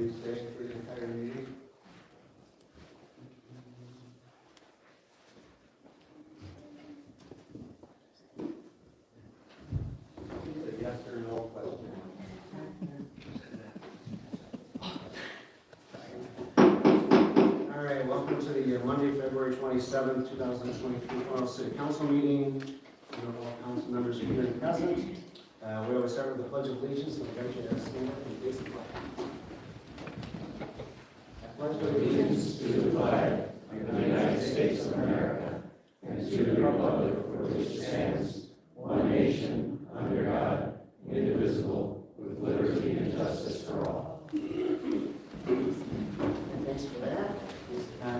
Please stay for the entire meeting. Yes or no question? All right, welcome to the Monday, February 27th, 2023 Toronto City Council meeting. All council members are here and present. We always start with the Pledge of Allegiance, and we're going to stand up and face the flag. I pledge allegiance to the flag of the United States of America and to the republic for which it stands, one nation, under God, indivisible, with liberty and justice for all. Thanks for that.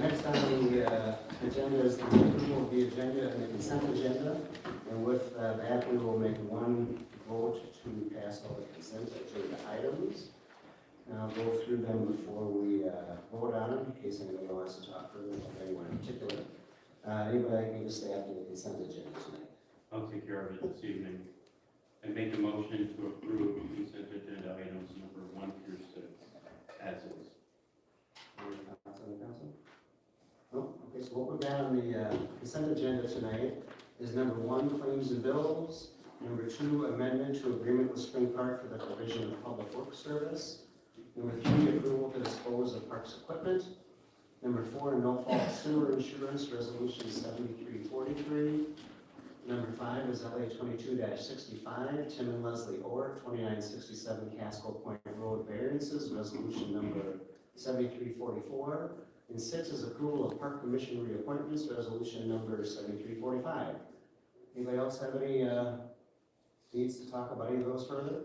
Next on the agenda is the approval of the agenda and the consent agenda. And with that, we will make one vote to pass all the consent agenda items. And I'll go through them before we vote on them, in case anybody wants to talk further about anyone in particular. Anybody can just stay after the consent agenda tonight. I'll take care of it this evening. And make a motion to approve consent agenda items number 1 through 6 as is. Any thoughts on the council? No? Okay, so what we've got on the consent agenda tonight is number 1, claims and bills. Number 2, amendment to agreement with Spring Park for the provision of public works service. Number 3, approval to dispose of parks equipment. Number 4, no-fault sewer insurance, resolution 7343. Number 5 is LA 22-65, Tim and Leslie Orr, 2967 Casco Point Road variances, resolution number 7344. And 6 is approval of park commission reappointments, resolution number 7345. Anybody else have any needs to talk about any of those further?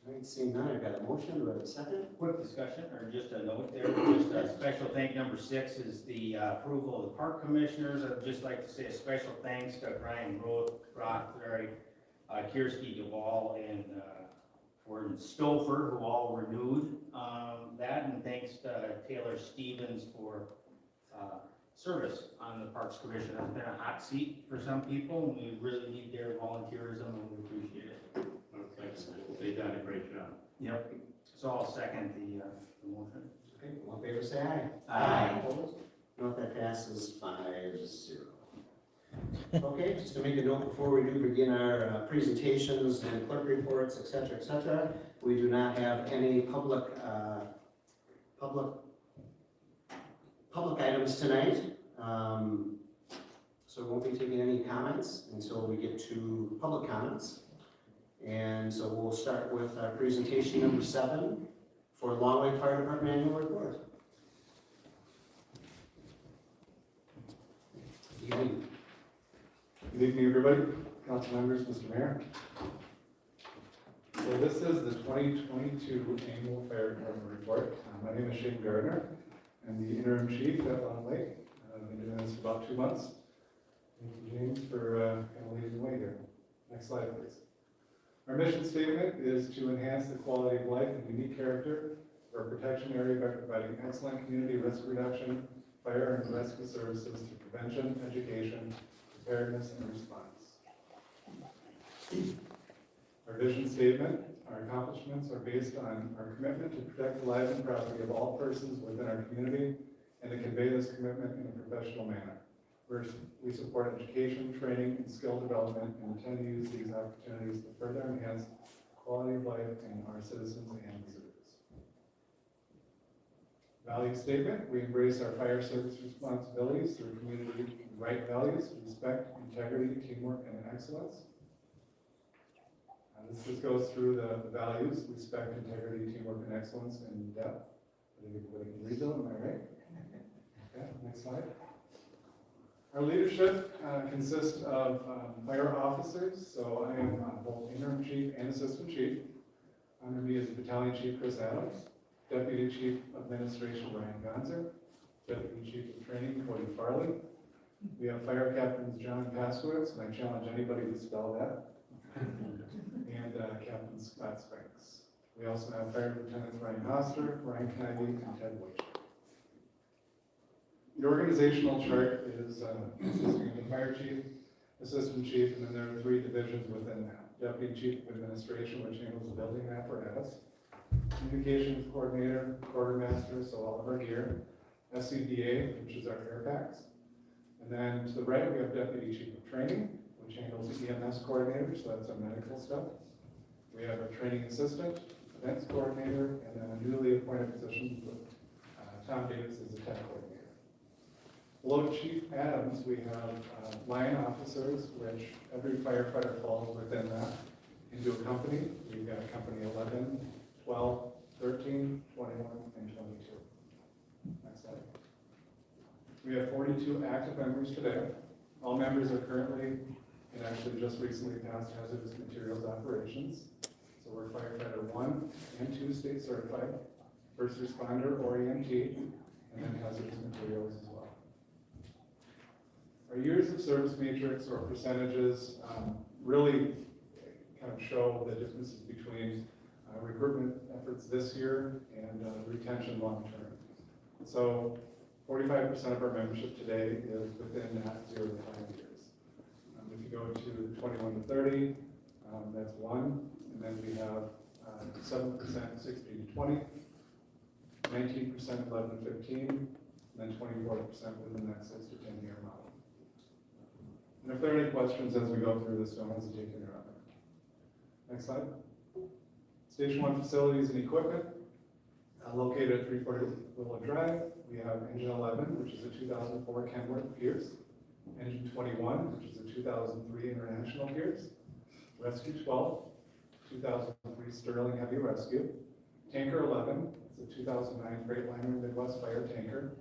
All right, seeing none, I've got a motion. Do I have a second? Quick discussion, or just a note there, just a special thank. Number 6 is the approval of the park commissioners. I'd just like to say a special thanks to Brian Rothberry, Kirsty Duvall, and Gordon Stouffer, who all renewed that, and thanks to Taylor Stevens for service on the Parks Commission. It's been a hot seat for some people, and we really need their volunteerism, and we appreciate it. They've done a great job. Yep. So I'll second the motion. Okay, all in favor say aye. Aye. Opposed? Note that passes 5-0. Okay, just to make a note before we do begin our presentations and clerk reports, etc., we do not have any public items tonight. So we won't be taking any comments until we get to public comments. And so we'll start with our presentation number 7 for Long Lake Fire Department Annual Report. Evening. Good evening, everybody, council members, Mr. Mayor. So this is the 2022 Annual Fire Department Report. My name is Shane Gardner. I'm the interim chief at Long Lake. I've been doing this for about 2 months. Thank you, James, for kind of leading the way here. Next slide, please. Our mission statement is to enhance the quality of life and unique character of our protection area by providing excellent community risk reduction, fire and rescue services through prevention, education, preparedness, and response. Our vision statement, our accomplishments are based on our commitment to protect the lives and property of all persons within our community and to convey this commitment in a professional manner. We support education, training, and skill development and intend to use these opportunities to further enhance the quality of life in our citizens and visitors. Value statement, we embrace our fire service responsibilities through community right values, respect, integrity, teamwork, and excellence. This just goes through the values, respect, integrity, teamwork, and excellence in depth. I think everybody can read them, am I right? Okay, next slide. Our leadership consists of fire officers, so I am both interim chief and assistant chief. Under me is Battalion Chief Chris Adams, Deputy Chief of Administration Ryan Gonzer, Deputy Chief of Training Cody Farley. We have Fire Captains John Paskowitz, and I challenge anybody to spell that, and Captain Scott Spinks. We also have Fire Lieutenants Ryan Hoster, Ryan Kennedy, and Ted White. The organizational chart is consisting of the fire chief, assistant chief, and then there are 3 divisions within that. Deputy Chief of Administration, which handles the building apparatus. communications coordinator, quartermaster, so all of our gear, SCBA, which is our air packs. And then to the right, we have deputy chief of training, which handles the EMS coordinator, so that's our medical stuff. We have our training assistant, events coordinator, and then a newly appointed position with Tom Davis as the tech coordinator. Below Chief Adams, we have line officers, which every firefighter falls within that, into a company. We've got company 11, 12, 13, 21, and 22. Next slide. We have 42 active members today. All members are currently, and actually just recently passed hazardous materials operations. So we're firefighter 1 and 2 state certified, first responder or EMT, and then hazardous materials as well. Our years of service matrix or percentages really kind of show the differences between recruitment efforts this year and retention long term. So 45% of our membership today is within that 0 to 5 years. If you go to 21 to 30, that's 1, and then we have 7% 60 to 20, 19% 11 to 15, and then 24% within that 6 to 10 year model. And if there are any questions as we go through this, don't hesitate to interrupt me. Next slide. Station 1 facilities and equipment. Located at 340 Willow Drive, we have engine 11, which is a 2004 Kenworth Pierce, engine 21, which is a 2003 International Pierce, Rescue 12, 2003 Sterling Heavy Rescue, Tanker 11, it's a 2009 Freightliner Midwest Fire Tanker,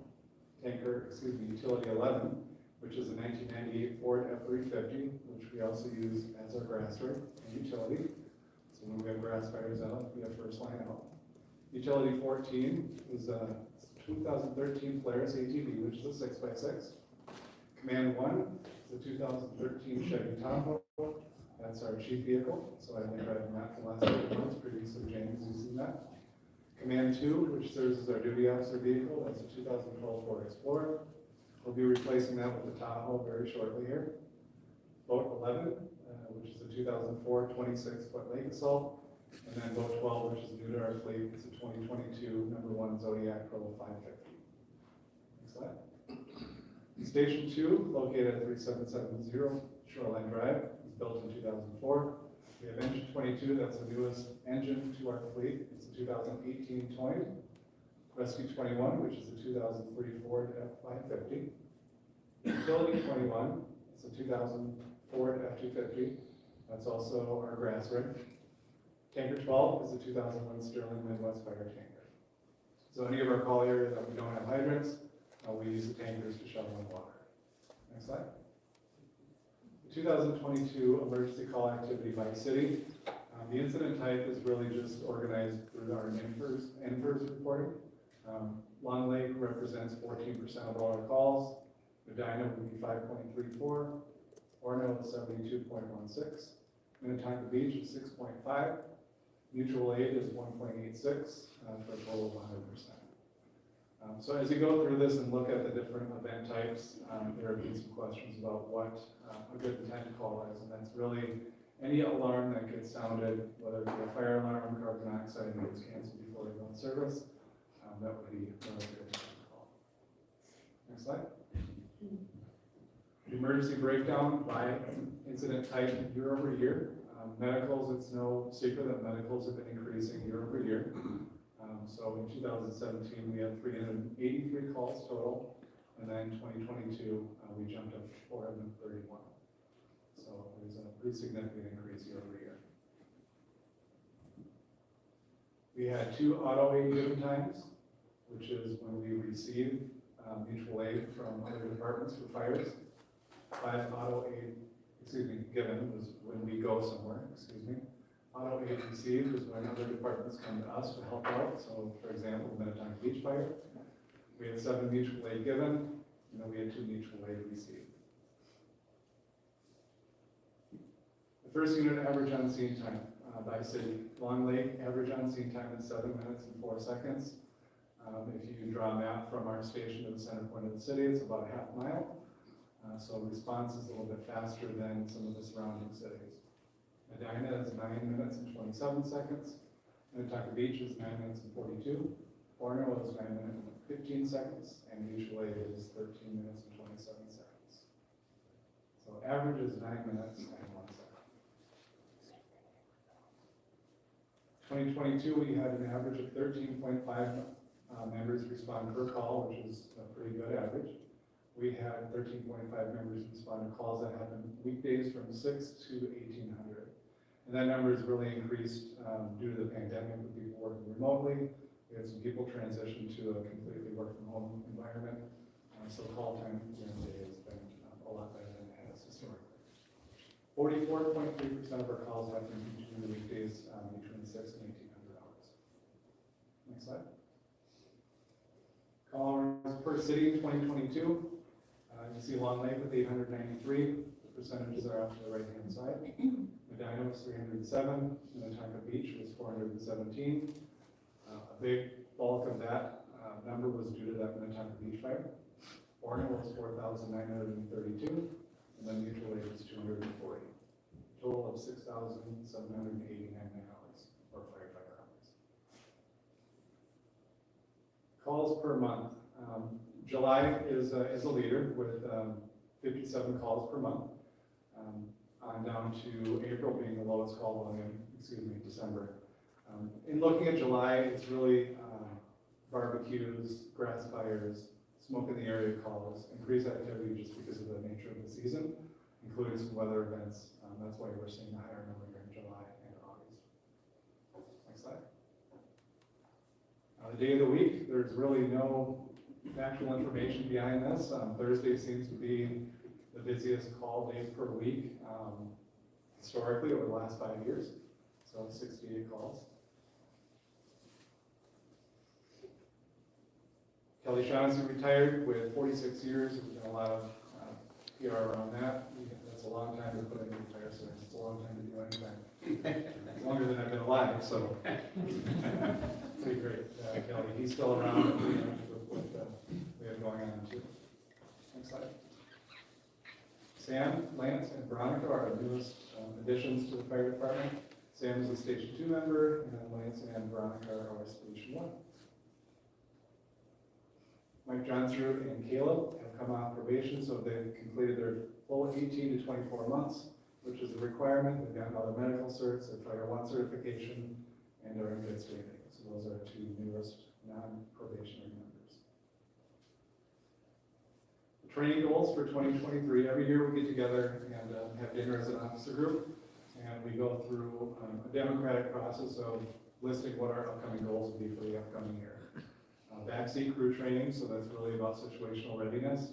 Utility 11, which is a 1998 Ford F-350, which we also use as our grass rig and utility. So when we have grass fires out, we have first line out. Utility 14 is a 2013 Polaris ATV, which is a 6x6. Command 1 is a 2013 Chevy Tahoe. That's our chief vehicle, so I've been driving that for the last 8 months. Previously, James is using that. Command 2, which serves as our duty officer vehicle, that's a 2012 Ford Explorer. We'll be replacing that with the Tahoe very shortly here. Boat 11, which is a 2004 26-foot lake assault. And then boat 12, which is new to our fleet, it's a 2022 #1 Zodiac Pro 550. Next slide. Station 2, located at 3770 Shoreline Drive, was built in 2004. We have engine 22, that's the newest engine to our fleet. It's a 2018 Toy. Rescue 21, which is a 2003 Ford F550. Utility 21, it's a 2000 Ford F250. That's also our grass rig. Tanker 12 is a 2001 Sterling Midwest Fire Tanker. So any of our call areas that we don't have hydrants, we use the tankers to shovel in water. Next slide. The 2022 emergency call activity by city. The incident type is really just organized through our NFIRS reporting. Long Lake represents 14% of all our calls. Medina would be 5.34. Orono is 72.16. Minnetonka Beach is 6.5. Mutual aid is 1.86 for a total of 100%. So as you go through this and look at the different event types, there have been some questions about what a good intent call is, and that's really any alarm that gets sounded, whether it be a fire alarm, carbon monoxide, and it's canceled before they go in service, that would be a good intent call. Next slide. The emergency breakdown by incident type year over year. Medicals, it's no secret that medicals have been increasing year over year. So in 2017, we had 383 calls total, and then in 2022, we jumped up to 431. So there's a pretty significant increase year over year. We had 2 auto aid given times, which is when we receive mutual aid from other departments for fires. 5 auto aid, given was when we go somewhere, Auto aid received is when other departments come to us to help out. So for example, the Minnetonka Beach Fire, we had 7 mutual aid given, and then we had 2 mutual aid received. The first unit average on scene time by city. Long Lake, average on scene time is 7 minutes and 4 seconds. If you draw a map from our station to the center point of the city, it's about a half mile. So response is a little bit faster than some of the surrounding cities. Medina is 9 minutes and 27 seconds, Minnetonka Beach is 9 minutes and 42. Orono is 9 minutes and 15 seconds, and Mutual Aid is 13 minutes and 27 seconds. So average is 9 minutes and 1 second. 2022, we had an average of 13.5 members respond per call, which is a pretty good average. We had 13.5 members respond to calls that happened weekdays from 6 to 1,800. And that number has really increased due to the pandemic with people working remotely. We had some people transition to a completely work from home environment. So call time during the day has been a lot better than it has historically. 44.3% of our calls happen during the weekdays between 6 and 1,800 hours. Next slide. Call hours per city in 2022. You see Long Lake with 893. The percentages are off to the right-hand side. Medina was 307. Minnetonka Beach was 417. A big bulk of that number was due to that Minnetonka Beach fire. Orono was 4,932, and then Mutual Aid was 240. Total of 6,789 man-hours, or firefighter hours. Calls per month. July is a leader with 57 calls per month. On down to April being the lowest call volume, December. In looking at July, it's really barbecues, grass fires, smoke in the area calls, increased activity just because of the nature of the season, including some weather events. That's why we're seeing a higher number here in July and August. Next slide. The day of the week, there's really no actual information behind this. Thursday seems to be the busiest call day per week historically over the last 5 years. So 68 calls. Kelly Shaughnessy retired with 46 years. We've done a lot of PR around that. That's a long time to put in retire service. It's a long time to do anything. It's longer than I've been alive, so pretty great. Kelly, he's still around with what we have going on too. Next slide. Sam, Lance, and Veronica are our newest additions to the fire department. Sam is a Station 2 member, and then Lance and Veronica are our Station 1. Mike Johnsrud and Caleb have come off probation, so they've completed their full 18 to 24 months, which is a requirement. They've gotten all their medical certs, their Fire 1 certification, and are in good standing. So those are our two newest non-probationary members. The training goals for 2023, every year we get together and have dinner as an officer group, and we go through a democratic process of listing what our upcoming goals will be for the upcoming year. Backseat crew training, so that's really about situational readiness.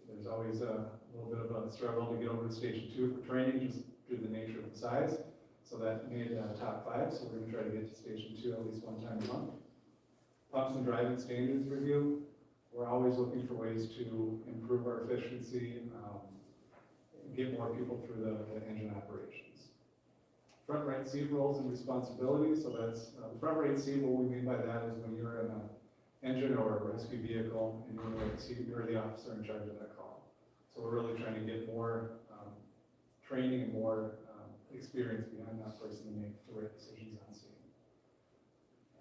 There's always a little bit of a struggle to get over to Station 2 for training, just due to the nature of the size. So that made top 5, so we're going to try to get to Station 2 at least one time a month. Pumps and driving standards review. We're always looking for ways to improve our efficiency, and get more people through the engine operations. Front right seat roles and responsibilities. So that's the front right seat. What we mean by that is when you're in an engine or a rescue vehicle and you're in the right seat, you're the officer in charge of that call. So we're really trying to get more training and more experience behind that person to make the right decisions on scene.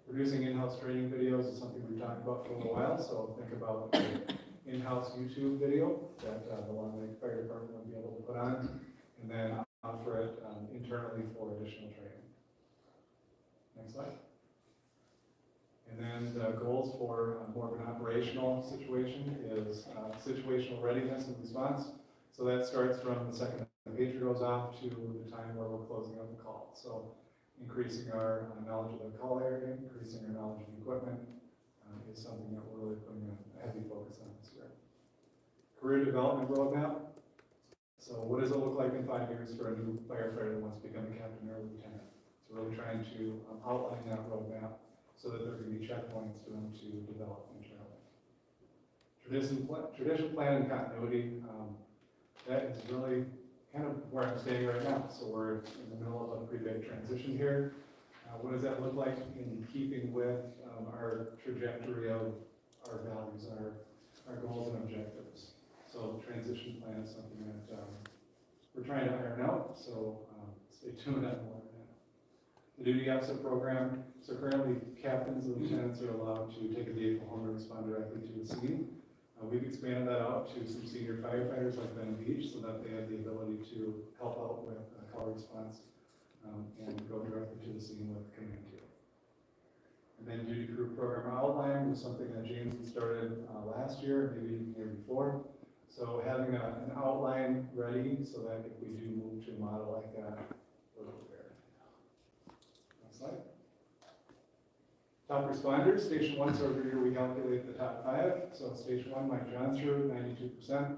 Producing in-house training videos is something we've talked about for a little while. So think about an in-house YouTube video that the Long Lake Fire Department will be able to put on, and then offer it internally for additional training. Next slide. And then the goals for more of an operational situation is situational readiness and response. So that starts from the second the pager goes off to the time where we're closing up the call. So increasing our knowledge of the call area, increasing our knowledge of the equipment is something that we're really putting a heavy focus on this year. Career development roadmap. So what does it look like in 5 years for a new firefighter that wants to become a captain or a lieutenant? So really trying to outline that roadmap so that there can be checkpoints for them to develop internally. Tradition plan and continuity, that is really kind of where I'm standing right now. So we're in the middle of a pretty big transition here. What does that look like in keeping with our trajectory of our values, our goals and objectives? So transition plan is something that we're trying to iron out, so stay tuned on more of that. the duty officer program. So currently, captains and lieutenants are allowed to take a vehicle home and respond directly to the scene. We've expanded that out to some senior firefighters like Ben Beach, so that they have the ability to help out with call response and go directly to the scene with command team. And then duty crew program outline was something that James had started last year, maybe the year before. So having an outline ready so that if we do move to a model like that, we're prepared. Next slide. Top responders, station 1, so every year we calculate the top 5. So station 1, Mike Johnsrud, 92%.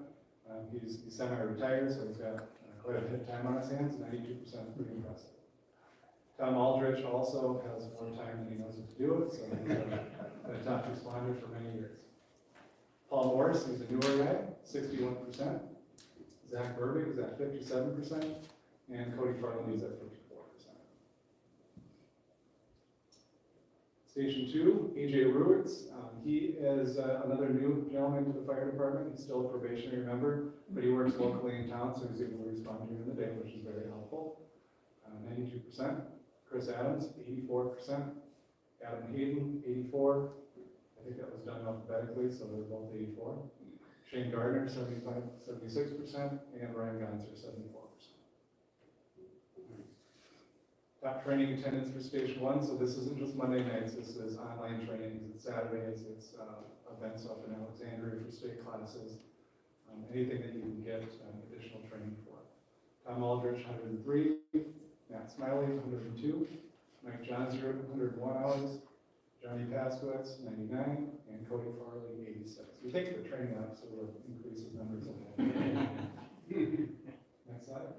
He's semi-retired, so he's got quite a bit of time on his hands, 92%, pretty impressive. Tom Aldrich also has more time than he knows what to do with, so he's been a top responder for many years. Paul Morris, he's a newer guy, 61%. Zach Burbick is at 57%, and Cody Farley is at 54%. Station 2, AJ Ruitz. He is another new gentleman to the fire department. He's still a probationary member, but he works locally in town, so he's able to respond during the day, which is very helpful. 92%. Chris Adams, 84%. Adam Hayden, 84%. I think that was done alphabetically, so they're both 84%. Shane Gardner, 76%, and Ryan Gonser, 74%. Top training attendance for Station 1, so this isn't just Monday nights, this is online trainings, it's Saturdays, it's events up in Alexandria for state classes, anything that you can get additional training for. Tom Aldrich, 103, Matt Smiley, 102, Mike Johnsrud, 101 hours, Johnny Paskowitz, 99, and Cody Farley, 86. We think the training officer will increase his numbers a little. Next slide.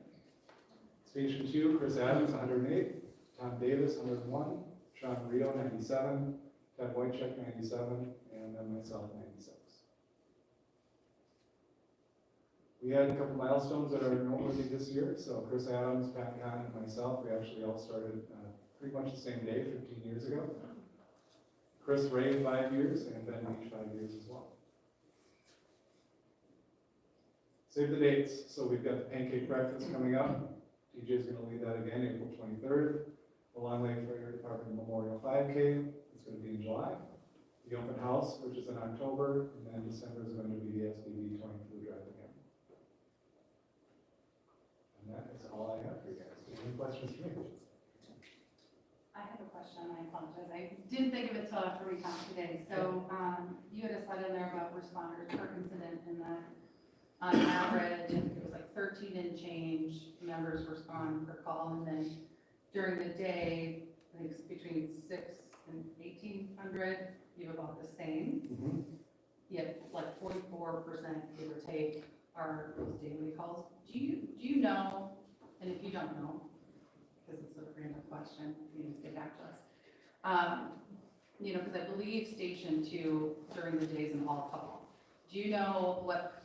Station 2, Chris Adams, 108, Tom Davis, 101, Sean Rio, 97, Ted Wojcik, 97, and then myself, 96. We had a couple milestones that are noteworthy this year. So Chris Adams, Pat Kahn, and myself, we actually all started pretty much the same day, 15 years ago. Chris Ray, 5 years, and Ben Beach, 5 years as well. Save the dates. So we've got the pancake breakfast coming up. DJ is going to lead that again, April 23rd. The Long Lake Fire Department Memorial 5K, it's going to be in July. The open house, which is in October, and then December is going to be the SDV 20 food drive again. And that is all I have for you guys. Any questions for me? I have a question, I apologize. I didn't think of it till after we talked today. So, you had a slide in there about responders per incident, and that on average, I think it was like 13 and change members respond per call, and then during the day, I think it's between 6 and 1,800, you have about the same. Mm-hmm. Yet like 44%, give or take, are those daily calls. Do you know, and if you don't know, because it's a random question, you need to get back to us. You know, because I believe Station 2 during the day is an all call. Do you know what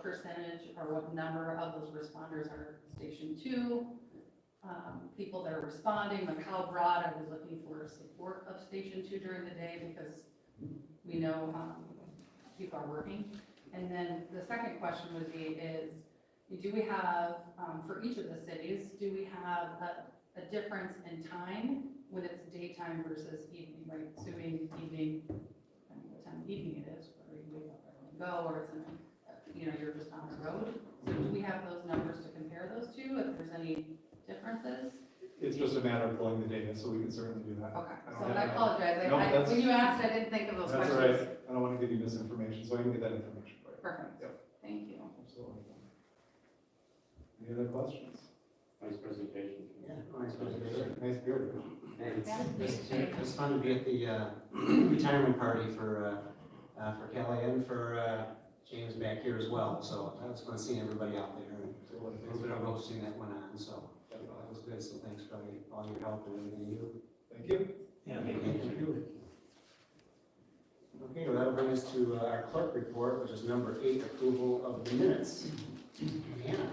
percentage or what number of those responders are Station 2? People that are responding, like how broad are we looking for support of Station 2 during the day, because we know people are working. And then the second question would be is, do we have, for each of the cities, do we have a difference in time when it's daytime versus evening, right? Assuming evening, I don't know what time of evening it is, whether you wake up early and go, or it's in, you're just on the road. So do we have those numbers to compare those two, if there's any differences? It's just a matter of pulling the data, so we can certainly do that. Okay, I don't so have I that. apologize. No, that's- When you asked, I didn't think of those That's questions. all right. I don't want to give you misinformation, so I can get that information for you. Perfect. Yep. Thank you. Absolutely. Any other questions? Nice presentation. Yeah, nice presentation. Nice beard. It's fun to be at the retirement party for Kelly and for James back here as well. So I was fun seeing everybody out there and a little bit of roasting that went on. So that was good. So thanks for all your help and everything you do. Thank you. Yeah, thank you. Okay, well, that'll bring us to our clerk report, which is number 8, approval of the minutes. Hannah.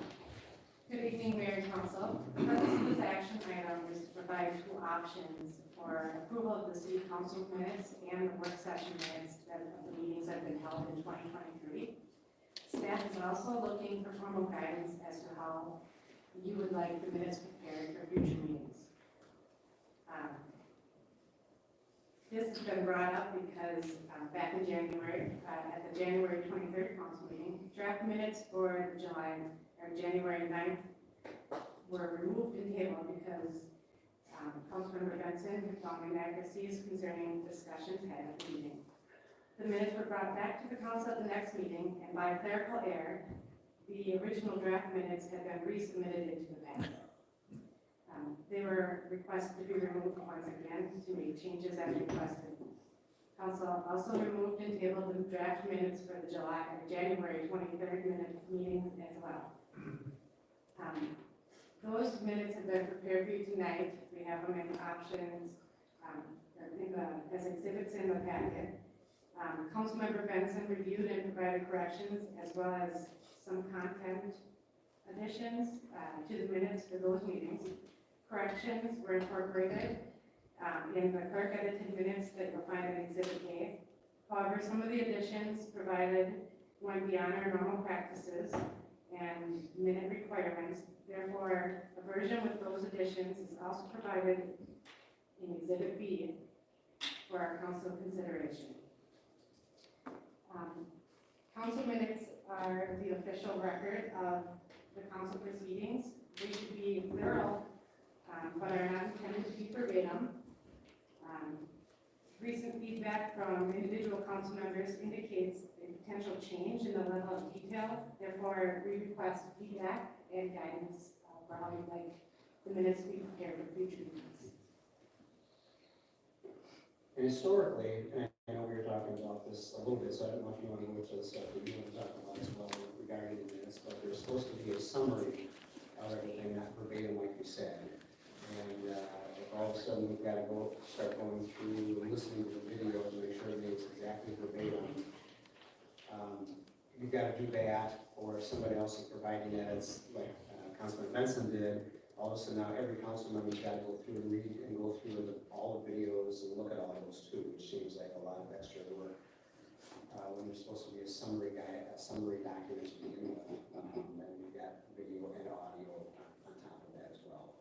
Good evening, Mayor and Council. The purpose of this action item is to provide 2 options for approval of the city council minutes and the work session minutes of the meetings that have been held in 2023. Staff is also looking for formal guidance as to how you would like the minutes prepared for future meetings. This has been brought up because back in January, at the January 23rd council meeting, draft minutes for July, or January 9th were removed and tabled because Councilmember Benson found inaccuracies concerning discussions had at the meeting. The minutes were brought back to the council at the next meeting, and by clerical error, the original draft minutes had been resubmitted into the packet. They were requested to be removed once again to make changes as requested. Council also removed and tabled the draft minutes for the January 23rd meeting as well. Those minutes have been prepared for you tonight. We have them in options, as exhibits in the packet. Councilmember Benson reviewed and provided corrections as well as some content additions to the minutes for those meetings. Corrections were incorporated in the clerk edited minutes that you'll find in Exhibit A. However, some of the additions provided went beyond our normal practices and minute requirements. Therefore, a version with those additions is also provided in Exhibit B for our council consideration. Council minutes are the official record of the council proceedings. They should be thorough, but are not intended to be verbatim. Recent feedback from individual council members indicates a potential change in the level of detail. Therefore, we request feedback and guidance for how you'd like the minutes to be prepared for future meetings. And historically, and I know we were talking about this a little bit, so I don't know if you want to go to the stuff that you want to talk about as well regarding the minutes, but there's supposed to be a summary of everything, not verbatim like you said. And if all of a sudden we've got to start going through, listening to the video to make sure that it's exactly verbatim, you've got to do that, or if somebody else is providing that, it's like Councilman Benson did. All of a sudden now every council member's got to go through and read and go through all the videos and look at all those too, which seems like a lot of extra work. When there's supposed to be a summary document to begin with, and you've got video and audio on top of that as well.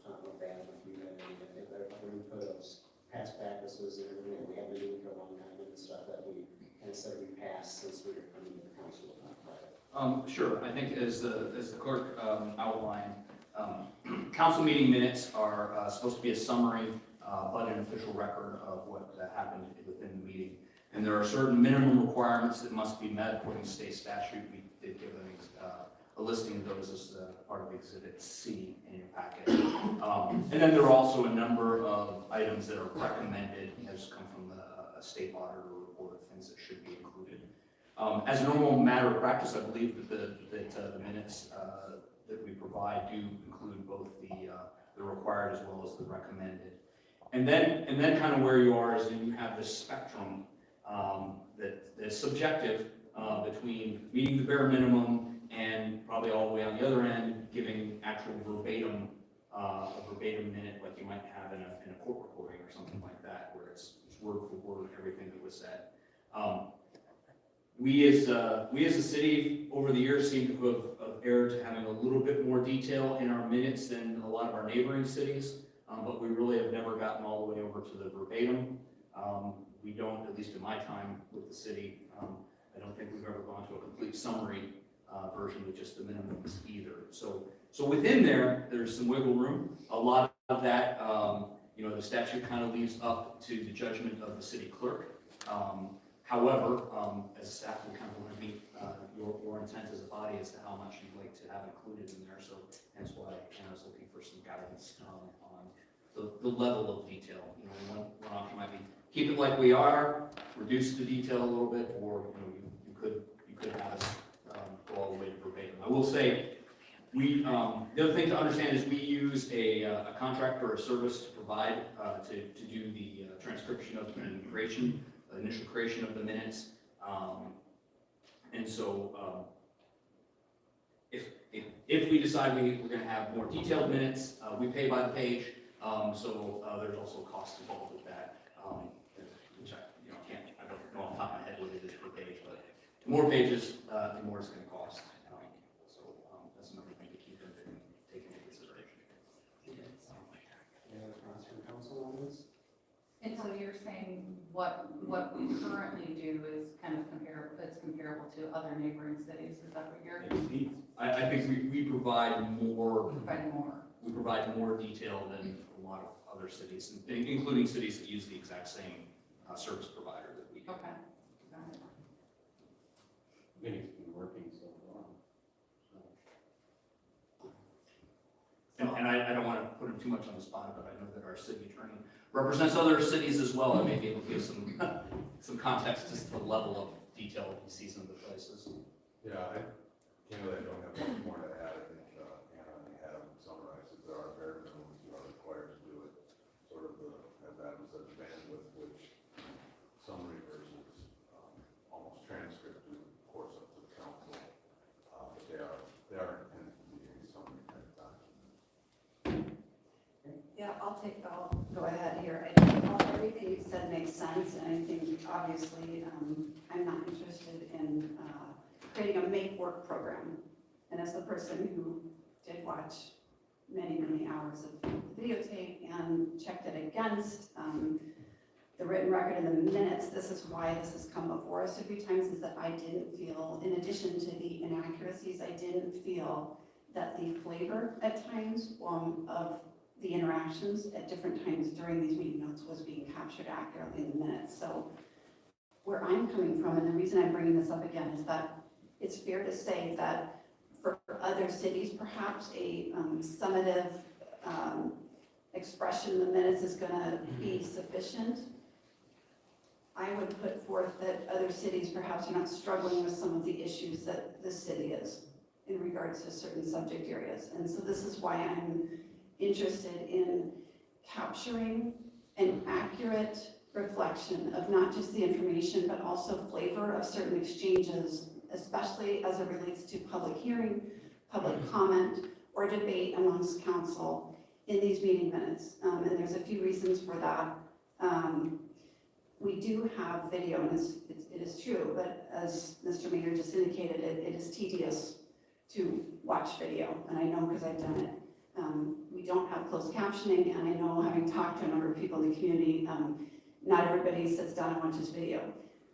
So I don't know if you have any other input of past practices and everything that we have been doing for a long time and stuff that we said we passed since we were coming to the council. Sure. I think as the clerk outlined, council meeting minutes are supposed to be a summary, but an official record of what happened within the meeting. And there are certain minimum requirements that must be met according to state statute. We did give a listing of those as part of Exhibit C in your packet. And then there are also a number of items that are recommended, as come from the state auditor report, things that should be included. As a normal matter of practice, I believe that the minutes that we provide do include both the required as well as the recommended. And then kind of where you are is you have this spectrum that is subjective between meeting the bare minimum and probably all the way on the other end, giving actual verbatim, a verbatim minute like you might have in a court recording or something like that, where it's word for word everything that was said. We as a city over the years seem to have erred to having a little bit more detail in our minutes than a lot of our neighboring cities, but we really have never gotten all the way over to the verbatim. We don't, at least in my time with the city, I don't think we've ever gone to a complete summary version with just the minimums either. So within there's some wiggle room. A lot of that, the statute kind of leaves up to the judgment of the city clerk. However, as a staff, we kind of want to meet your intent as a body as to how much you'd like to have included in there. So hence why I was looking for some guidance on the level of detail. One option might be keep it like we are, reduce the detail a little bit, or you could have us go all the way to verbatim. I will say, the other thing to understand is we use a contract or a service to provide to do the transcription of and creation. Initial creation of the minutes, and so if we decide we're going to have more detailed minutes, we pay by the page. So there's also cost involved with that, which I don't know off the top of my head what it is per page, but the more pages, the more it's going to cost. So that's another thing to keep in take into consideration. saying what we currently do is kind of comparable to other neighboring cities, is that what you're I think we provide more, providing more? we provide more detail than a lot of other cities, including cities that use the exact same service provider that we do. Okay, got it. I think it's been working so far. And I don't want to put him too much on the spot, but I know that our city attorney represents other cities as well, and may be able to give some context as to the level of detail he sees in the places. Yeah, candidly, I don't have much more to add. I think Anna and Adam summarized it. There are bare minimums you are required to do it. Sort of the, as Adam said, the bandwidth, which summary versus almost transcript is, of course, up to the council. But they are intended to be a summary type document. Yeah, I'll go ahead here. I think everything you said makes sense, and I think obviously, I'm not interested in creating a make-work program. And as the person who did watch many, many hours of videotape and checked it against the written record and the minutes, this is why this has come before us a few times, is that I didn't feel, in addition to the inaccuracies, I didn't feel that the flavor at times of the interactions at different times during these meeting notes was being captured accurately in the minutes. So where I'm coming from, and the reason I'm bringing this up again, is that it's fair to say that for other cities, perhaps a summative expression in the minutes is going to be sufficient. I would put forth that other cities perhaps are not struggling with some of the issues that this city is in regards to certain subject areas. And so this is why I'm interested in capturing an accurate reflection of not just the information, but also flavor of certain exchanges, especially as it relates to public hearing, public comment, or debate amongst council in these meeting minutes. And there's a few reasons for that. We do have video, and it is true, but as Mr. Mayor just indicated, it is tedious to watch video, and I know because I've done it. We don't have closed captioning, and I know, having talked to a number of people in the community, not everybody sits down and watches video.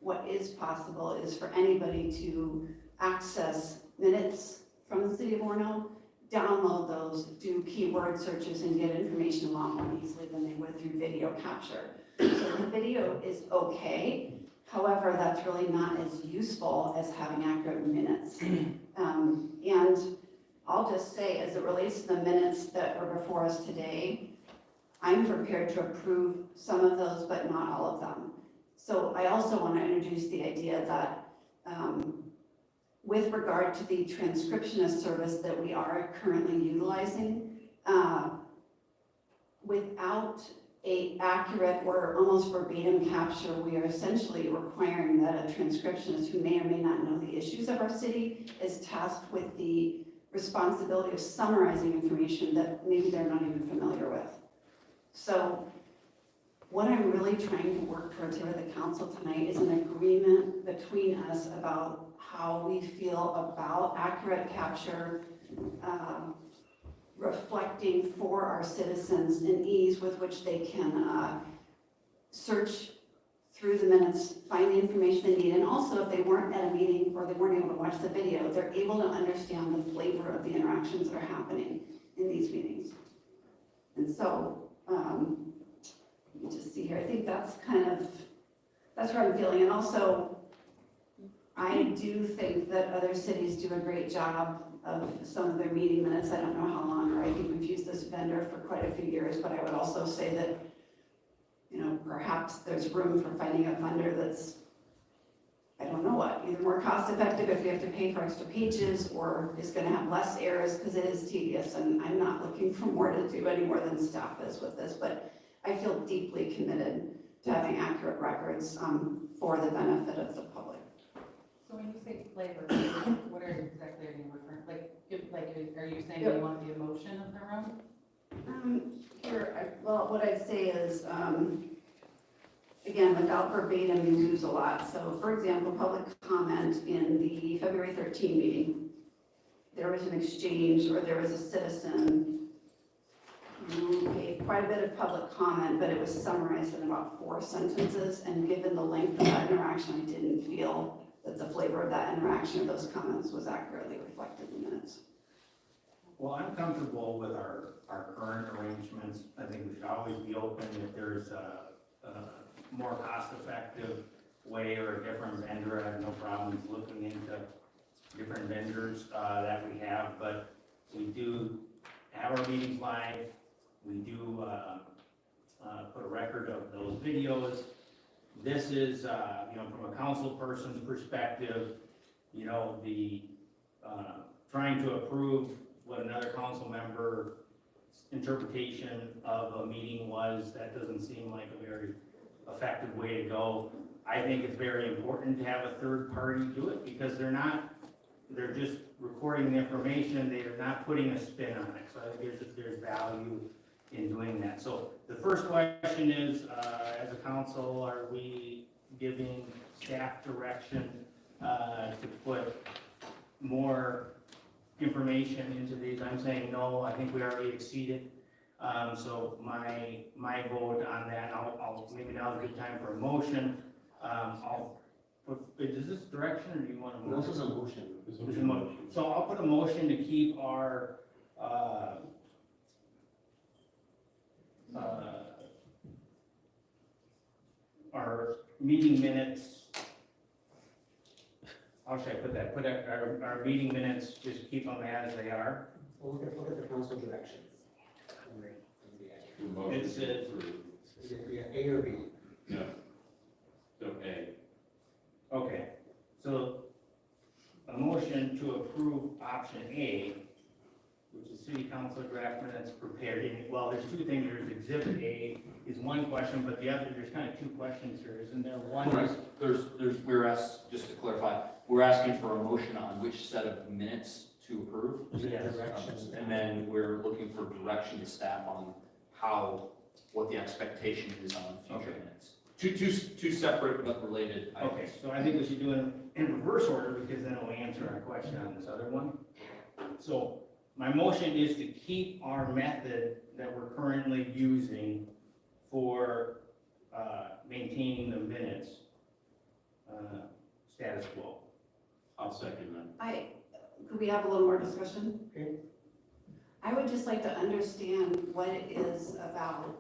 What is possible is for anybody to access minutes from the city of Orono, download those, do keyword searches, and get information a lot more easily than they would through video capture. So the video is okay, however, that's really not as useful as having accurate minutes. And I'll just say, as it relates to the minutes that are before us today, I'm prepared to approve some of those, but not all of them. So I also want to introduce the idea that with regard to the transcriptionist service that we are currently utilizing, without a accurate or almost verbatim capture, we are essentially requiring that a transcriptionist who may or may not know the issues of our city is tasked with the responsibility of summarizing information that maybe they're not even familiar with. So what I'm really trying to work towards here with the council tonight is an agreement between us about how we feel about accurate capture, reflecting for our citizens an ease with which they can search through the minutes, find the information they need, and also if they weren't at a meeting or they weren't able to watch the video, they're able to understand the flavor of the interactions that are happening in these meetings. And so, let me just see here, I think that's where I'm feeling. And also, I do think that other cities do a great job of some of their meeting minutes. I don't know how long, or I think we've used this vendor for quite a few years, but I would also say that, you know, perhaps there's room for finding a vendor that's, I don't know what, either more cost effective if you have to pay for extra pages, or is gonna have less errors, because it is tedious, and I'm not looking for more to do any more than staff is with this, but I feel deeply committed to having accurate records for the benefit of the public. So when you say flavor, what exactly are you referring, are you saying you want the emotion of the room? Well, what I'd say is, again, without verbatim, you lose a lot. So for example, public comment in the February 13 meeting, there was an exchange, or there was a citizen gave quite a bit of public comment, but it was summarized in about 4 sentences, and given the length of that interaction, I didn't feel that the flavor of that interaction or those comments was accurately reflected in the minutes. Well, I'm comfortable with our current arrangements. I think we should always be open if there's a more cost-effective way or a different vendor. I have no problems looking into different vendors that we have, but we do have our meetings live. We do put a record of those videos. This is, from a council person's perspective, the trying to approve what another council member interpretation of a meeting was, that doesn't seem like a very effective way to go. I think it's very important to have a third party do it, because they're just recording the information, they're not putting a spin on it. So I think there's value in doing that. So the first question is, as a council, are we giving staff direction to put more information into these? I'm saying no, I think we already exceeded. So my vote on that, I'll maybe now's a good time for a motion. Is this direction, or do you want a motion? This is a motion. This There's is a a motion. So I'll put a motion to keep our meeting minutes. How should I put that? Put our meeting minutes, just keep them as they are. Well, look at the council direction. The motion It says- to approve. Yeah, A or B? No. So A. Okay, so a motion to approve option A, which is city council draft minutes prepared in, well, there's two things. There's exhibit A is one question, but the other, there's kind of two questions here, isn't there? One is, we're asked, just to clarify, we're asking for a motion on which set of minutes to approve. Yes. Directions. And then we're looking for direction to staff on what the expectation is on future Okay. minutes. Two separate but related items. okay, so I think we should do it in reverse order, because then it'll answer our question on this other one. So my motion is to keep our method that we're currently using for maintaining the minutes status quo. I'll second that. Could we have a little more discussion? Okay. I would just like to understand what it is about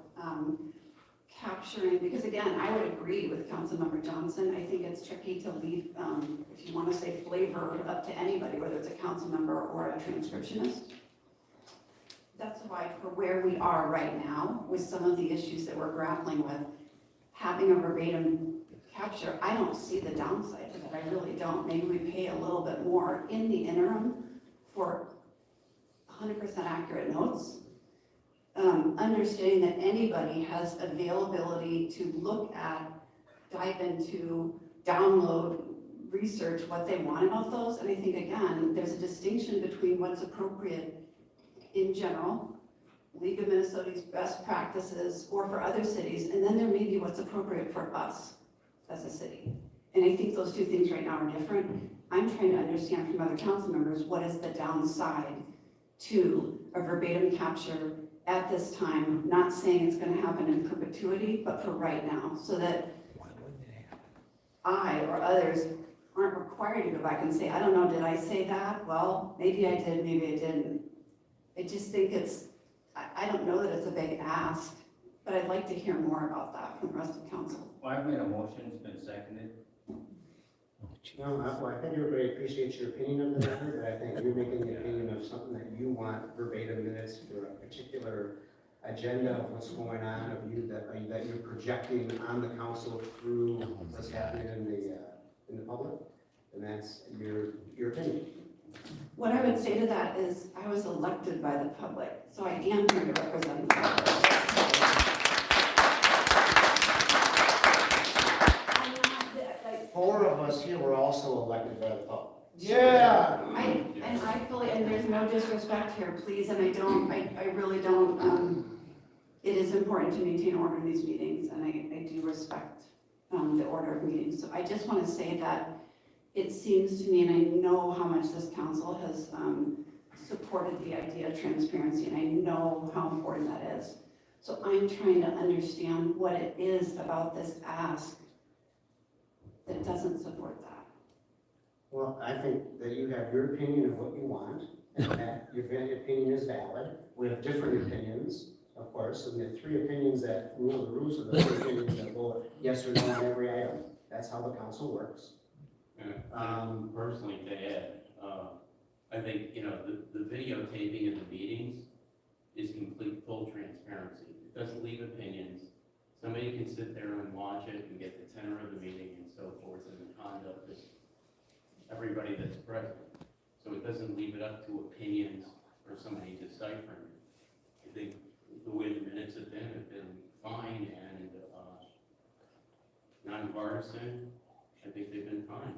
capturing, because again, I would agree with Councilmember Johnson. I think it's tricky to leave, if you want to say flavor, up to anybody, whether it's a council member or a transcriptionist. That's why for where we are right now, with some of the issues that we're grappling with, having a verbatim capture, I don't see the downside to that. I really don't. Maybe we pay a little bit more in the interim for 100% accurate notes. Understanding that anybody has availability to look at, dive into, download, research what they want about those. And I think, again, there's a distinction between what's appropriate in general, League of Minnesota's best practices, or for other cities, and then there may be what's appropriate for us as a city. And I think those two things right now are different. I'm trying to understand from other council members, what is the downside to a verbatim capture at this time, not saying it's gonna happen in perpetuity, but for right now, so that I or others aren't required to go back and say, I don't know, did I say that? Well, maybe I did, maybe I didn't. I just think I don't know that it's a big ask, but I'd like to hear more about that from the rest of council. Well, I've made a motion, it's been seconded. No, I think everybody appreciates your opinion on the matter, but I think you're making the opinion of something that you want verbatim minutes for a particular agenda of what's going on, that you're projecting on the council through what's happening in the public, and that's your opinion. What I would say to that is, I was elected by the public, so I am here to represent the public. I'm not, like, 4 of us here were also elected by the public. Yeah. And I fully, and there's no disrespect here, please, and I really don't, it is important to maintain order in these meetings, and I do respect, the order of meetings. So I just want to say that it seems to me, and I know how much this council has, supported the idea of transparency, and I know how important that is. So I'm trying to understand what it is about this ask that doesn't support that. Well, I think that you have your opinion of what you want, and that your opinion is valid. We have different opinions, of course, and we have three opinions that rule the rules of the three opinions that vote yes or no on every item. That's how the council works. Personally, to add, I think, the videotaping of the meetings is complete full transparency. It doesn't leave opinions. Somebody can sit there and watch it and get the tenor of the meeting and so forth, and the conduct of everybody that's present. So it doesn't leave it up to opinions or somebody deciphering. I think the way the minutes have been fine and nonpartisan. I think they've been fine.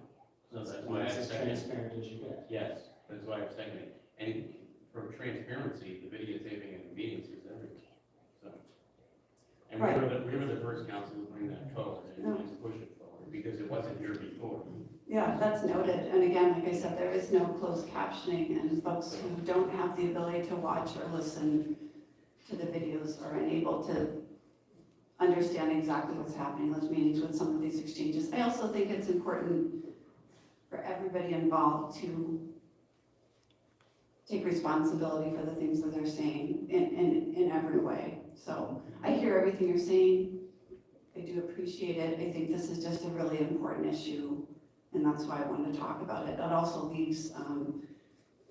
So that's why I It's as second. transparent as you get. Yes, that's why I'm seconding. And for transparency, the videotaping of the meetings is everything. So, and Right. we were the first council to bring that forward and push it forward because it wasn't here before. Yeah, that's noted, and again, like I said, there is no closed captioning, and folks who don't have the ability to watch or listen to the videos are unable to understand exactly what's happening in those meetings with some of these exchanges. I also think it's important for everybody involved to take responsibility for the things that they're saying in every way. So I hear everything you're saying, I do appreciate it, I think this is just a really important issue, and that's why I wanted to talk about it. It also leaves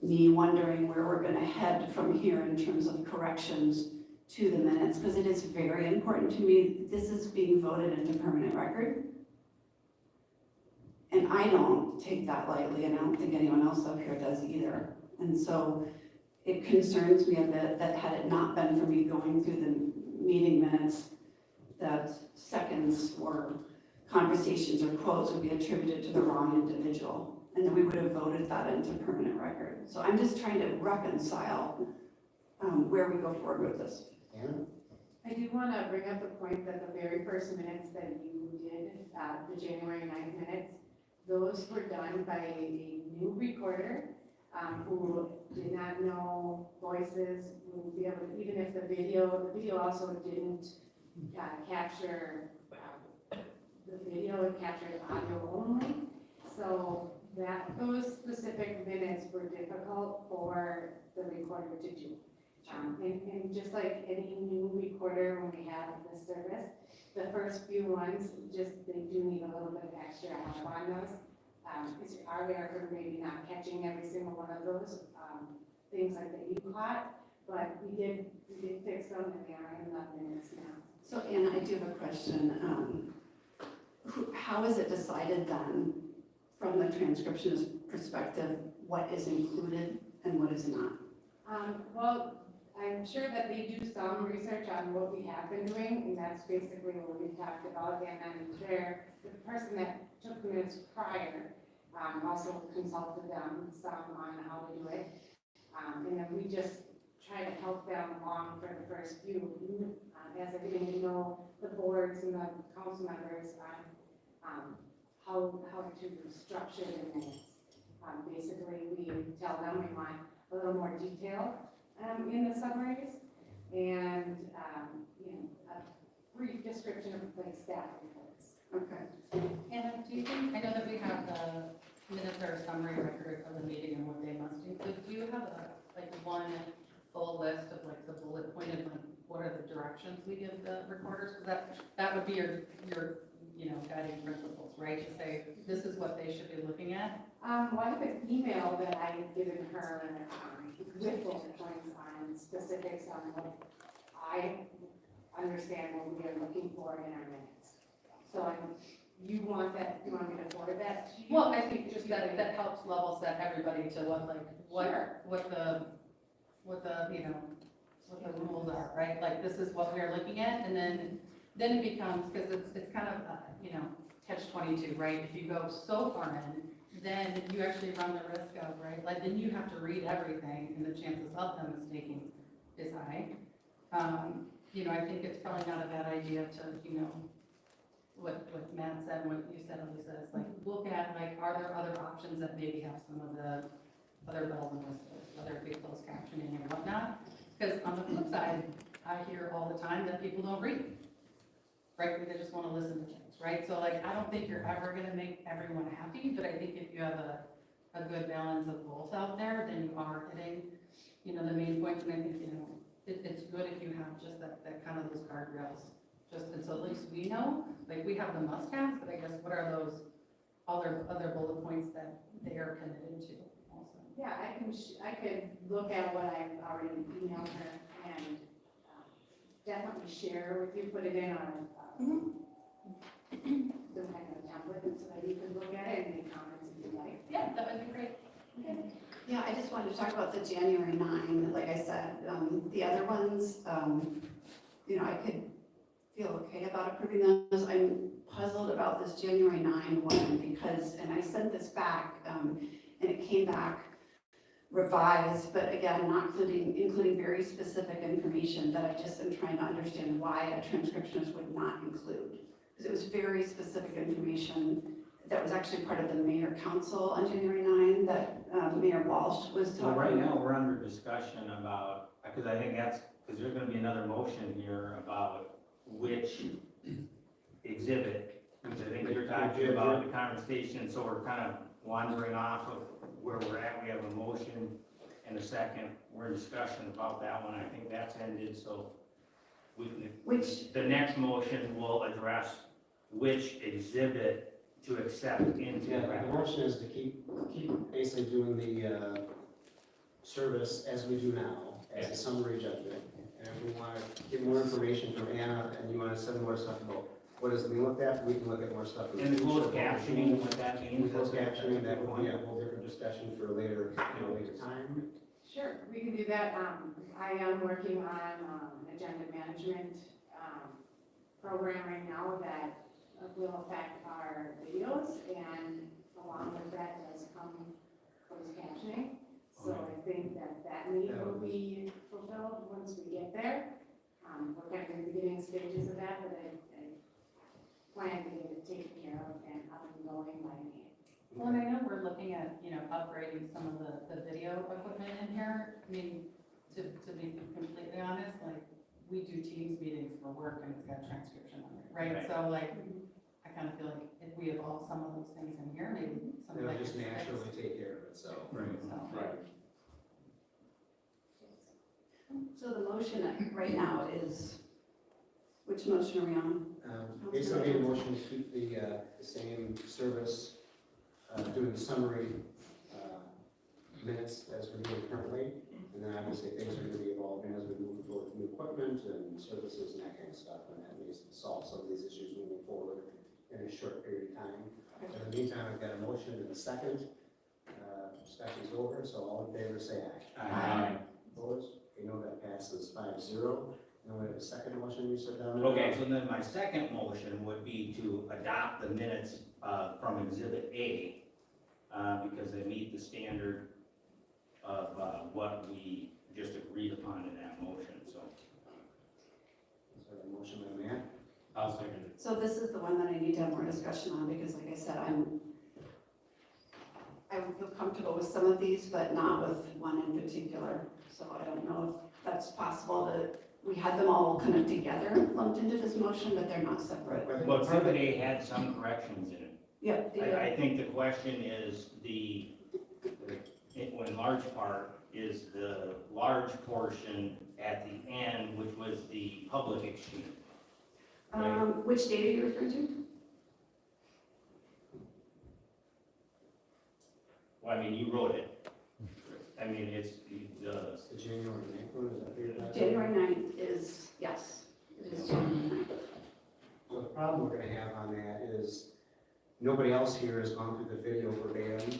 me wondering where we're gonna head from here in terms of corrections to the minutes, because it is very important to me. This is being voted into permanent record. And I don't take that lightly, and I don't think anyone else up here does either. And so it concerns me a bit that had it not been for me going through the meeting minutes, that seconds or conversations or quotes would be attributed to the wrong individual, and then we would have voted that into permanent record. So I'm just trying to reconcile where we go forward with this. Anna? I do want to bring up the point that the very first minutes that you did, the January 9th minutes, those were done by a new recorder who did not know voices, would be able to, even if the video also didn't capture the video, it captured audio only. So those specific minutes were difficult for the recorder to do. And just like any new recorder when we have this service, the first few ones, they do need a little bit of extra help on those. It's our error for maybe not catching every single one of those things like that you caught, but we did fix them and they are in the minutes now. So Anna, I do have a question. How is it decided then, from the transcriptionist perspective, what is included and what is not? Well, I'm sure that they do some research on what we have been doing, and that's basically what we've talked about. And then the person that took the minutes prior also consulted them some on how to do it. And then we just try to help them along for the first few, as they're getting to know the boards and the council members on how to structure the minutes. Basically, we tell them we want a little more detail in the summaries and a brief description of like staff reports. Okay. Anna, do you think, I know that we have the minutes or summary record of the meeting and what they must include. Do you have one full list of the bullet pointed, what are the directions we give the recorders? Because that would be your guiding principles, right? To say, this is what they should be looking at. Well, I have an email that I had given her with bullet points on specifics on what I understand what we are looking for in our minutes. So you want me to forward that to you? Well, I think just that helps level set everybody to what the rules are, right? Like, this is what we're looking at, and then it becomes, because it's kind of, catch-22, right? If you go so far in, then you actually run the risk of, right? Like, then you have to read everything, and the chances of them mistaking is high. I think it's probably not a bad idea to, what Matt said, what you said, Elisa, is look at, are there other options that maybe have some of the other bells and whistles, whether it be closed captioning and whatnot. Because on the flip side, I hear all the time that people don't read. Frankly, they just want to listen to things, right? So like, I don't think you're ever gonna make everyone happy, but I think if you have a good balance of both out there, then you are hitting, the main points, and I think, it's good if you have just that kind of those guardrails. And so at least we know, like, we have the must-haves, but I guess what are those other bullet points that they are committed to also? Yeah, I could look at what I've already emailed her and definitely share with you, put it in our, some kind of template so that you can look at it and make comments if you like. Yeah, that would be great. Yeah, I just wanted to talk about the January 9, like I said. The other ones, I could feel okay about approving those. I'm puzzled about this January 9 one because, and I sent this back, and it came back revised, but again, not including very specific information that I just am trying to understand why a transcriptionist would not include. Because it was very specific information that was actually part of the mayor council on January 9 that Mayor Walsh was talking So about. right now, we're under discussion about, because I think because there's gonna be another motion here about which exhibit, because I think you're talking about the conversation, so we're kind of wandering off of where we're at. We have a motion and a second, we're in discussion about that one, I think that's ended, so the next motion will address which exhibit to accept into Yeah, the the record. motion is to keep basically doing the service as we do now, as a summary judgment. And if we want to get more information from Anna, and you want to send more stuff about what is being looked at, we can look at more stuff. And the closed captioning, what that means. Closed captioning, that would be a whole different discussion for later, later time. Sure, we can do that. I am working on agenda management program right now that will affect our videos, and along with that does come closed captioning. So I think that need will be fulfilled once we get there. We're kind of in the beginning stages of that, but I plan to get it taken care of and up and going by May. Well, and I know we're looking at, upgrading some of the video equipment in here. I mean, to be completely honest, like, we do Teams meetings for work and it's got transcription on it, right? Right. So like, I kind of feel like if we evolve some of those things in here, maybe some of It'll that just gets naturally fixed. take care of itself. Right. So the motion right now is, which motion are we on? Basically, the motion to keep the same service, doing the summary minutes as we're doing currently. And then obviously things are going to be evolving as we move forward with new equipment and services and that kind of stuff. And that needs to solve some of these issues moving forward in a short period of time. In the meantime, I've got a motion and a second. Discussion's over, so all in favor say aye. Aye. Opposed? You know that passes 5-0. Then we have a second motion you said down there. Okay, so then my second motion would be to adopt the minutes from Exhibit A, because they meet the standard of what we just agreed upon in that motion, so. So a motion by Matt. I'll second it. So this is the one that I need to have more discussion on because like I said, I would feel comfortable with some of these, but not with one in particular. So I don't know if that's possible that we had them all kind of together lumped into this motion, but they're not separate. Well, Exhibit A had some corrections in it. Yep, they did. I think the question is in large part, is the large portion at the end, which was the public exchange. Which date are you referring to? Well, I mean, you wrote it. I mean, it's The January 9th one, is that for your last one? January 9th is, yes, it is January 9th. So the problem we're gonna have on that is, nobody else here has gone through the video verbatim.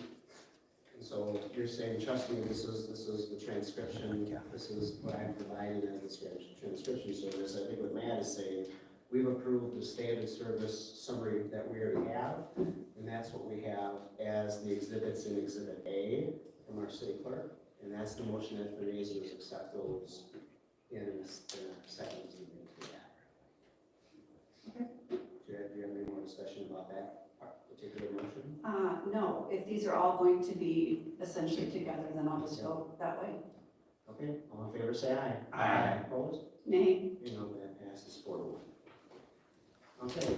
And so you're saying, trust me, this is the transcription, this is what I'm providing as the transcription service. I think what Matt is saying, we've approved the standard service summary that we already have, and that's what we have as the exhibits in Exhibit A from our city clerk. And that's the motion that the raisers accept those in a second. Do you have any more discussion about that, the particular motion? No, if these are all going to be essentially together, then I'll just vote that way. Okay, all in favor, say aye. Aye. Opposed? Nay. You know, that passes 4-1. Okay,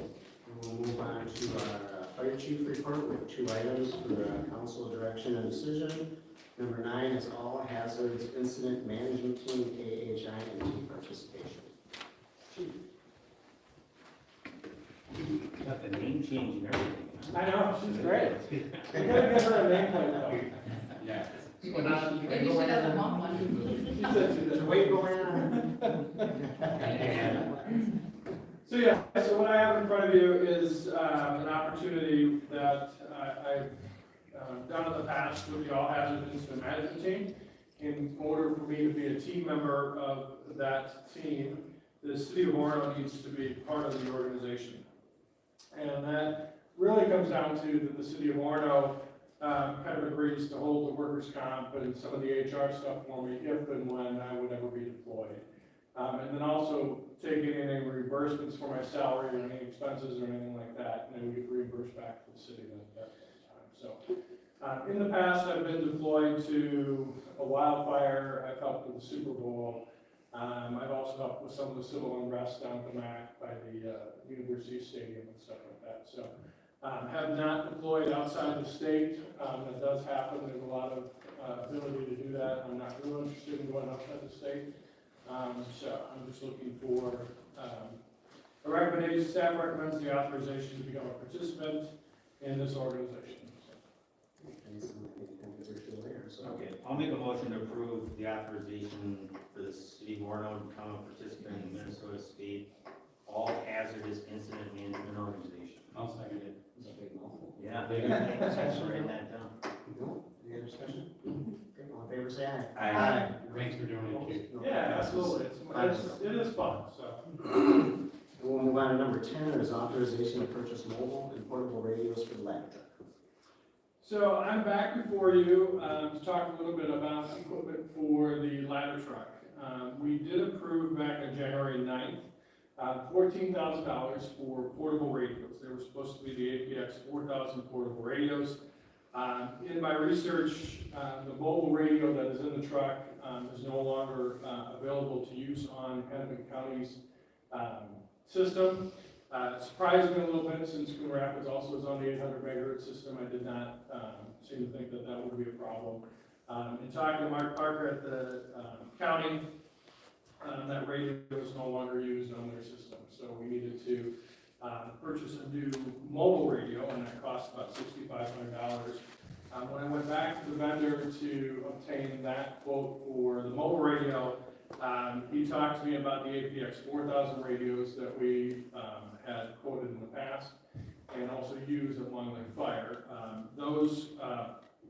we'll move on to our fire chief report with 2 items for council direction and decision. Number 9 is all hazards incident management team, AHI, and team participation. Chief. Got the name change and everything. I know, she's great. We gotta give her a nameplate though. Yeah. Maybe she doesn't want one. She said she did. Wait going on. So yeah, so what I have in front of you is an opportunity that I've done in the past with the All Hazard Incident Management Team. In order for me to be a team member of that team, the city of Orono needs to be part of the organization. And that really comes down to that the city of Orono kind of agrees to hold the workers' comp and some of the HR stuff for me if and when I would ever be deployed. And then also taking in any reimbursements for my salary or any expenses or anything like that, and then we get reimbursed back to the city at that time. So, in the past, I've been deployed to a wildfire, I've helped with the Super Bowl. I've also helped with some of the civil unrest down at the MAC by the University Stadium and stuff like that. So, have not deployed outside the state. That does happen. There's a lot of ability to do that. I'm not really interested in going outside the state. So I'm just looking for a recommendation. Staff recommends the authorization to become a participant in this organization. Okay, I'll make a motion to approve the authorization for the city of Orono to become a participant in Minnesota State All Hazardous Incident Management Organization. I'll second it. It's a big mouthful. Yeah, thanks for writing that down. No, any other discussion? Okay, all in favor, say aye. Aye. Thanks for doing it, Chief. No, Yeah, passes absolutely. It is fun. So And we'll move on to number 10, is authorization to purchase mobile and portable radios for the ladder truck. So I'm back before you to talk a little bit about equipment for the ladder truck. We did approve back on January 9th, $14,000 for portable radios. They were supposed to be the APX 4000 portable radios. In my research, the mobile radio that is in the truck is no longer available to use on Hennepin County's system. It surprised me a little bit since Coon Rapids also is on the 800 megahertz system. I did not seem to think that that would be a problem. In talking to Mark Parker at the county, that radio is no longer used on their system. So we needed to purchase a new mobile radio, and that cost about $6,500. When I went back to the vendor to obtain that quote for the mobile radio, he talked to me about the APX 4000 radios that we had quoted in the past and also used at Long Lake Fire. Those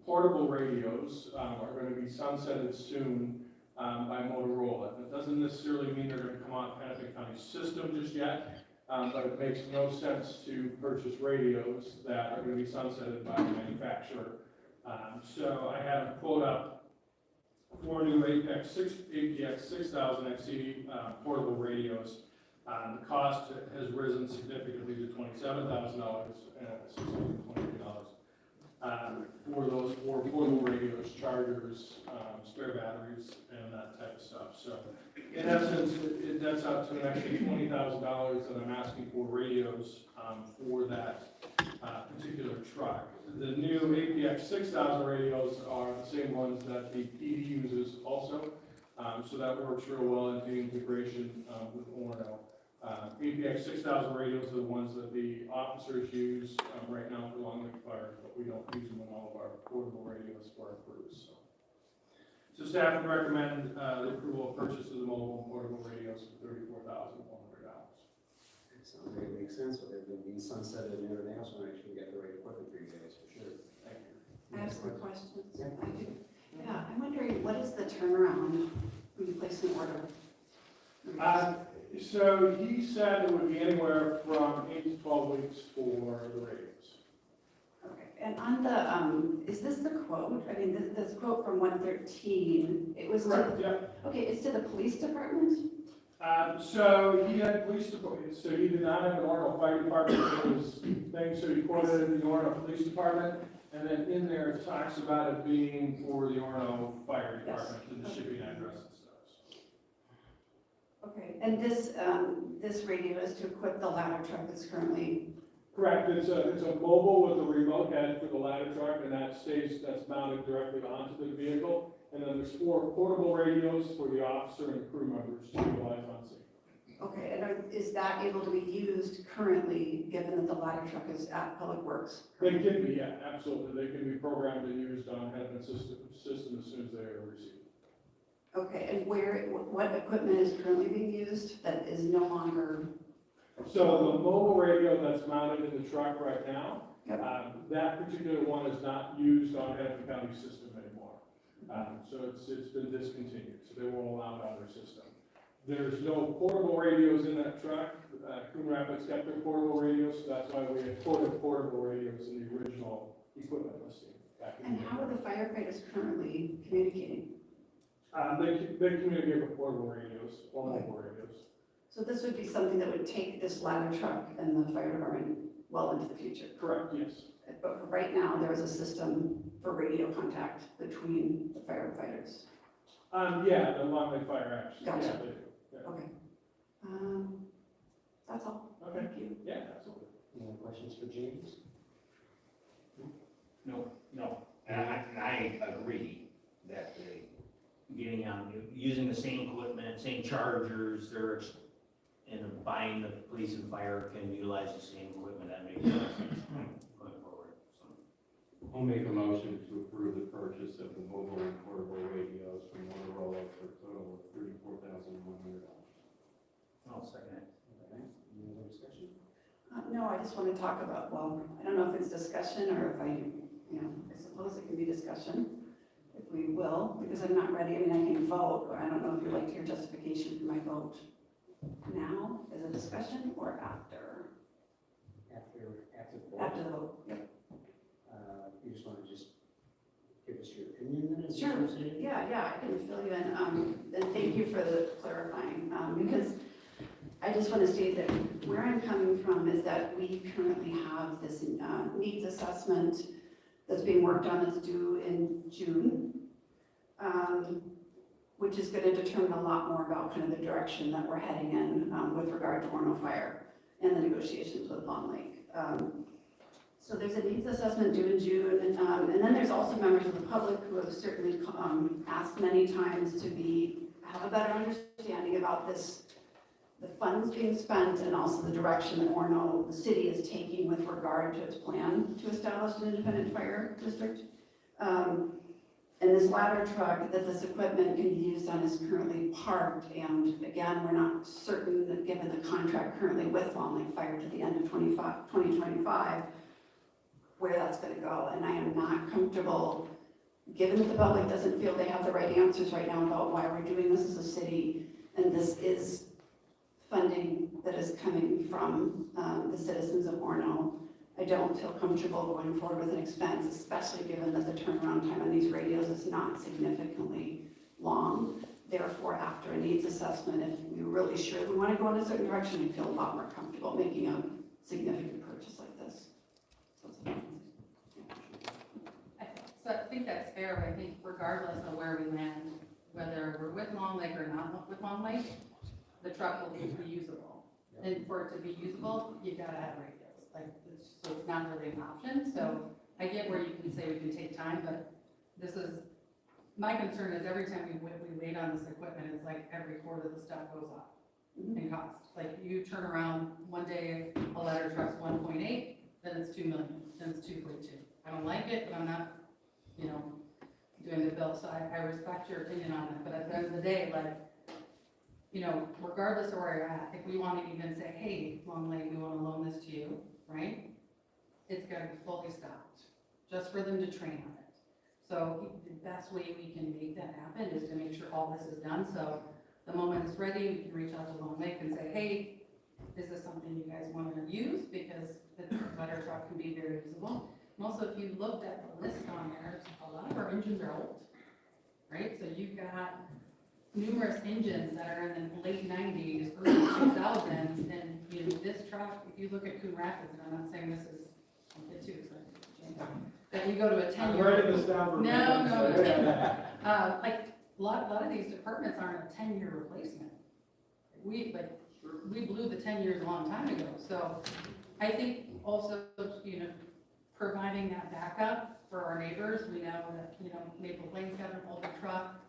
portable radios are going to be sunsetted soon by Motorola. That doesn't necessarily mean they're going to come off Hennepin County's system just yet, but it makes no sense to purchase radios that are going to be sunsetted by the manufacturer. So I have a quote up for new APX 6000 XC portable radios. The cost has risen significantly to $27,000 and $623 for those 4 portable radios, chargers, spare batteries, and that type of stuff. So in essence, that's up to an extra $20,000 that I'm asking for radios for that particular truck. The new APX 6000 radios are the same ones that the PD uses also, so that works real well into the integration with Orono. APX 6000 radios are the ones that the officers use right now for Long Lake Fire, but we don't use them in all of our portable radios for our crews. So staff would recommend the approval of purchase of the mobile and portable radios for $34,100. Sounds like it makes sense, but they're being sunsetted and everything else, so make sure we get the right equipment for you guys, for sure. Thank you. I have some questions. I do. Yeah, I'm wondering, what is the turnaround when you place an order? So he said it would be anywhere from 8 to 12 weeks for the radios. Okay, and on the, is this the quote? I mean, this quote from 113, it was to, Correct, yeah. okay, it's to the police department? So he had police department, so he did not have an Orono Fire Department that was thing, so you quoted the Orono Police Department, and then in there it talks about it being for the Orono Fire Department, and the shipping address and stuff. Okay, and this radio is to equip the ladder truck that's currently, Correct, it's a mobile with a remote head for the ladder truck, and that's mounted directly onto the vehicle. And then there's 4 portable radios for the officer and the crew members to utilize on scene. okay, and is that able to be used currently, given that the ladder truck is at Public Works? They can be, yeah, absolutely, they can be programmed and used on Hetman system as soon as they are received. Okay, and what equipment is currently being used that is no longer, So the mobile radio that's mounted in the truck right now, Yep. that particular one is not used on Hennepin County system anymore. So it's been discontinued, so they won't allow it on their system. There's no portable radios in that truck. Coon Rapids kept their portable radios, so that's why we had quoted portable radios in the original equipment listing back in and the how are the firefighters currently communicating? They communicate with portable radios, or mobile radios. So this would be something that would take this ladder truck and the fire department well into the future? Correct, yes. But for right now, there is a system for radio contact between the firefighters. Yeah, the Long Lake Fire Action. Gotcha. Yeah, they do. Yeah. Okay. That's all. Okay. Thank you. Yeah, absolutely. Any other questions for James? No, and I agree that getting on, using the same equipment, same chargers, and buying the police and fire can utilize the same equipment, that makes sense going forward, so. I'll make a motion to approve the purchase of the mobile and portable radios from Motorola for a total of $34,100. I'll second it. Okay, any other discussion? No, I just want to talk about, well, I don't know if it's discussion or if I suppose it can be discussion, if we will, because I'm not ready. I mean, I can vote, or I don't know if you'd like to hear justification for my vote now as a discussion or after? After the vote, yep. You just want to just give us your opinion then? is that Sure. what you're saying? Yeah, I can fill you in, and thank you for the clarifying, because I just want to state that where I'm coming from is that we currently have this needs assessment that's being worked on, that's due in June, which is going to determine a lot more about kind of the direction that we're heading in with regard to Orono Fire and the negotiations with Long Lake. So there's a needs assessment due in June, and then there's also members of the public who have certainly asked many times to have a better understanding about this, the funds being spent, and also the direction that Orono, the city, is taking with regard to its plan to establish an independent fire district. And this ladder truck that this equipment can be used on is currently parked, and again, we're not certain that given the contract currently with Long Lake Fire to the end of 2025, where that's gonna go, and I am not comfortable, given that the public doesn't feel they have the right answers right now about why we're doing this as a city, and this is funding that is coming from the citizens of Orono. I don't feel comfortable going forward with an expense, especially given that the turnaround time on these radios is not significantly long. Therefore, after a needs assessment, if we're really sure we want to go in a certain direction, I feel a lot more comfortable making a significant purchase like this. So I think that's fair, but I think regardless of where we land, whether we're with Long Lake or not with Long Lake, the truck will be usable. And for it to be usable, you gotta have radios, so it's not really an option. So I get where you can say we can take time, but my concern is every time we wait on this equipment, it's like every quarter the stuff goes up in cost. Like you turn around one day, a ladder truck's 1.8, then it's 2 million, then it's 2.2. I don't like it, but I'm not, doing the bill, so I respect your opinion on that, but at the end of the day, regardless of where you're at, if we want to even say, hey, Long Lake, we want to loan this to you, right? It's got to be fully stocked, just for them to train on it. So the best way we can make that happen is to make sure all this is done, so the moment it's ready, we can reach out to Long Lake and say, hey, is this something you guys want to use? Because the ladder truck can be very usable. And also, if you looked at the list on there, a lot of our engines are old, right? So you've got numerous engines that are in the late 90s, early 2000s, and this truck, if you look at Coon Rapids, and I'm not saying this is that we go to a I'm 10-year. writing this down for. No, no, Yeah. Like, a lot of these departments aren't a 10-year replacement. We blew the 10 years a long time ago, so I think also, providing that backup for our neighbors, we know that, Maple Plains got an older truck,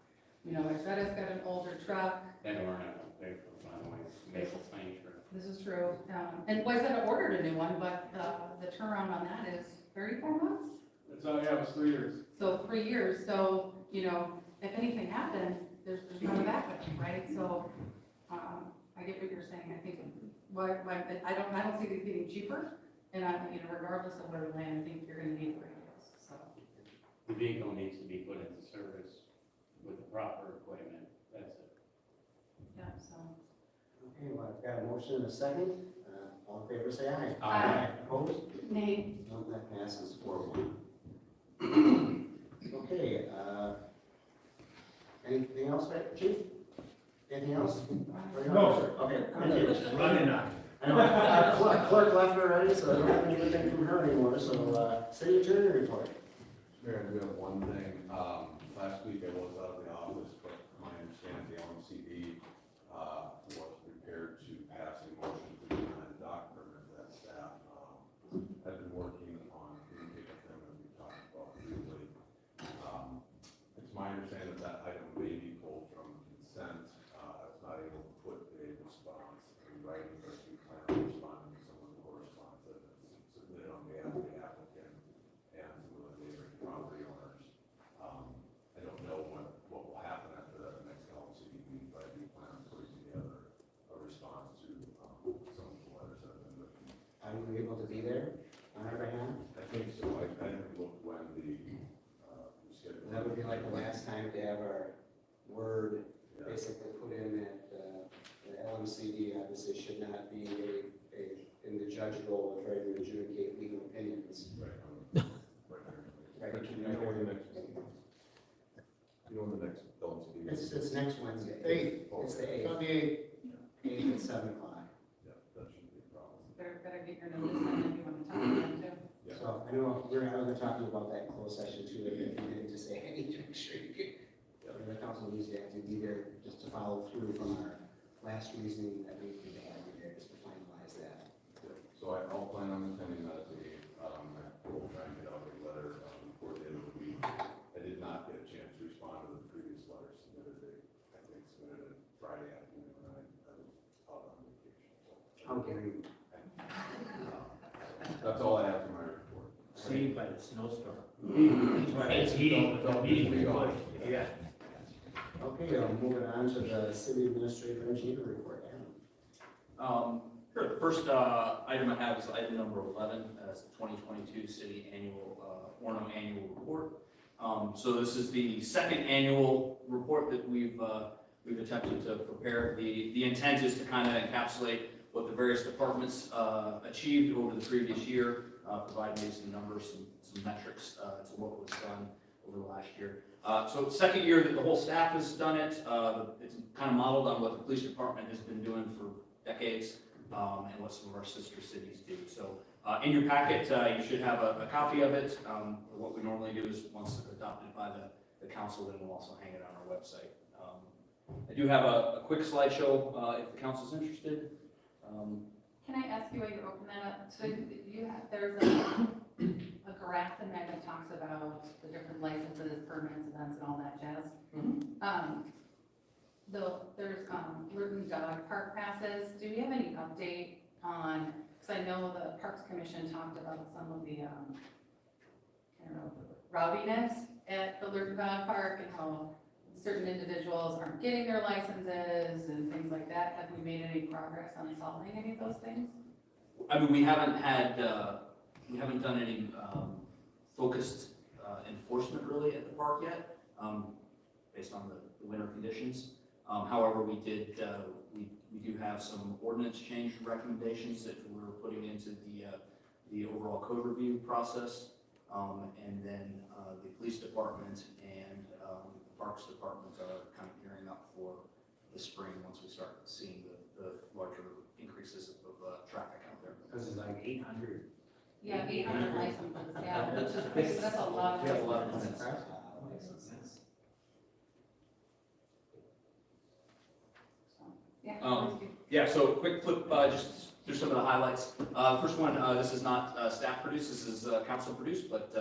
Exeter's got an older truck, That Orono, by the way, Maple Plains Road. this is true, and Exeter ordered a new one, but, the turnaround on that is 34 months? It's, yeah, it was 3 years. So 3 years, so, if anything happens, there's no backup, right? So, I get what you're saying, I think, I don't see these getting cheaper, and regardless of where we land, I think you're gonna need the radios, so. The vehicle needs to be put into service with the proper equipment, that's it. Yeah, so. Okay, well, I've got a motion and a second. All in favor, say aye. Aye. Opposed? Nay. No, that passes 4-1. Okay, anything else, right, Chief? Anything else? No, sir. Okay, thank you. Running on. I know, our clerk left already, so I don't have anything from her anymore, so, city attorney report. Mayor, I do have one thing. Last week I was out of the office, but my understanding, the LMCD, was prepared to pass a motion to deny the dock permit to that staff. I've been working on communicating with them, as we talked about briefly. It's my understanding that that item may be pulled from consent. I was not able to put a response in writing, but we plan on responding to some of the correspondence that is submitted on behalf of the applicant and some of the neighboring property owners. I don't know what will happen after that next LCD meeting, but I do plan on putting together a response to some of the letters that have been written. Are you able to be there on our behalf? I think so. I haven't looked when the schedule. That would be like the last time to have our word Yeah. basically put in that, the LMCD obviously should not be in the judge role of trying to adjudicate legal opinions. Right. Right. You know when the next, you know when the next LCD. It's next Wednesday. Eighth. It's the It's 8th. on the 8th. 8th at 7 o'clock. Yeah, that shouldn't be a problem. Better get your notice in if you want to talk to them too. Yeah. So I know I was talking about that in closed session too, if you didn't just say, hey, to make sure you get, the council needs to actually be there just to follow through from our last reasoning that we had there, just to finalize that. Yeah. So I'll plan on attending that at the 8th. I will try and get out a letter before the end of the week. I did not get a chance to respond to the previous letter submitted, I think submitted it Friday afternoon, and I was out on vacation, so. How dare you? That's all I have for my report. Saved by the snowstorm. It's heating, Don't heating be was gone. pushed. Yeah. Okay, moving on to the city administrator and chief report. Adam. Sure, the first item I have is item number 11, that's the 2022 city Orono annual report. So this is the second annual report that we've attempted to prepare. The intent is to kind of encapsulate what the various departments achieved over the previous year, provide maybe some numbers, some metrics to what was done over the last year. So it's the second year that the whole staff has done it. It's kind of modeled on what the police department has been doing for decades, and what some of our sister cities do. So in your packet, you should have a copy of it. What we normally do is once adopted by the council, then we'll also hang it on our website. I do have a quick slideshow if the council's interested. Can I ask you while you open that up? So there's a graph in there that talks about the different licenses, permits, events, and all that jazz. There's Lurton Dog Park passes. Do you have any update on, because I know the Parks Commission talked about some of the, rowdiness at the Lurton Dog Park and how certain individuals aren't getting their licenses and things like that. Have we made any progress on solving any of those things? I mean, we haven't done any focused enforcement really at the park yet, based on the winter conditions. However, we do have some ordinance change recommendations that we're putting into the overall code review process. And then the police department and the parks department are kind of gearing up for the spring once we start seeing the larger increases of traffic out there. Because it's like 800 Yeah, 800 licenses, yeah, which is crazy, that's a lot of We have a lot of licenses. licenses. So, yeah, Um, please do. Yeah, so quick flip, just through some of the highlights. First one, this is not staff produced, this is council produced, but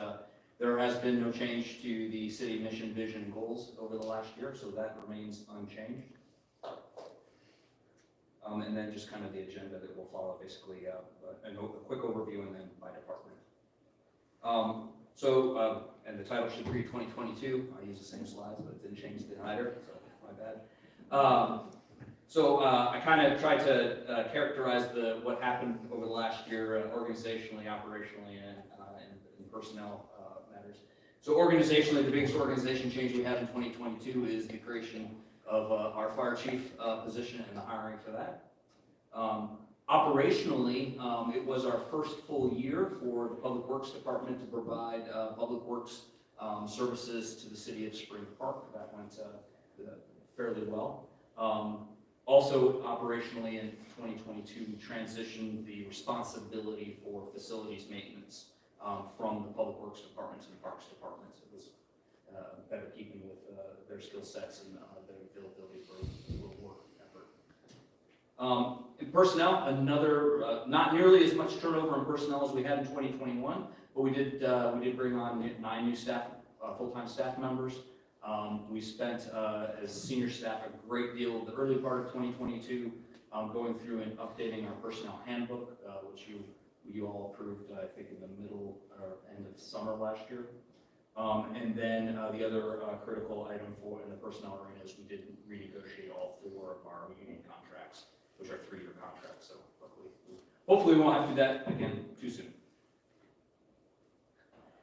there has been no change to the city mission, vision, and goals over the last year, so that remains unchanged. And then just kind of the agenda that will follow, basically a quick overview and then by department. And the title should read 2022. I use the same slides, but it didn't change the header, so my bad. I kind of tried to characterize what happened over the last year organizationally, operationally, and in personnel matters. So organizationally, the biggest organization change we had in 2022 is the creation of our fire chief position and the hiring for that. Operationally, it was our first full year for the Public Works Department to provide public works services to the city of Spring Park. That went fairly well. Also, operationally in 2022, we transitioned the responsibility for facilities maintenance from the Public Works Department to the Parks Department. It was better keeping with their skill sets and their availability for work effort. In personnel, another, not nearly as much turnover in personnel as we had in 2021, but we did bring on 9 new staff, full-time staff members. We spent, as senior staff, a great deal of the early part of 2022 going through and updating our personnel handbook, which you all approved, I think, in the middle or end of summer last year. And then the other critical item in the personnel arena is we did renegotiate all 4 of our union contracts, which are 3-year contracts. So hopefully we won't have to do that again too soon.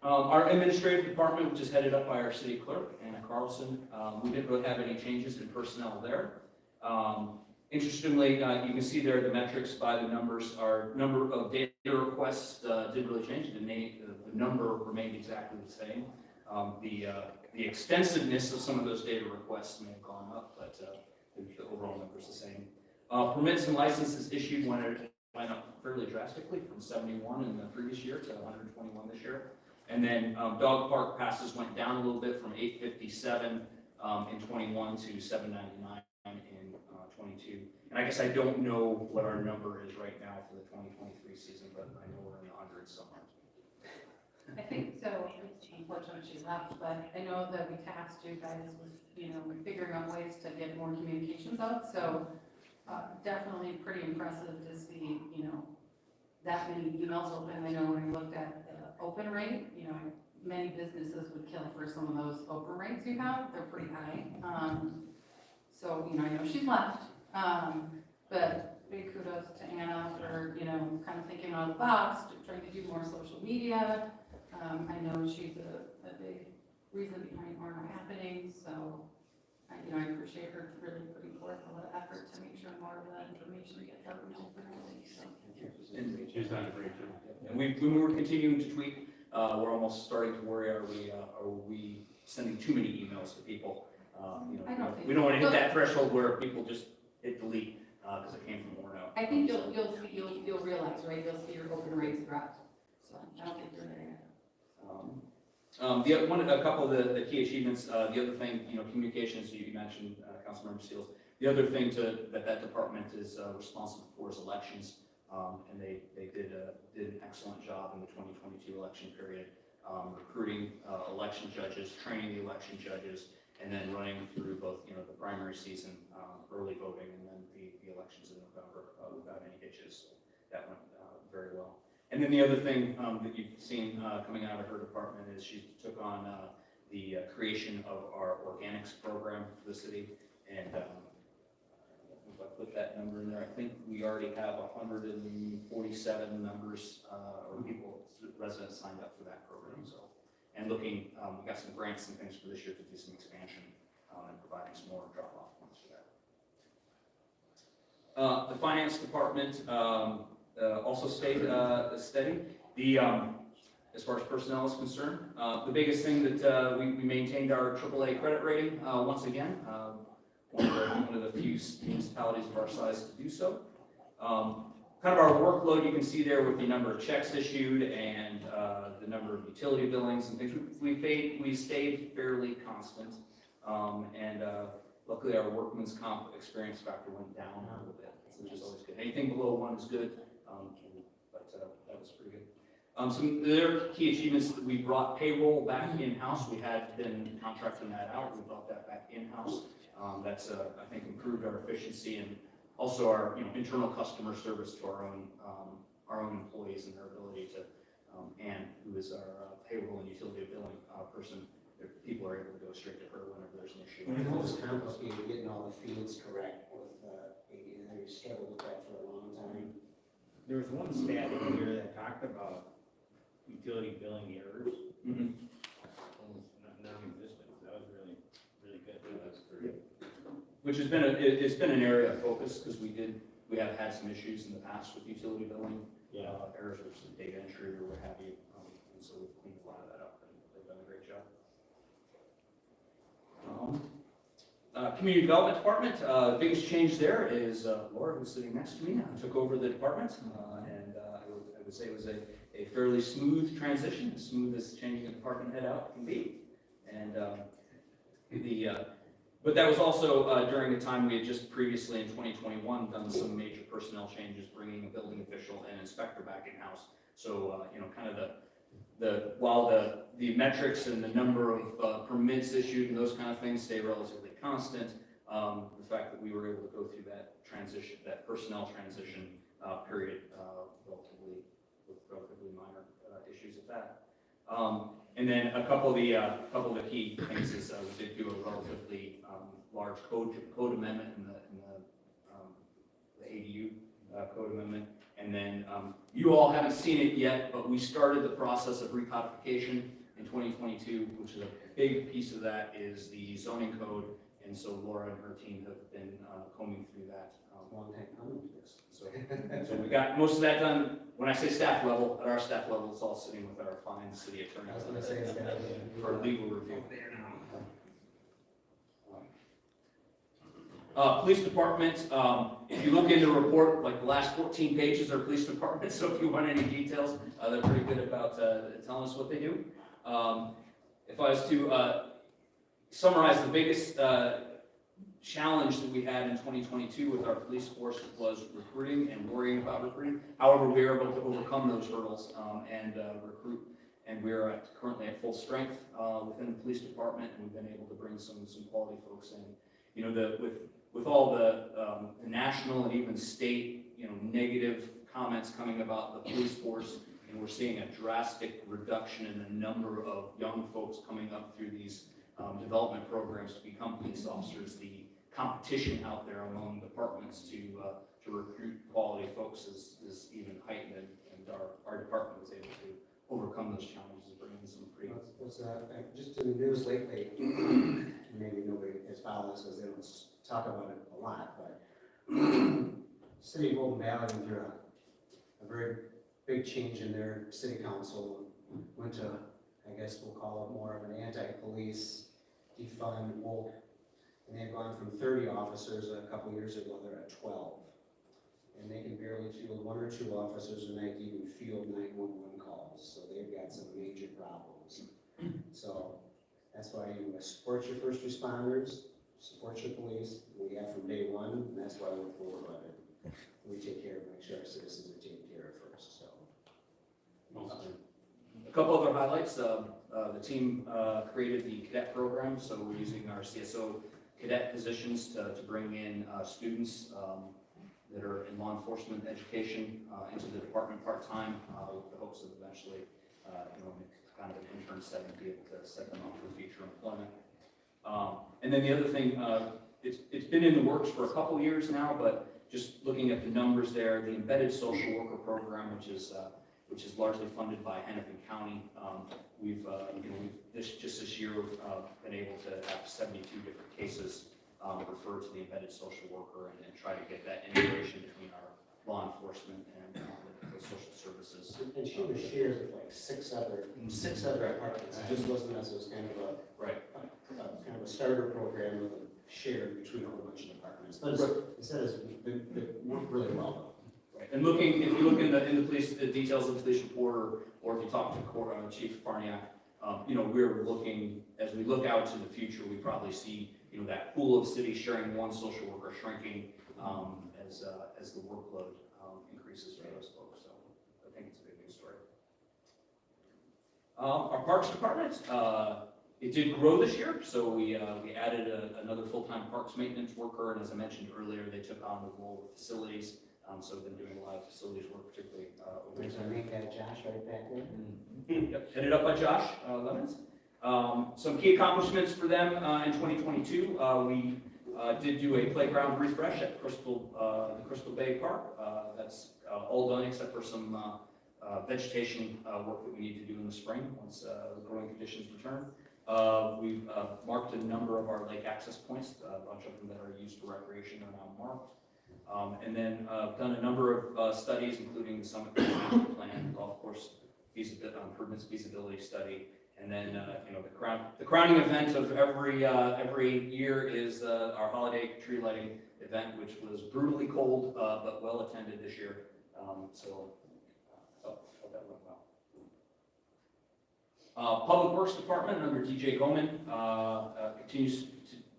Our administrative department, which is headed up by our city clerk, Anna Carlson, we didn't really have any changes in personnel there. Interestingly, you can see there the metrics by the numbers. Our number of data requests didn't really change. The number remained exactly the same. The extensiveness of some of those data requests may have gone up, but the overall number is the same. Permits and licenses issued went up fairly drastically from 71 in the previous year to 121 this year. And then dog park passes went down a little bit from 857 in 21 to 799 in 22. And I guess I don't know what our number is right now for the 2023 season, but I know we're in the hundreds somewhere. I think so, unfortunately she's left, but I know that we tasked you guys with, figuring out ways to get more communications out, so definitely pretty impressive to see, that many emails open. I know when I looked at the open rate, many businesses would kill for some of those open rates you have, they're pretty high. So, I know she's left, but big kudos to Anna for, kind of thinking out of the box, trying to do more social media. I know she's a big reason behind Orono happening, so I appreciate her really putting forth a lot of effort to make sure more of that information gets out into the community. So. She's done a great job. And we're continuing to tweak. We're almost starting to worry: are we sending too many emails to people? I don't think we don't want to hit that threshold where people just hit delete because it came from Orono. I think you'll realize, right? You'll see your open rates drop. So I don't think you're there yet. A couple of the key achievements. The other thing, communications. You mentioned, Councilmember Seals. The other thing that department is responsible for is elections, and they did an excellent job in the 2022 election period, recruiting election judges, training the election judges, and then running through both the primary season, early voting, and then the elections in November without any hitches. So that went very well. And then the other thing that you've seen coming out of her department is she took on the creation of our organics program for the city. And if I put that number in there, I think we already have 147 members or residents signed up for that program. So, and looking, we got some grants and things for this year to do some expansion and providing some more drop-off points for that. The finance department. Also stayed steady. As far as personnel is concerned, the biggest thing that we maintained our AAA credit rating once again. One of the few municipalities of our size to do so. kind of our workload, you can see there with the number of checks issued and the number of utility billings and things. We stayed fairly constant. And luckily our workman's comp experience factor went down a little bit, which is always good. Anything below 1 is good, but that was pretty good. Some other key achievements, that we brought payroll back in-house. We had been contracting that out. We brought that back in-house. That's, I think, improved our efficiency and also our internal customer service to our own employees and their ability to, Ann, who is our payroll and utility billing person, people are able to go straight to her whenever there's an issue. I know it's complicated getting all the fields correct with, I struggled with that for a long time. There was one stat in here that talked about utility billing errors, Mhm. almost non-existent. That was really, really good. That's great. Which has been it's been an area of focus because we have had some issues in the past with utility billing. Errors or some data entry or what have you, and so we've cleaned a lot of that up and they've done a great job. Community Development Department, the biggest change there is Laura, who's sitting next to me, took over the department, and I would say it was a fairly smooth transition, as smooth as changing a department head out can be. And but that was also during the time we had just previously in 2021 done some major personnel changes, bringing a building official and inspector back in-house. So kind of while the metrics and the number of permits issued and those kind of things stay relatively constant, the fact that we were able to go through that transition, that personnel transition period, with relatively minor issues of that. And then a couple of the key things is we did do a relatively large code amendment in the ADU code amendment. And then you all haven't seen it yet, but we started the process of recodification in 2022, which is a big piece of that is the zoning code. And so Laura and her team have been combing through that. Long time coming. So we got most of that done. When I say staff level, at our staff level, it's all sitting with our fine city attorney I was gonna say, it's gotta be- for legal review. Police department, if you look into the report, like the last 14 pages are police department, so if you want any details, they're pretty good about telling us what they do. If I was to summarize the biggest challenge that we had in 2022 with our police force was recruiting and worrying about recruiting. However, we were able to overcome those hurdles and recruit, and we're currently at full strength within the police department, and we've been able to bring some quality folks in. With all the national and even state negative comments coming about the police force, and we're seeing a drastic reduction in the number of young folks coming up through these development programs to become police officers. The competition out there among departments to recruit quality folks is even heightened, and our department was able to overcome those challenges, bringing some pretty. What's just in the news lately, maybe nobody has followed this because they don't talk about it a lot, but City of Golden Valley went through a very big change in their city council. Went to, I guess we'll call it more of an anti-police, defund, woke, and they've gone from 30 officers a couple years ago, they're at 12. And they can barely field 1 or 2 officers a night to even field 911 calls, so they've got some major problems. So that's why you support your first responders, support your police, we have from day one, and that's why we're forward on it. We take care of, make sure our citizens are taken care of first, so. A couple other highlights, the team created the cadet program, so we're using our CSO cadet positions to bring in students that are in law enforcement education into the department part-time with the hopes of eventually, kind of an intern setting, be able to set them up for future employment. And then the other thing, it's been in the works for a couple years now, but just looking at the numbers there, the embedded social worker program, which is largely funded by Hennepin County, we've this year been able to have 72 different cases referred to the embedded social worker and try to get that integration between our law enforcement and the social services. And she was shared with like six other departments, it just wasn't us, it was kind of a. Right. Kind of a starter program with shared between a whole bunch of departments, but it worked really well though. Right, and looking, if you look in the police, the details of the police report, or if you talk to Chief Farniak, you know, we're looking, as we look out to the future, we probably see, you know, that pool of cities sharing one social worker shrinking, as the workload, increases for those folks, so I think it's a good news story. Our Parks Department, it did grow this year, so we added another full-time parks maintenance worker, and as I mentioned earlier, they took on the role of facilities, so we've been doing a lot of facilities work, particularly over There's our main guy, Josh, right back there. Yep, headed up by Josh Lemons. Some key accomplishments for them in 2022. We did do a playground refresh at the Crystal Bay Park. That's all done except for some vegetation work that we need to do in the spring once the growing conditions return. We've marked a number of our lake access points. A bunch of them that are used for recreation are now marked. And then done a number of studies, including the Summit Plan, golf course improvements feasibility study, and then you know, the crowning event of every year is our holiday tree lighting event, which was brutally cold but well attended this year. So hope that went well. Public Works Department under DJ Goman continues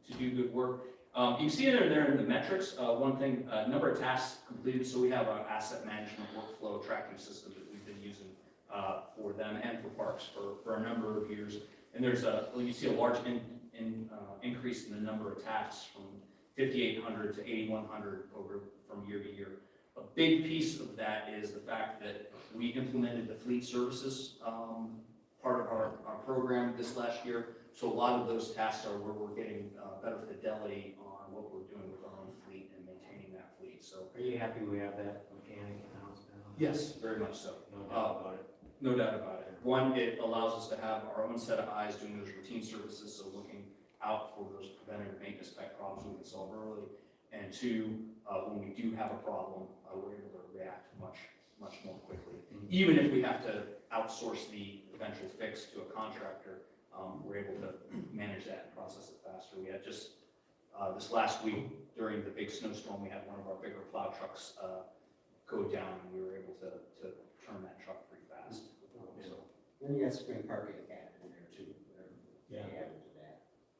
to do good work. You can see there in the metrics, one thing, number of tasks completed. So we have an asset management workflow tracking system that we've been using for them and for parks for a number of years. And there's you see a large increase in the number of tasks from 5,800 to 8,100 from year to year. A big piece of that is the fact that we implemented the fleet services part of our program this last year. So a lot of those tasks are where we're getting better fidelity on what we're doing with our own fleet and maintaining that fleet. So Are you happy we have that mechanic in-house now? yes, very much so. No doubt about it. No doubt about it. One, it allows us to have our own set of eyes doing those routine services, so looking out for those preventative maintenance type problems we can solve early. And two, when we do have a problem, we're able to react much more quickly. Even if we have to outsource the eventual fix to a contractor, we're able to manage that and process it faster. We had just this last week during the big snowstorm, we had one of our bigger plow trucks go down, and we were able to turn that truck pretty fast. So, Then you got spring parking added in there too. Yeah. Added to that.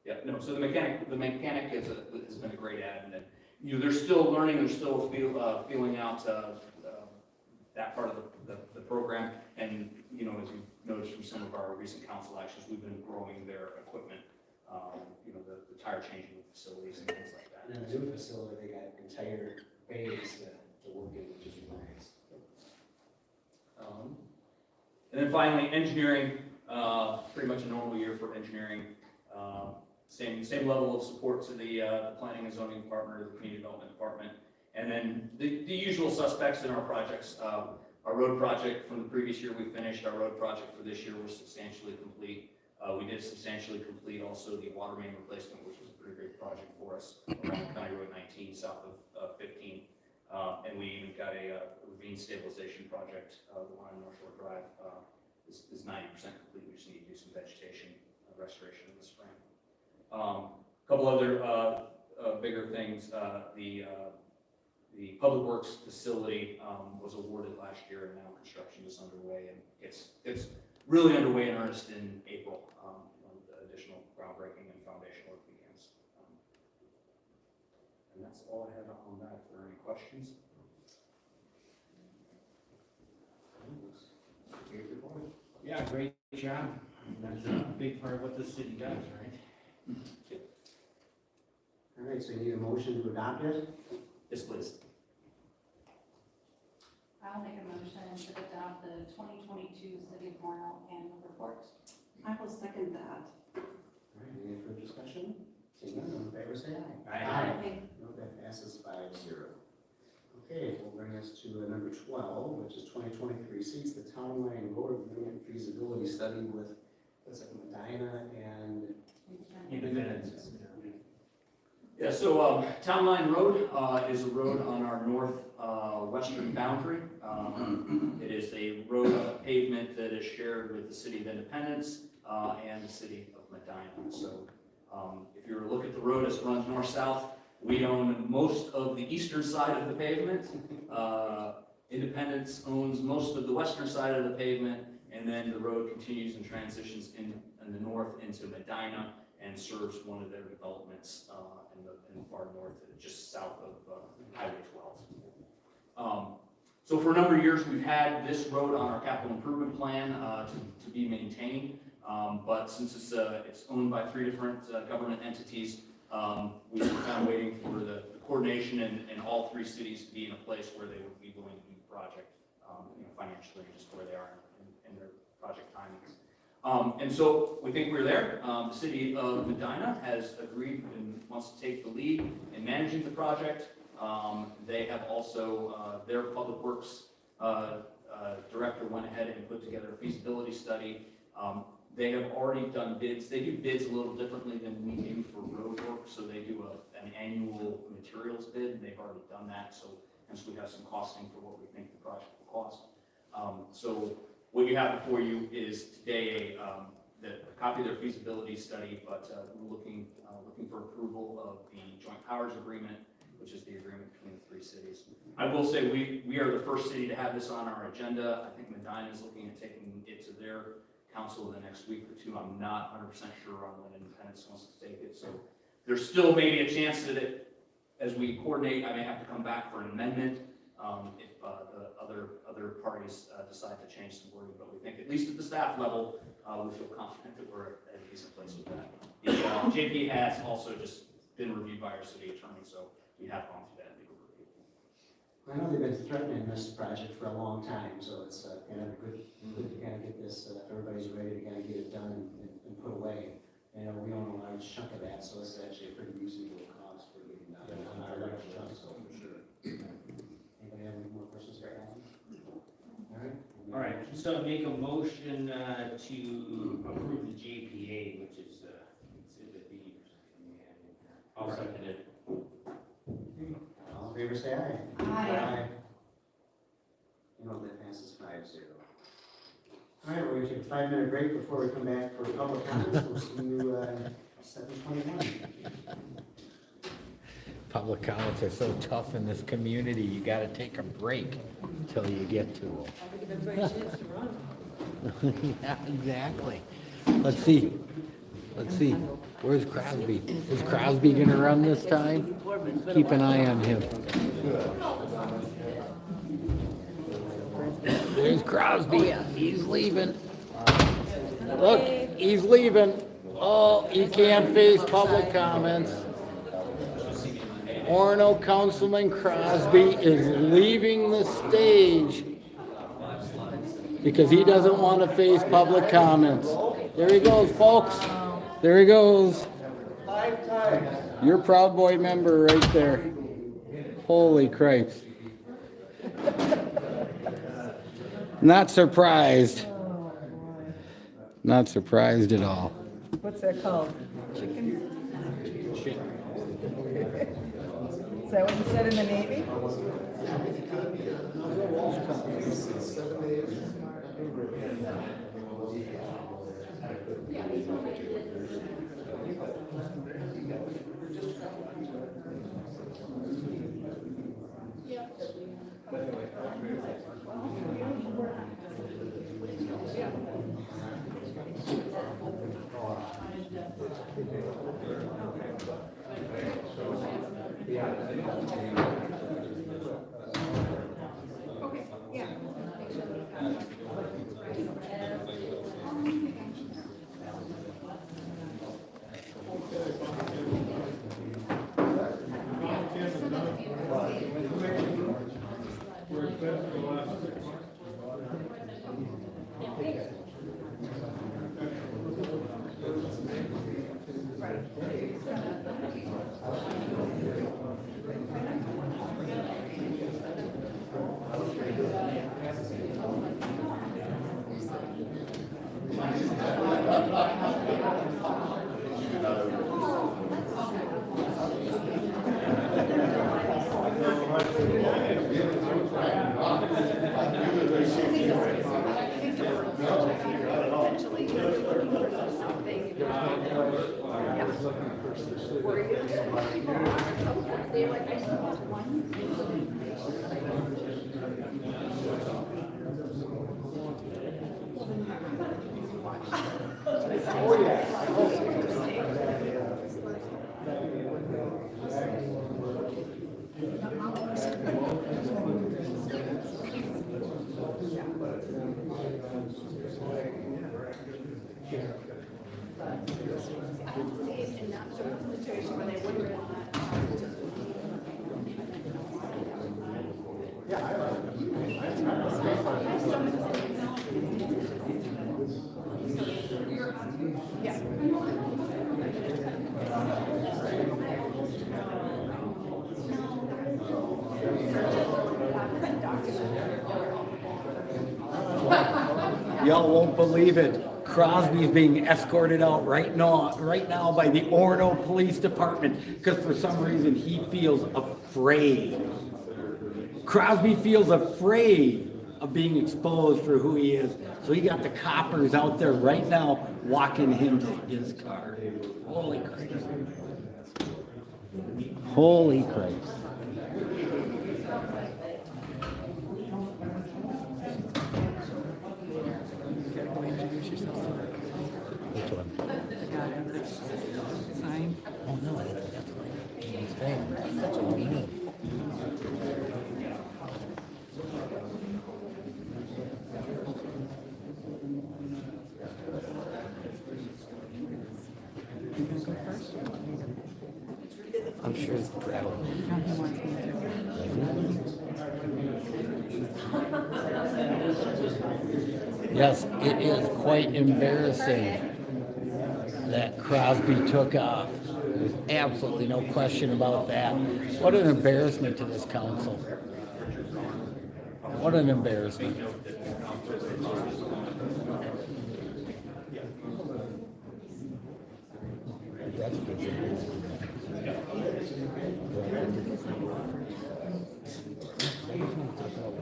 yeah, no. So the mechanic has been a great add, and then, you know, they're still learning, they're still feeling out that part of the program, and you know, as you've noticed from some of our recent council actions, we've been growing their equipment, you know, the tire changing facilities and things like that. And then the new facility, they got entire bays to work in, which is nice. And then finally, engineering, pretty much a normal year for engineering. Same level of support to the planning and zoning department or the community development department. And then the usual suspects in our projects. Our road project from the previous year we finished. Our road project for this year was substantially complete. We did substantially complete also the water main replacement, which was a pretty big project for us around County Road 19 south of 15. And we even got a ravine stabilization project, the one on North Shore Drive, is 90% complete. We just need to do some vegetation restoration in the spring. A couple other bigger things. The Public Works facility was awarded last year, and now construction is underway, and it's really underway in earnest in April. When the additional groundbreaking and foundation work begins. And that's all I have on that. If there are any questions? Yeah, great job. That's a big part of what this city does, right? All right, so you need a motion to adopt it? Yes, please. I'll make a motion to adopt the 2022 City of Orono annual report. I will second that. All right, any further discussion? Seeing none, all in favor, say aye. Aye. No, that passes 5-0. Okay, will bring us to number 12, which is 2023 seats, the Town Line Road Agreement Feasibility Study with, what's it, Medina and Independence. Yeah, so Town Line Road is a road on our northwestern boundary. It is a road of pavement that is shared with the City of Independence and the City of Medina. So if you were to look at the road as it runs north-south, we own most of the eastern side of the pavement. Independence owns most of the western side of the pavement, and then the road continues and transitions in the north into Medina and serves one of their developments in the far north, just south of Highway 12. So for a number of years, we've had this road on our capital improvement plan to be maintained, but since it's owned by 3 different government entities, we're kind of waiting for the coordination and all 3 cities to be in a place where they would be willing to do the project, financially, just where they are in their project timings. And so we think we're there. The city of Medina has agreed and wants to take the lead in managing the project. They have also, their public works director went ahead and put together a feasibility study. They have already done bids. They do bids a little differently than we do for road work, so they do an annual materials bid, and they've already done that, so hence we have some costing for what we think the project will cost. So what you have before you is today a copy of their feasibility study, but we're looking for approval of the joint powers agreement, which is the agreement between the 3 cities. I will say we are the first city to have this on our agenda. I think Medina is looking at taking it to their council in the next week or 2. I'm not 100% sure on when Independence wants to take it. So there's still maybe a chance that as we coordinate, I may have to come back for an amendment if the other parties decide to change some wording. But we think, at least at the staff level, we feel confident that we're at a decent place with that. The JP has also just been reviewed by our city attorney, so we have gone through that legal review. I know they've been threatening this project for a long time, so it's kind of good to kind of get this, if everybody's ready to kind of get it done and put away. And we own a large chunk of that, so it's actually a pretty reasonable cost for getting that on our large chunk, so. Anybody have any more questions for Alan? All right, so make a motion to approve the JPA, which is exhibit B. I'll second it. All in favor, say aye. Aye. You know, that passes 5-0. All right, we're going to take a 5-minute break before we come back for public comments. We'll see you 7:21. Public comments are so tough in this community, you gotta take a break until you get to them. Yeah, exactly. Let's see. Where's Crosby? Is Crosby gonna run this time? Keep an eye on him. There's Crosby. He's leaving. Look, he's leaving. Oh, he can't face public comments. Orono Councilman Crosby is leaving the stage because he doesn't want to face public comments. There he goes, folks. There he goes. Your Proud Boy member right there. Holy cripes. Not surprised. Not surprised at all. What's that called? Chicken? Is that what you said in the Navy? Y'all won't believe it. Crosby's being escorted out right now by the Orono Police Department because for some reason he feels afraid. Crosby feels afraid of being exposed for who he is. So he got the coppers out there right now walking him to his car. Holy Christ. Holy Christ. Which one? Sign. Oh, no, that's right. He's famous. That's such a meanie. I'm sure it's Gretel. Yes, it is quite embarrassing that Crosby took off. There's absolutely no question about that. What an embarrassment to this council. What an embarrassment.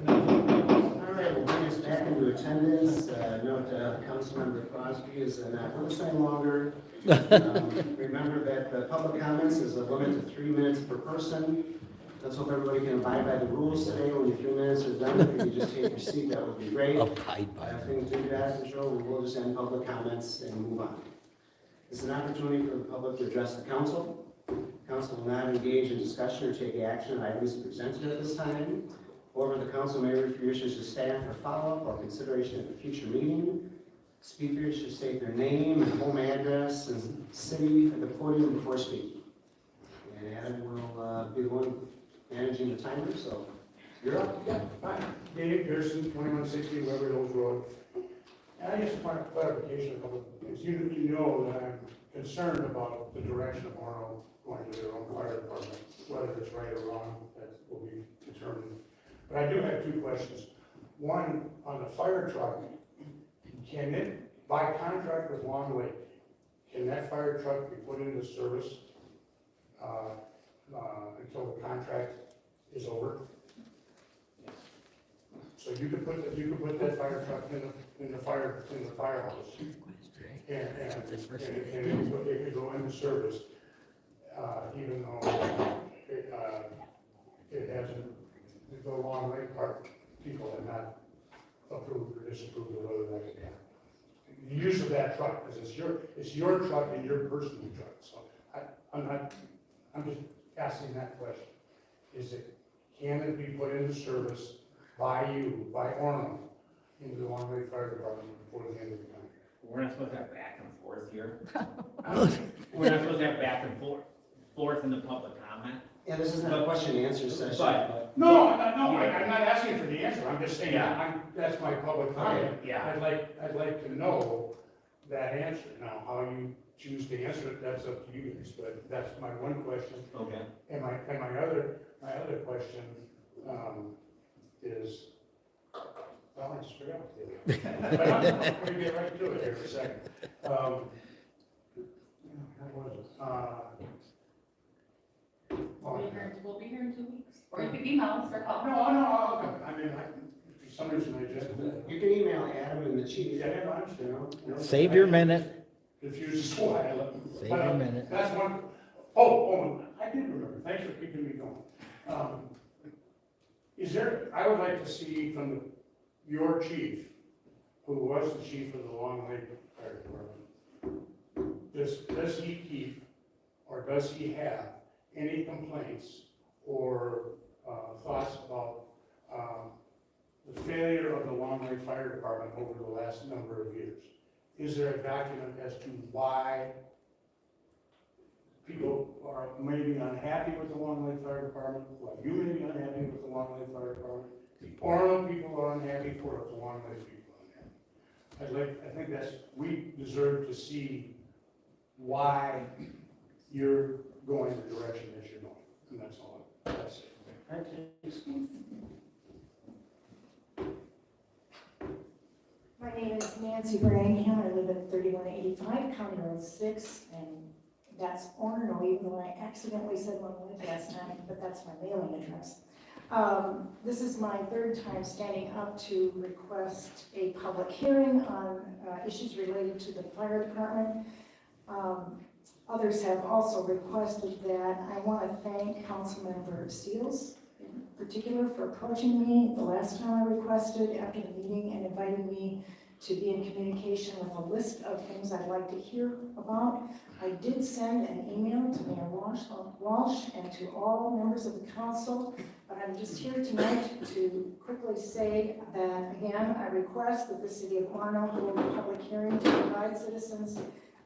All right, we'll bring us back into attendance. Note Councilmember Crosby is not with us any longer. Remember that the public comments is a limit of 3 minutes per person. Let's hope everybody can abide by the rules today. When your 3 minutes are done, if you could just take your seat, that would be great. Abide by. If things do get out of control, we will just end public comments and move on. It's an opportunity for the public to address the council. Council will not engage in discussion or take action on items presented at this time. However, the council may refer your issues to staff for follow-up or consideration at a future meeting. Speakers should state their name and home address and city at the podium before speaking. And Adam will be the one managing the timer, so you're up. Yeah, hi, Dave Pearson, 2160 Weber Hills Road. And I just want clarification, a couple of things. You know that I'm concerned about the direction of Orono going to their own fire department, whether it's right or wrong, that will be determined. But I do have two questions. One, on the fire truck, can it, by contract with Long Lake, can that fire truck be put into service until the contract is over? So you could put that fire truck in the firehouse. And it could go into service, even though it hasn't, the Long Lake Park people have not approved or disapproved of whether that can happen. The use of that truck, because it's your truck and your personal truck, so I'm just asking that question. Can it be put into service by you, by Orono, into the Long Lake Fire Department before the end of the contract? We're not supposed to have back and forth here. We're not supposed to have back and forth in the public comment. Yeah, this is not a question and answer session. But- No, I'm not asking for the answer, I'm just saying, that's my public comment. Yeah. I'd like to know that answer. Now, how you choose to answer it, that's up to you guys, but that's my one question. Okay. And my other question, is, well, I just forgot what the other. But I'm gonna get right to it here for a second. What was it? We'll be here in 2 weeks. Or you could email us or call. No, I mean, for some reason I just, You can email Adam and the chief. yeah, I understand. Save your minute. Confuses why I left. Save your minute. That's one, I did remember, thanks for keeping me going. is there, I would like to see from your chief, who was the chief of the Long Lake Fire Department, does he keep, or does he have any complaints or thoughts about the failure of the Long Lake Fire Department over the last number of years? Is there a document as to why people are maybe unhappy with the Long Lake Fire Department, why you may be unhappy with the Long Lake Fire Department, or people are unhappy, or if the Long Lake people are unhappy? I think that's, we deserve to see why you're going the direction that you're going, and that's all I say. My name is Nancy Branningham. I live at 3185 County Road 6, and that's Orono, even though I accidentally said Long Lake last time, but that's my mailing address. This is my third time standing up to request a public hearing on issues related to the fire department. Others have also requested that. I want to thank Councilmember Seals in particular for approaching me the last time I requested after the meeting and inviting me to be in communication with a list of things I'd like to hear about. I did send an email to Mayor Walsh and to all members of the council, but I'm just here tonight to quickly say that, again, I request that the city of Orono hold a public hearing to provide citizens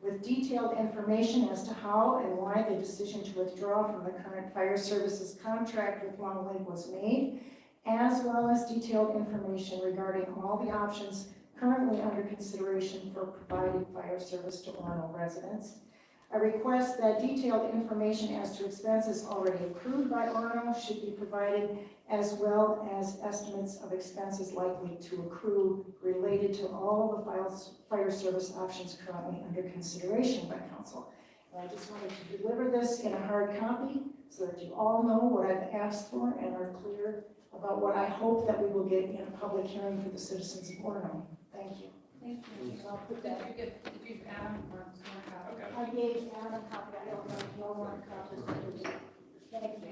with detailed information as to how and why the decision to withdraw from the current fire services contract with Long Lake was made, as well as detailed information regarding all the options currently under consideration for providing fire service to Orono residents. I request that detailed information as to expenses already accrued by Orono should be provided, as well as estimates of expenses likely to accrue related to all the fire service options currently under consideration by council. And I just wanted to deliver this in a hard copy so that you all know what I've asked for and are clear about what I hope that we will get in a public hearing for the citizens of Orono. Thank you. Thank you. I'll put that. Did you add or more copy? I gave Anna a copy. I don't know if you all want copies. Thank you.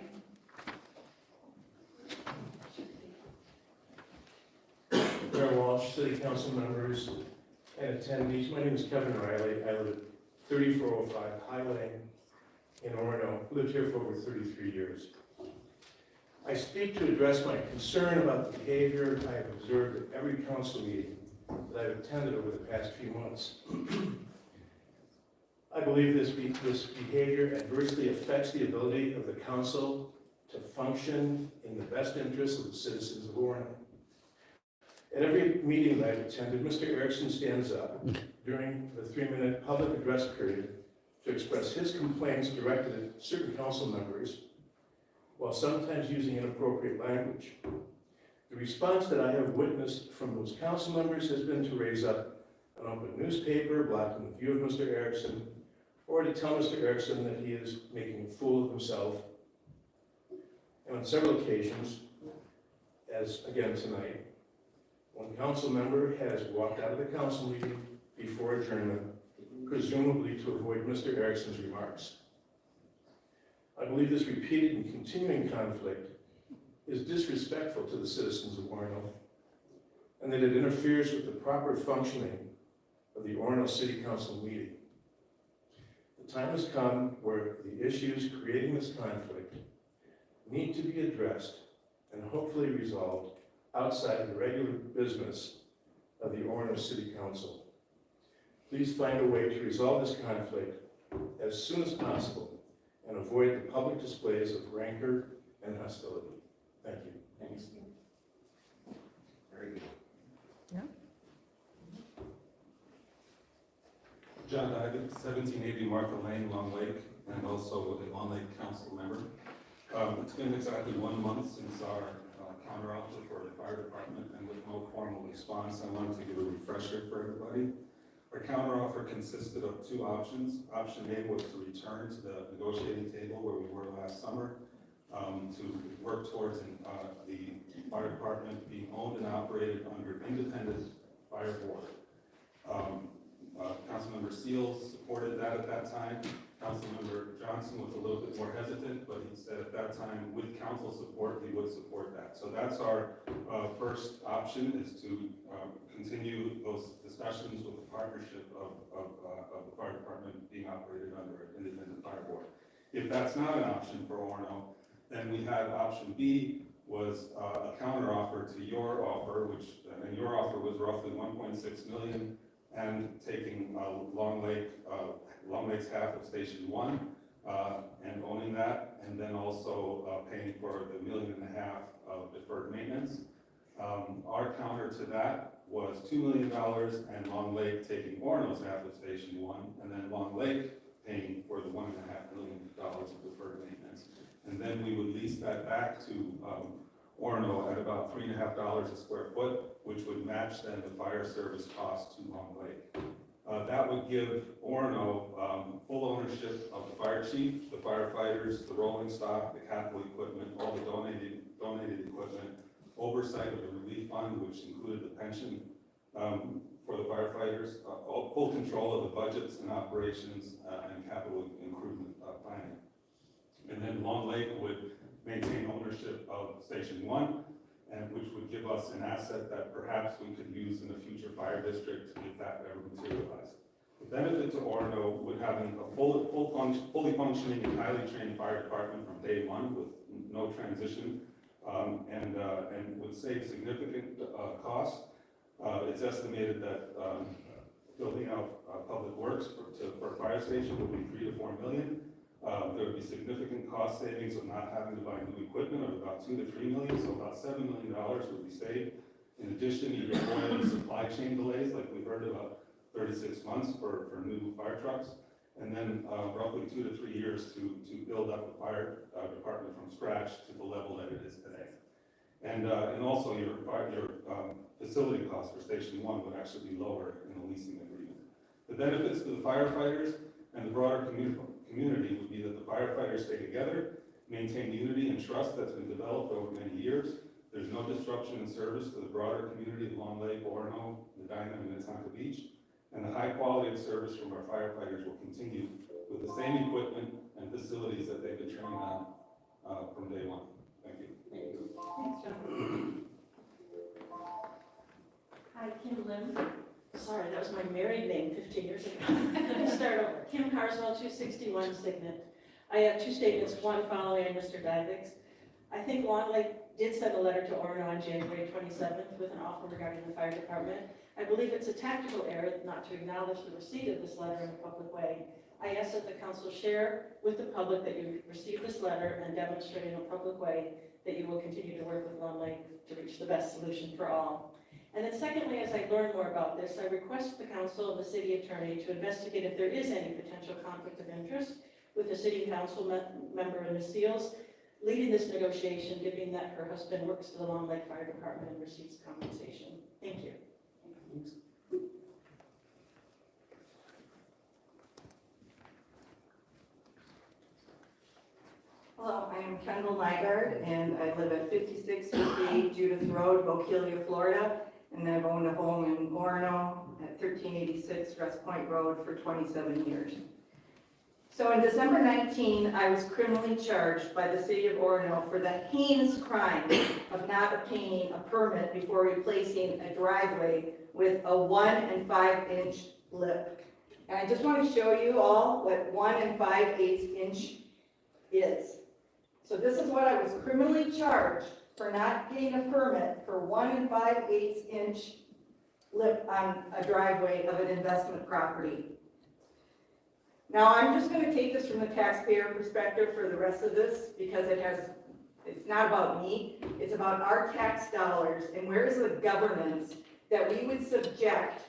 Mayor Walsh, City Council members, and attendees. My name is Kevin Riley. I live at 3405 High Lane in Orono. Lived here for over 33 years. I speak to address my concern about the behavior I have observed at every council meeting that I've attended over the past few months. I believe this behavior adversely affects the ability of the council to function in the best interests of the citizens of Orono. At every meeting that I've attended, Mr. Erickson stands up during the 3-minute public address period to express his complaints directed at certain council members, while sometimes using inappropriate language. The response that I have witnessed from those council members has been to raise up an open newspaper blocking the view of Mr. Erickson, or to tell Mr. Erickson that he is making a fool of himself. And on several occasions, as again tonight, one council member has walked out of the council meeting before adjournment, presumably to avoid Mr. Erickson's remarks. I believe this repeated and continuing conflict is disrespectful to the citizens of Orono, and that it interferes with the proper functioning of the Orono City Council meeting. The time has come where the issues creating this conflict need to be addressed and hopefully resolved outside the regular business of the Orono City Council. Please find a way to resolve this conflict as soon as possible and avoid the public displays of rancor and hostility. Thank you. Thanks. Very good. John Diamond, 1780 Martha Lane, Long Lake, and also a Long Lake council member. It's been exactly 1 month since our counteroffer for the fire department, and with no formal response, I wanted to give a refresher for everybody. Our counteroffer consisted of 2 options. Option A was to return to the negotiating table where we were last summer, to work towards the fire department being owned and operated under independent fire board. Councilmember Seals supported that at that time. Councilmember Johnson was a little bit more hesitant, but he said at that time, with council support, he would support that. So that's our first option, is to continue those discussions with the partnership of the fire department being operated under an independent fire board. If that's not an option for Orono, then we had option B, was a counter offer to your offer, and your offer was roughly 1.6 million, and taking Long Lake's half of Station 1 and owning that, and then also paying for the $1.5 million of deferred maintenance. Our counter to that was $2 million, and Long Lake taking Orono's half of Station 1, and then Long Lake paying for the $1.5 million of deferred maintenance. And then we would lease that back to Orono at about $3.50 a square foot, which would match then the fire service cost to Long Lake. That would give Orono full ownership of the fire chief, the firefighters, the rolling stock, the capital equipment, all the donated equipment, oversight of the relief fund, which included the pension for the firefighters, full control of the budgets and operations and capital improvement planning. And then Long Lake would maintain ownership of Station 1, and which would give us an asset that perhaps we could use in a future fire district if that ever materialized. The benefit to Orono would having a fully functioning and highly trained fire department from day one with no transition, and would save significant costs. It's estimated that building out public works for a fire station would be $3 to $4 million. There would be significant cost savings of not having to buy new equipment of about $2 to $3 million, so about $7 million would be saved. In addition, you would avoid any supply chain delays, like we heard about 36 months for new fire trucks, and then roughly 2 to 3 years to build up the fire department from scratch to the level that it is today. And also your facility costs for Station 1 would actually be lower in the leasing agreement. The benefits to the firefighters and the broader community would be that the firefighters stay together, maintain unity and trust that's been developed over many years. There's no disruption in service to the broader community of Long Lake, Orono, Medina, and Minnetonka Beach. And the high quality of service from our firefighters will continue with the same equipment and facilities that they've been trained on from day one. Thank you. Thanks, John. Hi, Kim Lim. Sorry, that was my married name 15 years ago. Let me start over. Kim Carswell, 261 Signet. I have two statements, one following Mr. Dyvik's. I think Long Lake did send a letter to Orono on January 27th with an offer regarding the fire department. I believe it's a tactical error not to acknowledge the receipt of this letter in a public way. I ask that the council share with the public that you received this letter and demonstrate in a public way that you will continue to work with Long Lake to reach the best solution for all. And then secondly, as I learn more about this, I request the council and the city attorney to investigate if there is any potential conflict of interest with the city council member in the Seals leading this negotiation, given that her husband works for the Long Lake Fire Department and receives compensation. Thank you. Hello, I am Kendall Nygaard, and I live at 5658 Judith Road, Bokeelia, Florida, and I've owned a home in Orono at 1386 West Point Road for 27 years. So on December 19, I was criminally charged by the city of Orono for the heinous crime of not obtaining a permit before replacing a driveway with a 1 5/8 lip. And I just want to show you all what 1 5/8 inch is. So this is what I was criminally charged for not getting a permit for 1 5/8 inch lip on a driveway of an investment property. Now I'm just going to take this from the taxpayer perspective for the rest of this because it's not about me, it's about our tax dollars and where is the governance that we would subject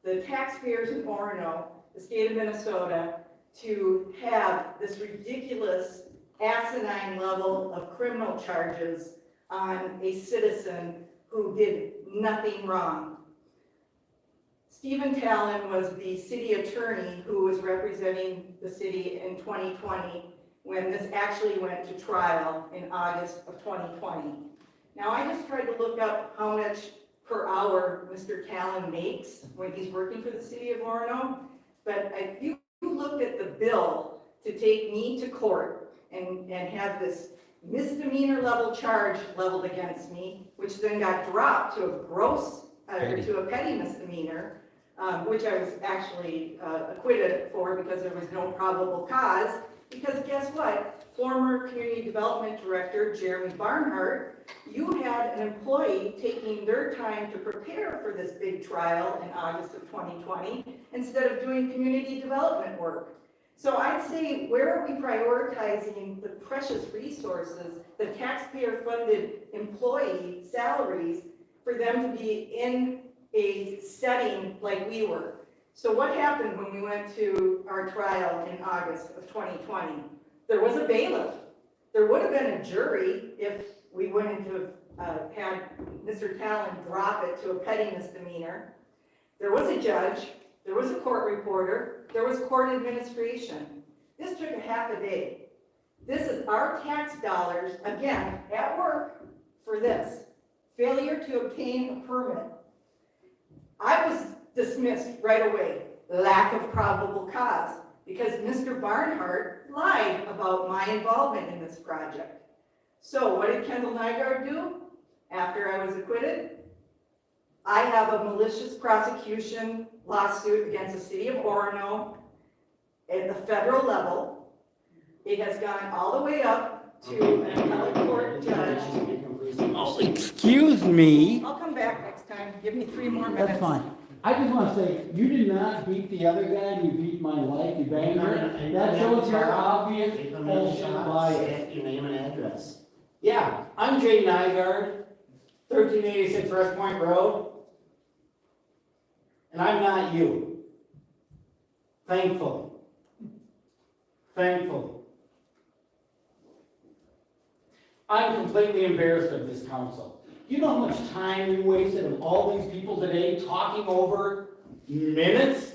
the taxpayers in Orono, the state of Minnesota, to have this ridiculous asinine level of criminal charges on a citizen who did nothing wrong. Stephen Talon was the city attorney who was representing the city in 2020 when this actually went to trial in August of 2020. Now I just tried to look up how much per hour Mr. Callen makes when he's working for the city of Orono. But if you looked at the bill to take me to court and have this misdemeanor level charge leveled against me, which then got dropped to a to a petty misdemeanor, which I was actually acquitted for because there was no probable cause. Because guess what? Former Community Development Director Jeremy Barnhart, you had an employee taking their time to prepare for this big trial in August of 2020 instead of doing community development work. So I'd say, where are we prioritizing the precious resources, the taxpayer-funded employee salaries, for them to be in a setting like we were? So what happened when we went to our trial in August of 2020? There was a bailiff. There would have been a jury if we wouldn't have had Mr. Callen drop it to a petty misdemeanor. There was a judge. There was a court reporter. There was court administration. This took a half a day. This is our tax dollars, again, at work for this. Failure to obtain a permit. I was dismissed right away. Lack of probable cause, because Mr. Barnhart lied about my involvement in this project. So what did Kendall Nygaard do after I was acquitted? I have a malicious prosecution lawsuit against the city of Orono at the federal level. It has gone all the way up to an appellate court judge. Oh, excuse me. I'll come back next time. Give me 3 more minutes. That's fine. I just want to say, you did not beat the other guy, you beat my wife, you banged her. That shows your obvious bullshit bias. Your name and address. Yeah, I'm Jay Nygaard, 1386 West Point Road. And I'm not you. Thankfully. Thankfully. I'm completely embarrassed of this council. You know how much time you wasted of all these people today talking over minutes?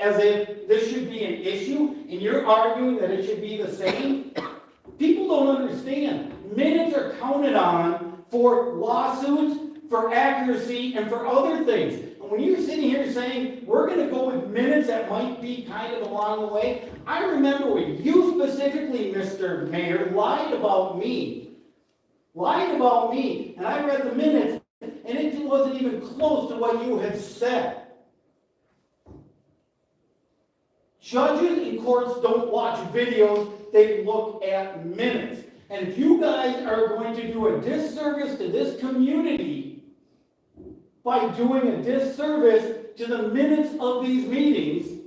As if this should be an issue, and you're arguing that it should be the same? People don't understand. Minutes are counted on for lawsuits, for accuracy, and for other things. And when you're sitting here saying, we're going to go with minutes that might be kind of along the way, I remember when you specifically, Mr. Mayor, lied about me. Lied about me, and I read the minutes, and it wasn't even close to what you had said. Judges in courts don't watch videos, they look at minutes. And if you guys are going to do a disservice to this community by doing a disservice to the minutes of these meetings,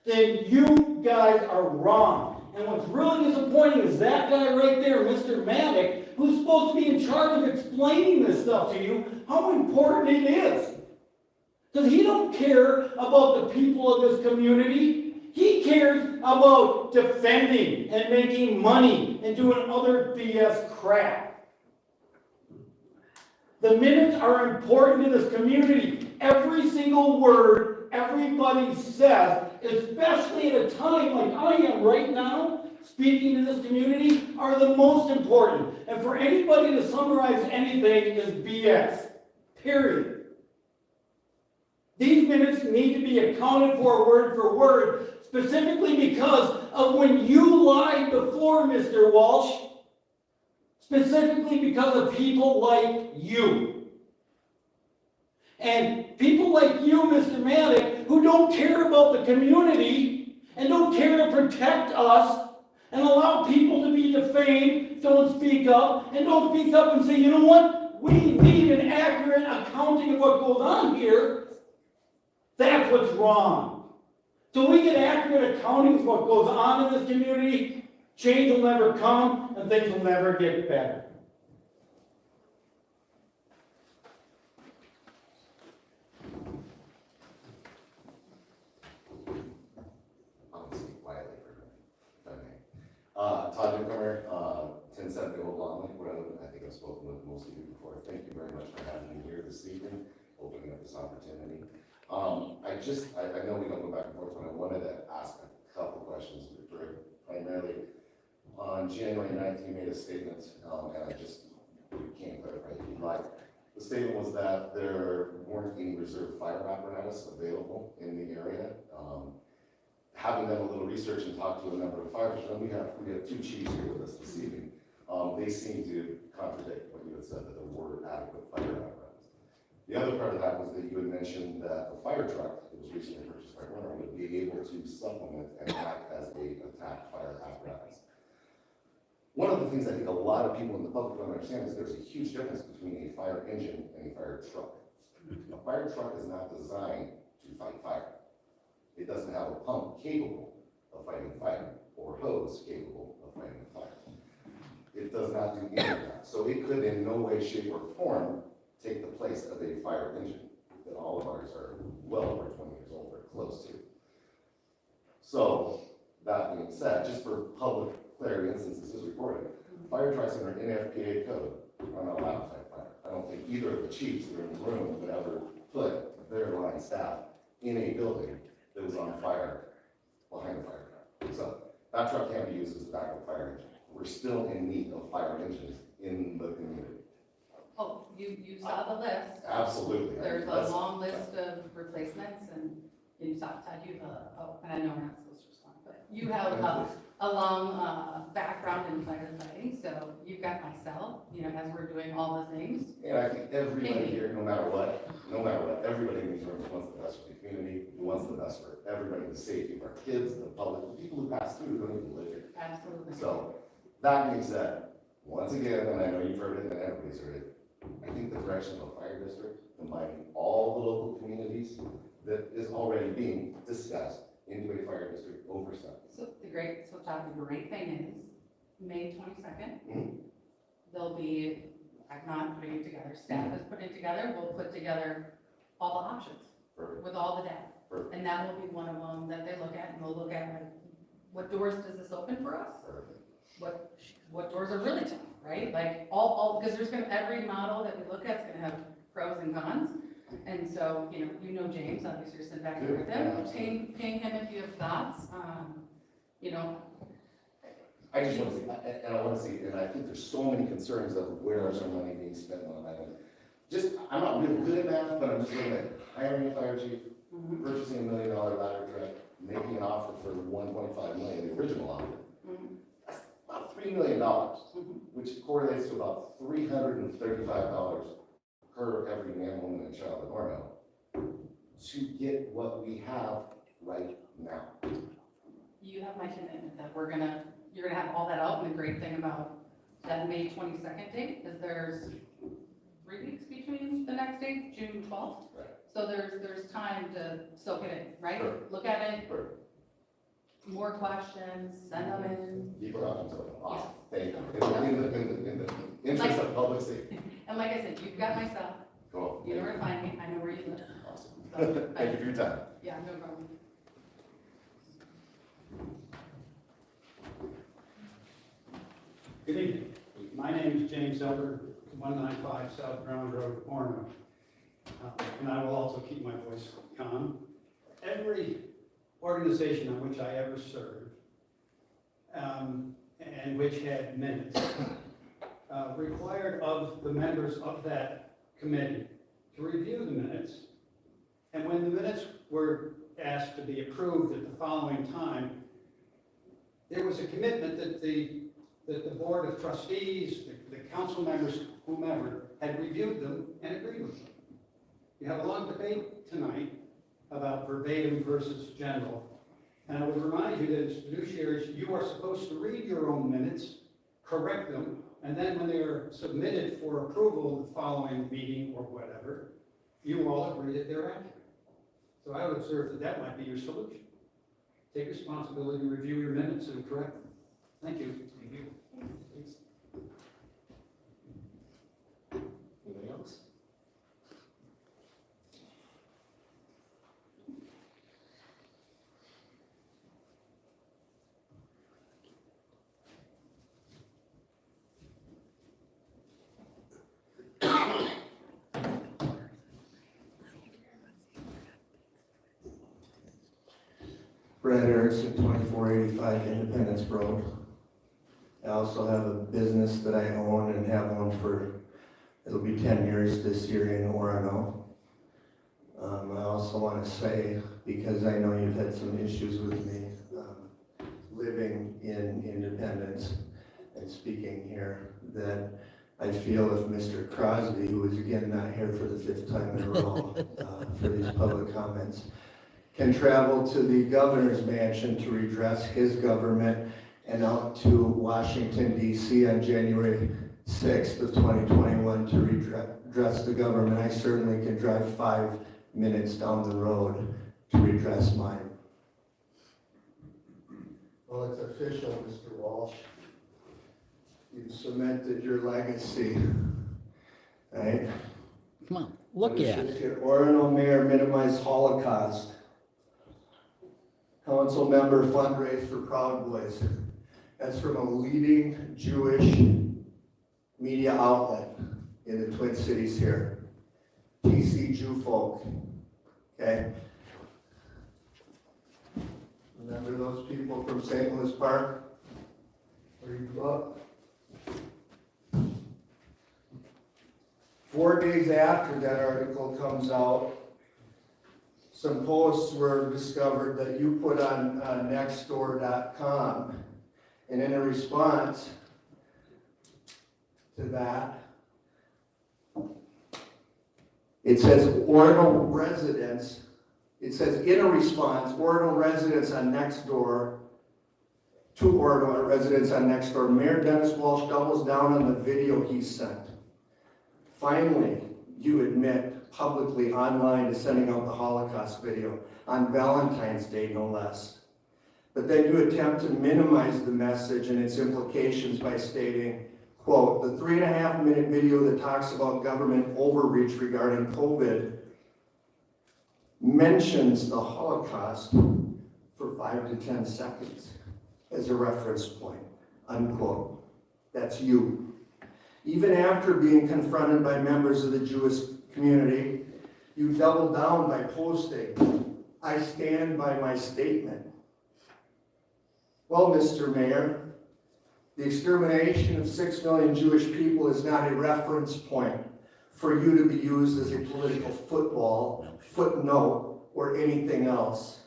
then you guys are wrong. And what's really disappointing is that guy right there, Mr. Maddock, who's supposed to be in charge of explaining this stuff to you, how important it is. Because he don't care about the people of this community. He cares about defending and making money and doing other BS crap. The minutes are important to this community. Every single word everybody says, especially at a time like I am right now, speaking to this community, are the most important. And for anybody to summarize anything is BS. Period. These minutes need to be accounted for word, specifically because of when you lied before, Mr. Walsh. Specifically because of people like you. And people like you, Mr. Maddock, who don't care about the community and don't care to protect us and allow people to be defamed, don't speak up, and don't speak up and say, you know what? We need an accurate accounting of what goes on here. That's what's wrong. Till we get accurate accounting of what goes on in this community, change will never come and things will never get better. Todd Newcomer, 1070 Old Longley, where I think I've spoken with most of you before. Thank you very much for having me here this evening, opening up this opportunity. I know we don't go back and forth, but I wanted to ask a couple questions. Primarily, on January 19th, you made a statement, and I just can't clarify. The statement was that there weren't any reserve fire apparatus available in the area. Having done a little research and talked to a number of fire officials, we have two chiefs here with us this evening. They seem to contradict what you had said, that there were adequate fire apparatus. The other part of that was that you had mentioned that the fire truck that was recently purchased by Orono would be able to supplement and act as a attack fire apparatus. One of the things I think a lot of people in the public don't understand is there's a huge difference between a fire engine and a fire truck. A fire truck is not designed to fight fire. It doesn't have a pump capable of fighting fire or hose capable of fighting fire. It does not do any of that. So it could in no way, shape, or form take the place of a fire engine that all of ours are well over 20 years old or close to. So that being said, just for public clarity, and since this is recorded, fire trucks under NFPA code are not allowed to fight fire. I don't think either of the chiefs that are in the room would ever put their line staff in a building that was on fire behind a fire truck. So that truck can't be used as a backup fire engine. We're still in need of fire engines in the community. Oh, you saw the list. Absolutely. There's a long list of replacements, and you saw, Todd, you have and I know we're not supposed to respond, but you have a long background in firefighting, so you've got myself, as we're doing all the things. And I think everybody here, no matter what, everybody in these rooms wants the best for the community, wants the best for everybody, the safety of our kids, the public, the people who pass through who don't even live here. Absolutely. So, that being said, once again, and I know you've heard it and everybody's heard it, I think the direction of a fire district, combining all the local communities that is already being discussed into a fire district oversight. So Todd, the great thing is, May 22nd, there'll be, I'm not putting it together, staff is putting it together, we'll put together all the options with all the data. Perfect. And that will be one of them that they look at, and they'll look at, like, what doors does this open for us? What doors are really tough, right? Like, because every model that we look at is gonna have pros and cons. And so, you know James, obviously you're sitting back here with him, ping him if you have thoughts, I just want to see, and I want to see, and I think there's so many concerns of where is our money being spent on that. I'm not really good at math, but I'm just looking at hiring a fire chief, purchasing $1 million ladder truck, making an offer for $1.5 million, the original offer. That's about $3 million, which correlates to about $335 per every man, woman, and child in Orono to get what we have right now. You have my commitment that you're gonna have all that out, and the great thing about that May 22nd date is there's 3 weeks between the next date, June 12th. Right. So there's time to soak it in, right? Sure. Look at it, Sure. more questions, send them in. Keep our options open. Awesome. Thank you. In the interest of public safety. And like I said, you've got my stuff, Cool. you know where to find me, I know where you live. Awesome. So, Thank you for your time. Yeah, no problem. Good evening. My name is James Elder, 195 South Ground Road, Orono. And I will also keep my voice calm. Every organization on which I ever served, and which had minutes, required of the members of that committee to review the minutes. And when the minutes were asked to be approved at the following time, there was a commitment that the board of trustees, the council members, whomever, had reviewed them and agreed with them. You have a long debate tonight about verbatim versus general. And I would remind you that as fiduciaries, you are supposed to read your own minutes, correct them, and then when they are submitted for approval the following meeting or whatever, you all agree that they're accurate. So I would observe that might be your solution. Take responsibility, review your minutes, and correct them. Thank you. Thank you. Anything else? Brad Erickson, 2485 Independence Road. I also have a business that I own and have owned for It'll be 10 years this year in Orono. I also want to say, because I know you've had some issues with me living in Independence and speaking here, that I feel if Mr. Crosby, who is again not here for the 5th time in a row for these public comments, can travel to the governor's mansion to redress his government and out to Washington DC on January 6th of 2021 to redress the government, I certainly can drive 5 minutes down the road to redress mine. Well, it's official, Mr. Walsh. You've cemented your legacy, right? Come on, look at it. Orono Mayor minimize Holocaust. Council member fundraise for Proud Boys. That's from a leading Jewish media outlet in the Twin Cities here. TC Jew Folk. Okay? Remember those people from St. Louis Park? Where you grew up? 4 days after that article comes out, some posts were discovered that you put on nextdoor.com, and in a response to that, it says Orono residents, it says in a response, Orono residents on Nextdoor, to Orono residents on Nextdoor, Mayor Dennis Walsh doubles down on the video he sent. Finally, you admit publicly online to sending out the Holocaust video on Valentine's Day, no less. But then you attempt to minimize the message and its implications by stating, quote, the 3.5-minute video that talks about government overreach regarding COVID mentions the Holocaust for 5 to 10 seconds as a reference point, unquote. That's you. Even after being confronted by members of the Jewish community, you double down by posting, I stand by my statement. Well, Mr. Mayor, the extermination of 6 million Jewish people is not a reference point for you to be used as a political footnote, or anything else.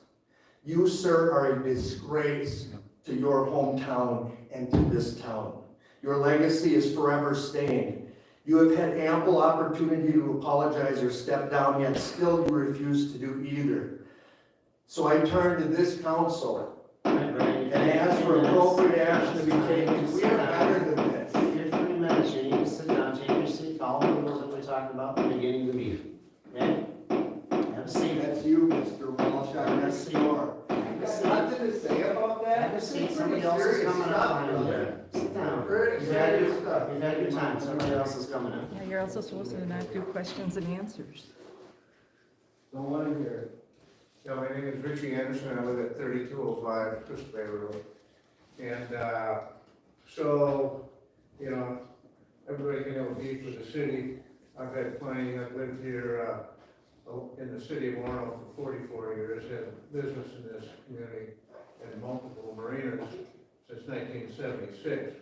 You, sir, are a disgrace to your hometown and to this town. Your legacy is forever stained. You have had ample opportunity to apologize or step down, yet still you refuse to do either. So I turn to this council and ask for appropriate action to be taken. We are better than this. You have 3 minutes, you need to sit down, take your seat, follow the rules that we talked about at the beginning of the meeting. Okay? Have a seat. That's you, Mr. Walsh. I'm next door. Nothing to say about that? Have a seat, somebody else is coming up behind you. Sit down. You've had your time, somebody else is coming up. Yeah, you're also supposed to not do questions and answers. Don't want to hear it. Yeah, my name is Richie Anderson, I live at 3205 Twist Bay Road. And, so, you know, everybody can have a beef with the city. I've had plenty, I've lived here, in the city of Orono for 44 years, had business in this community and multiple marinas since 1976.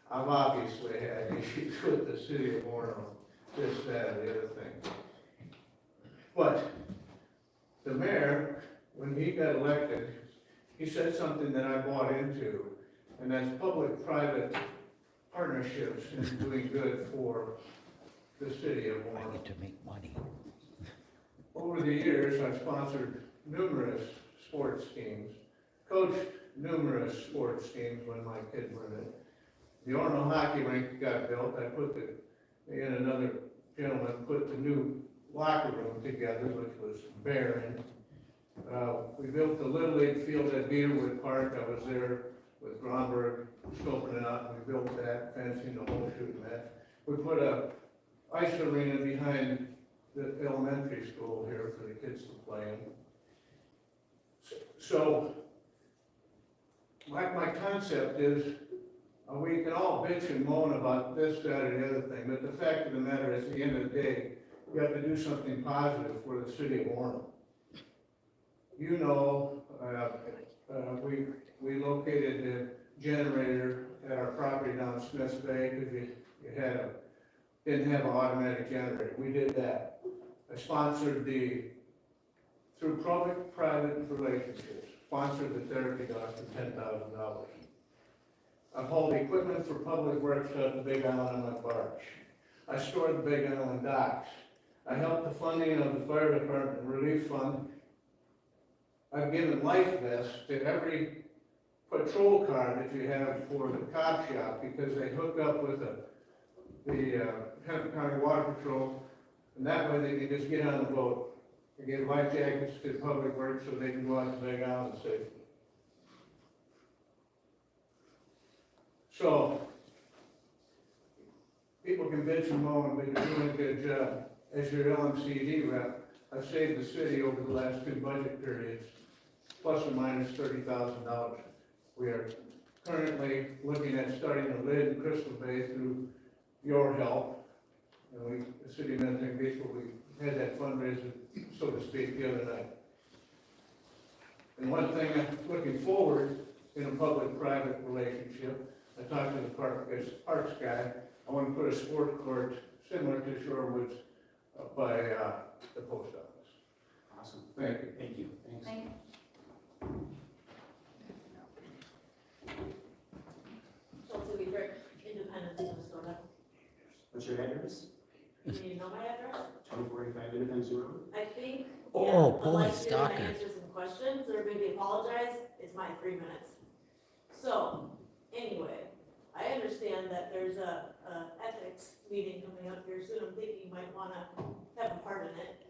I've obviously had issues with the city of Orono, this, that, and the other thing. But the mayor, when he got elected, he said something that I bought into, and that's public-private partnerships and doing good for the city of Orono. I get to make money. Over the years, I've sponsored numerous sports teams, coached numerous sports teams when my kids were in it. The Orono hockey rink got built. I put me and another gentleman put the new locker room together, which was barren. We built the Little League field at Beaterwood Park. I was there with Gronberg scoping it out, and we built that, fencing the whole shooting match. We put a ice arena behind the elementary school here for the kids to play in. So, my concept is, we can all bitch and moan about this, that, or the other thing, but the fact of the matter is, at the end of the day, we have to do something positive for the city of Orono. You know, we located the generator at our property down Smith's Bay, because you had didn't have an automatic generator. We did that. I sponsored through public-private relationships, sponsored the therapy dog for $10,000. I hauled equipment for public works out the Big Island on my barge. I stored the Big Island docks. I helped the funding of the fire department relief fund. I've given life vests to every patrol car that you have for the cop shop because they hook up with the Hennepin County Water Patrol, and that way they can just get on the boat and get life jackets to public works so they can go out to Big Island safely. So, people can bitch and moan, but you're doing a good job. As your LMCD rep, I've saved the city over the last 2 budget periods, plus or minus $30,000. We are currently looking at starting a lid in Crystal Bay through your help. And the city of Minnetonka Beach, where we had that fundraiser, so to speak, the other night. And one thing I'm looking forward in a public-private relationship, I talked to the parks guy, I want to put a sport court similar to Shorewoods up by the post office. Awesome. Thank you. Thank you. Thanks. Thank you. Chelsea Weaver, Independence, Minnesota. What's your address? Do you know my address? 2045 Independence Road? I think. Oh, yeah, boy, unless you're stalker. gonna answer some questions, or maybe apologize, it's my 3 minutes. So, anyway, I understand that there's a ethics meeting coming up here soon. I'm thinking you might wanna have a part in it.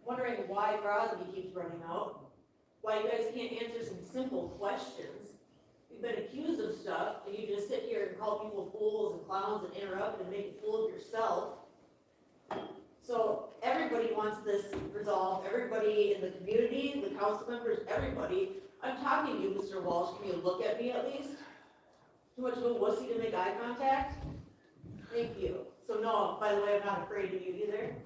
Wondering why Crosby keeps running out, why you guys can't answer some simple questions. You've been accused of stuff, and you just sit here and call people fools and clowns and interrupt and make a fool of yourself. So everybody wants this resolved, everybody in the community, the council members, everybody. I'm talking to you, Mr. Walsh, can you look at me at least? Too much of a wussy to make eye contact? Thank you. So no, by the way, I'm not afraid of you either.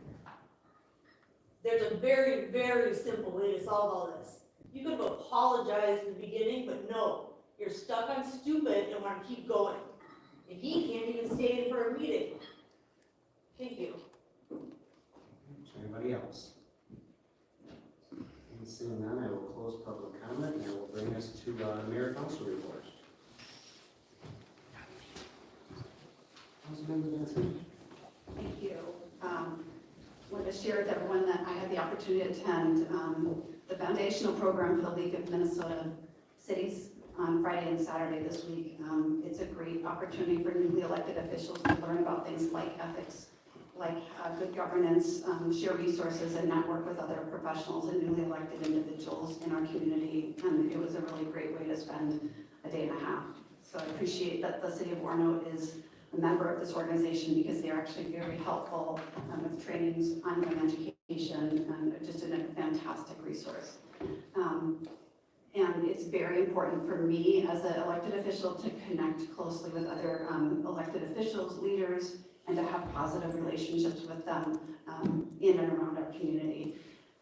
There's a very, very simple way to solve all this. You could have apologized in the beginning, but no, you're stuck on stupid and want to keep going. And he can't even stay in for a meeting. Thank you. Anybody else? And seeing none, I will close public comment and I will bring us to Mayor Council report. Councilmember Benson. Thank you. Want to share with everyone that I had the opportunity to attend the foundational program for the League of Minnesota Cities on Friday and Saturday this week. It's a great opportunity for newly elected officials to learn about things like ethics, like good governance, share resources, and network with other professionals and newly elected individuals in our community. And it was a really great way to spend a day and a half. So I appreciate that the city of Orono is a member of this organization because they're actually very helpful with trainings, ongoing education, and just a fantastic resource. And it's very important for me as an elected official to connect closely with other elected officials, leaders, and to have positive relationships with them in and around our community.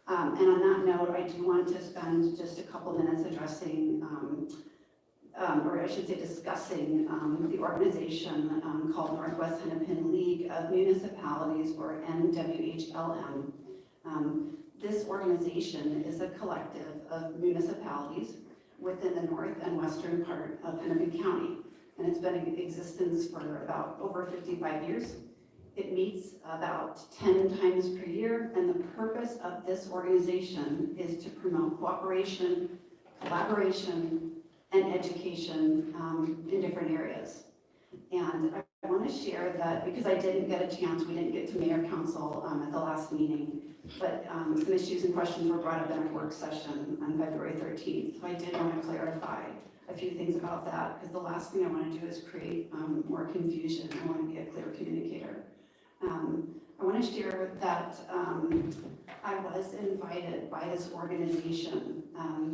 And on that note, I do want to spend just a couple minutes addressing, or I should say discussing, the organization called Northwest Hennepin League of Municipalities, or NWHLM. This organization is a collective of municipalities within the north and western part of Hennepin County. And it's been in existence for about over 55 years. It meets about 10 times per year, and the purpose of this organization is to promote cooperation, collaboration, and education in different areas. And I want to share that, because I didn't get a chance, we didn't get to mayor council at the last meeting, but some issues and questions were brought up in our work session on February 13th. So I did want to clarify a few things about that, because the last thing I want to do is create more confusion. I want to be a clear communicator. I want to share that I was invited by this organization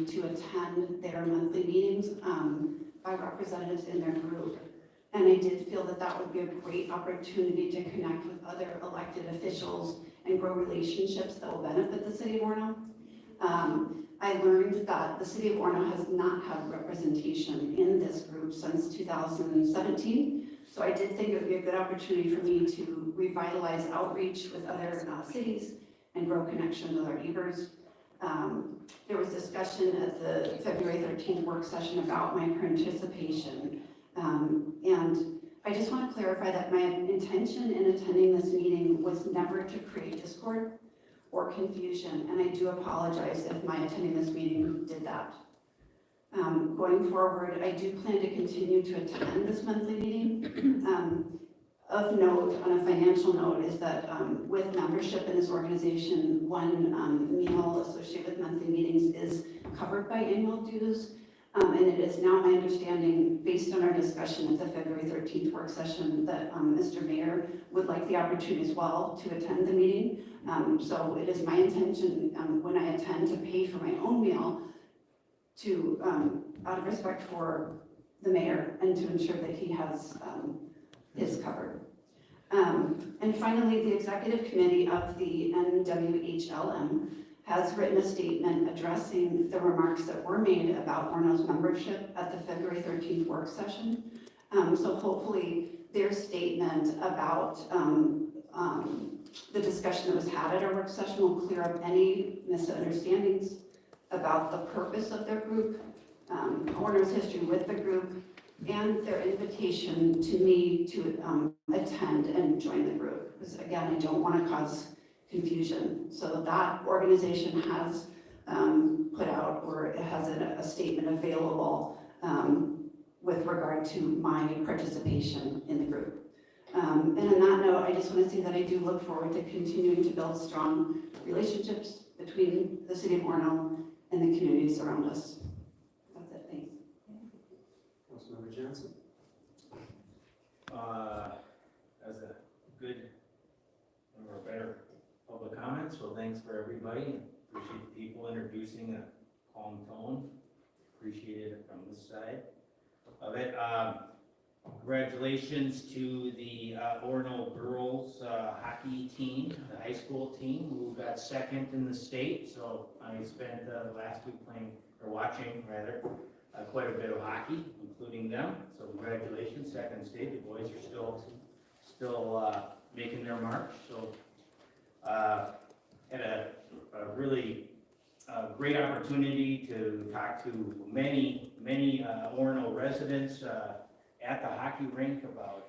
to attend their monthly meetings by representatives in their group. And I did feel that that would be a great opportunity to connect with other elected officials and grow relationships that will benefit the city of Orono. I learned that the city of Orono has not had representation in this group since 2017. So I did think it would be a good opportunity for me to revitalize outreach with other cities and grow connections with our neighbors. There was discussion at the February 13th work session about my participation. And I just want to clarify that my intention in attending this meeting was never to create discord or confusion, and I do apologize if my attending this meeting did that. Going forward, I do plan to continue to attend this monthly meeting. Of note, on a financial note, is that with membership in this organization, one meal associated with monthly meetings is covered by annual dues. And it is now my understanding, based on our discussion at the February 13th work session, that Mr. Mayor would like the opportunity as well to attend the meeting. So it is my intention when I attend to pay for my own meal to, out of respect for the mayor, and to ensure that he has his covered. And finally, the executive committee of the NWHLM has written a statement addressing the remarks that were made about Orono's membership at the February 13th work session. So hopefully their statement about the discussion that was had at our work session will clear up any misunderstandings about the purpose of their group, Orono's history with the group, and their invitation to me to attend and join the group. Because again, I don't want to cause confusion. So that organization has put out, or it has a statement available with regard to my participation in the group. And on that note, I just want to say that I do look forward to continuing to build strong relationships between the city of Orono and the communities around us. That's it, thanks. Councilmember Johnson? As a good, or better public comments, so thanks for everybody. Appreciate the people introducing a calm tone. Appreciate it from this side of it. Congratulations to the Orono girls hockey team, the high school team, who got second in the state. So I spent last week playing, or watching rather, quite a bit of hockey, including them. So congratulations, second state. The boys are still making their march. So had a really great opportunity to talk to many Orono residents at the hockey rink about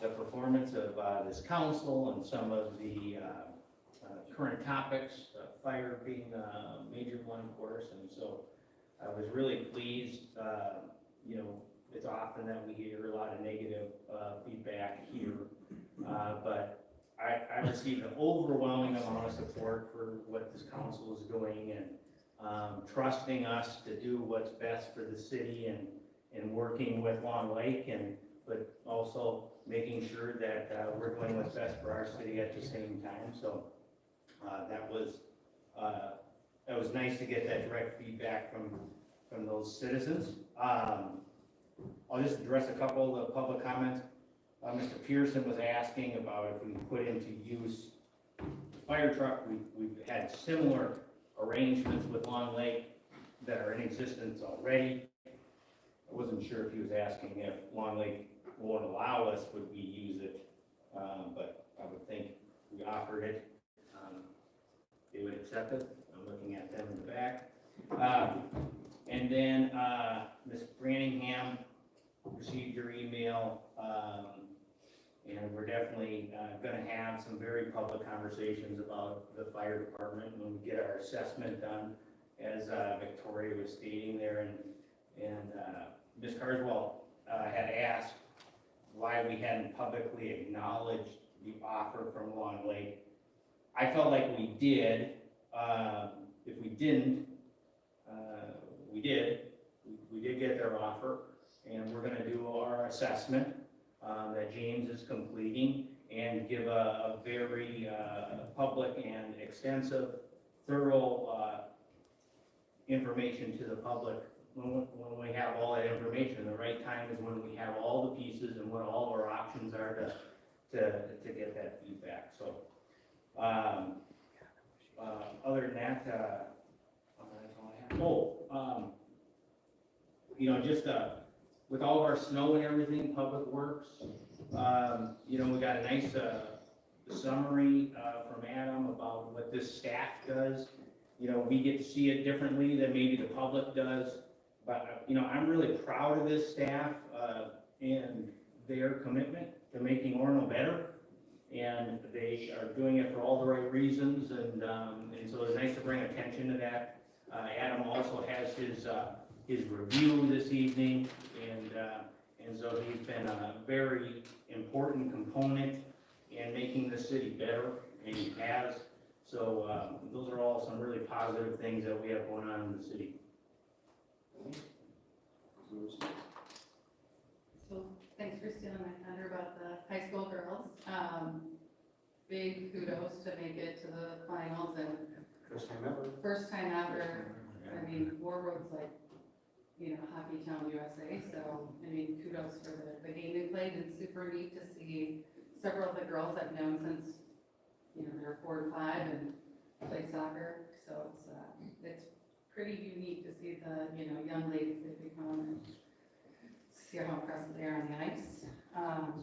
the performance of this council and some of the current topics, fire being a major one, of course. And so I was really pleased. You know, it's often that we hear a lot of negative feedback here, but I received an overwhelming amount of support for what this council is doing, and trusting us to do what's best for the city, and working with Long Lake, but also making sure that we're doing what's best for our city at the same time. So that was nice to get that direct feedback from those citizens. I'll just address a couple of public comments. Mr. Pearson was asking about if we put into use the fire truck. We've had similar arrangements with Long Lake that are in existence already. I wasn't sure if he was asking if Long Lake won't allow us, would we use it? But I would think if we offered it, they would accept it. I'm looking at them in the back. And then Ms. Branningham received your email, and we're definitely going to have some very public conversations about the fire department when we get our assessment done, as Victoria was stating there. And Ms. Carswell had asked why we hadn't publicly acknowledged the offer from Long Lake. I felt like we did. If we didn't, we did. We did get their offer, and we're going to do our assessment that James is completing, and give a very public and extensive, thorough information to the public when we have all that information. The right time is when we have all the pieces and what all of our options are to get that feedback. So other than that, that's all You know, just, with all of our snow and everything, Public Works, you know, we got a nice, summary, from Adam about what this staff does. You know, we get to see it differently than maybe the public does, but, you know, I'm really proud of this staff, and their commitment to making Orono better. And they are doing it for all the right reasons, and so it's nice to bring attention to that. Adam also has his review this evening, and so he's been a very important component in making the city better, and he has. So those are all some really positive things that we have going on in the city. So thanks for stealing my thunder about the high school girls. Big kudos to make it to the finals and First time ever. first time ever. I mean, Warroad's like, you know, Hockey Town USA, so, I mean, kudos for the game they played. It's super neat to see several of the girls I've known since, you know, they're 4 and 5 and play soccer, so it's pretty unique to see the, you know, young ladies they've become and see how impressive they are on the ice.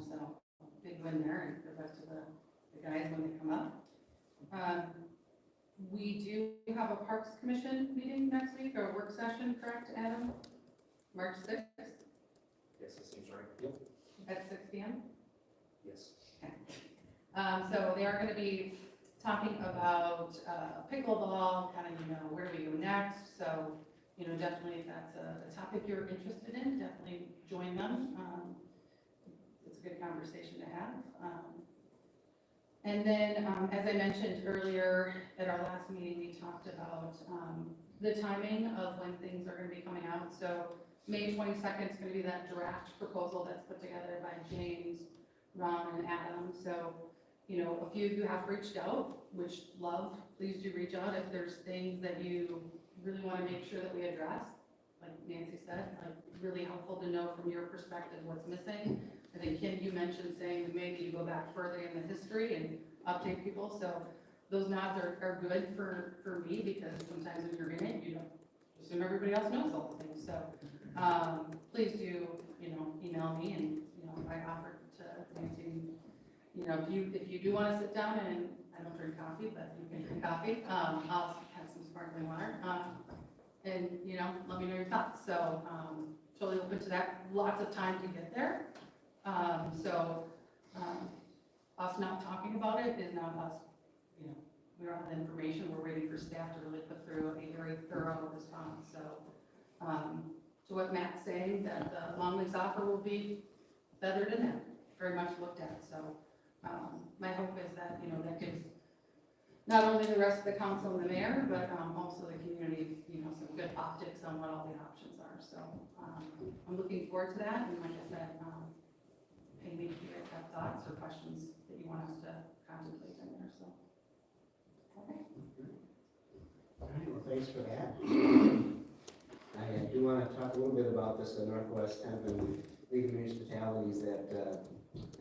So, big win there, and the rest of the guys when they come up. We do have a Parks Commission meeting next week, or a work session, correct, Adam? March 6th Yes, that seems right. Yep. at 6 p.m.? Yes. Okay. So they are going to be talking about pickleball, kind of, you know, where do we go next? So, you know, definitely if that's a topic you're interested in, definitely join them. It's a good conversation to have. And then, as I mentioned earlier, at our last meeting, we talked about the timing of when things are going to be coming out. So May 22nd is going to be that draft proposal that's put together by James, Ron, and Adam. So, you know, a few of you have reached out, which please do reach out if there's things that you really want to make sure that we address. Like Nancy said, like really helpful to know from your perspective what's missing. I think, Kim, you mentioned saying we may need to go back further in the history and update people, so those nods are good for me, because sometimes when you're in it, you don't assume everybody else knows all the things, so please do, you know, email me, and, you know, I offered to Nancy, you know, if you do want to sit down, and I don't drink coffee, but you can drink coffee, I'll have some sparkling water, and, you know, let me know your thoughts, so totally open to that, lots of time to get there. Us not talking about it is not us, you know, we don't have the information, we're waiting for staff to really put through a very thorough response, so, to what Matt's saying, that the long lease offer will be feathered in there, very much looked at, so, my hope is that, you know, that gives not only the rest of the council and the mayor, but, also the community, you know, some good optics on what all the options are, so, I'm looking forward to that, and like I said, maybe if you guys have thoughts or questions that you want us to contemplate in there, so. Okay. All right, well, thanks for that. I do want to talk a little bit about this Northwest Hennepin League of Municipalities that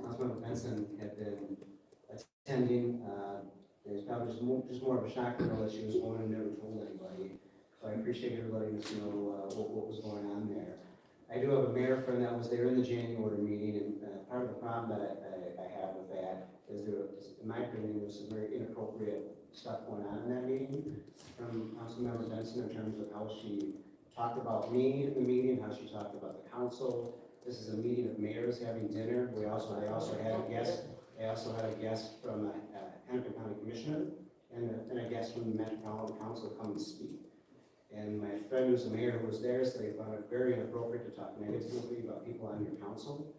Councilmember Benson had been attending. It's probably just more of a shock to know that she was going and never told anybody. So I appreciate her letting us know what was going on there. I do have a mayor friend that was there in the January meeting, and part of the problem that I have with that is in my opinion, there was some very inappropriate stuff going on in that meeting from Councilmember Benson in terms of how she talked about me in the meeting, how she talked about the council. This is a meeting of mayors having dinner. They also had a guest. They also had a guest from a Hennepin County Commissioner and a guest from the Metropolitan Council come and speak. And my friend who's a mayor who was there said he found it very inappropriate to talk negatively about people on your council,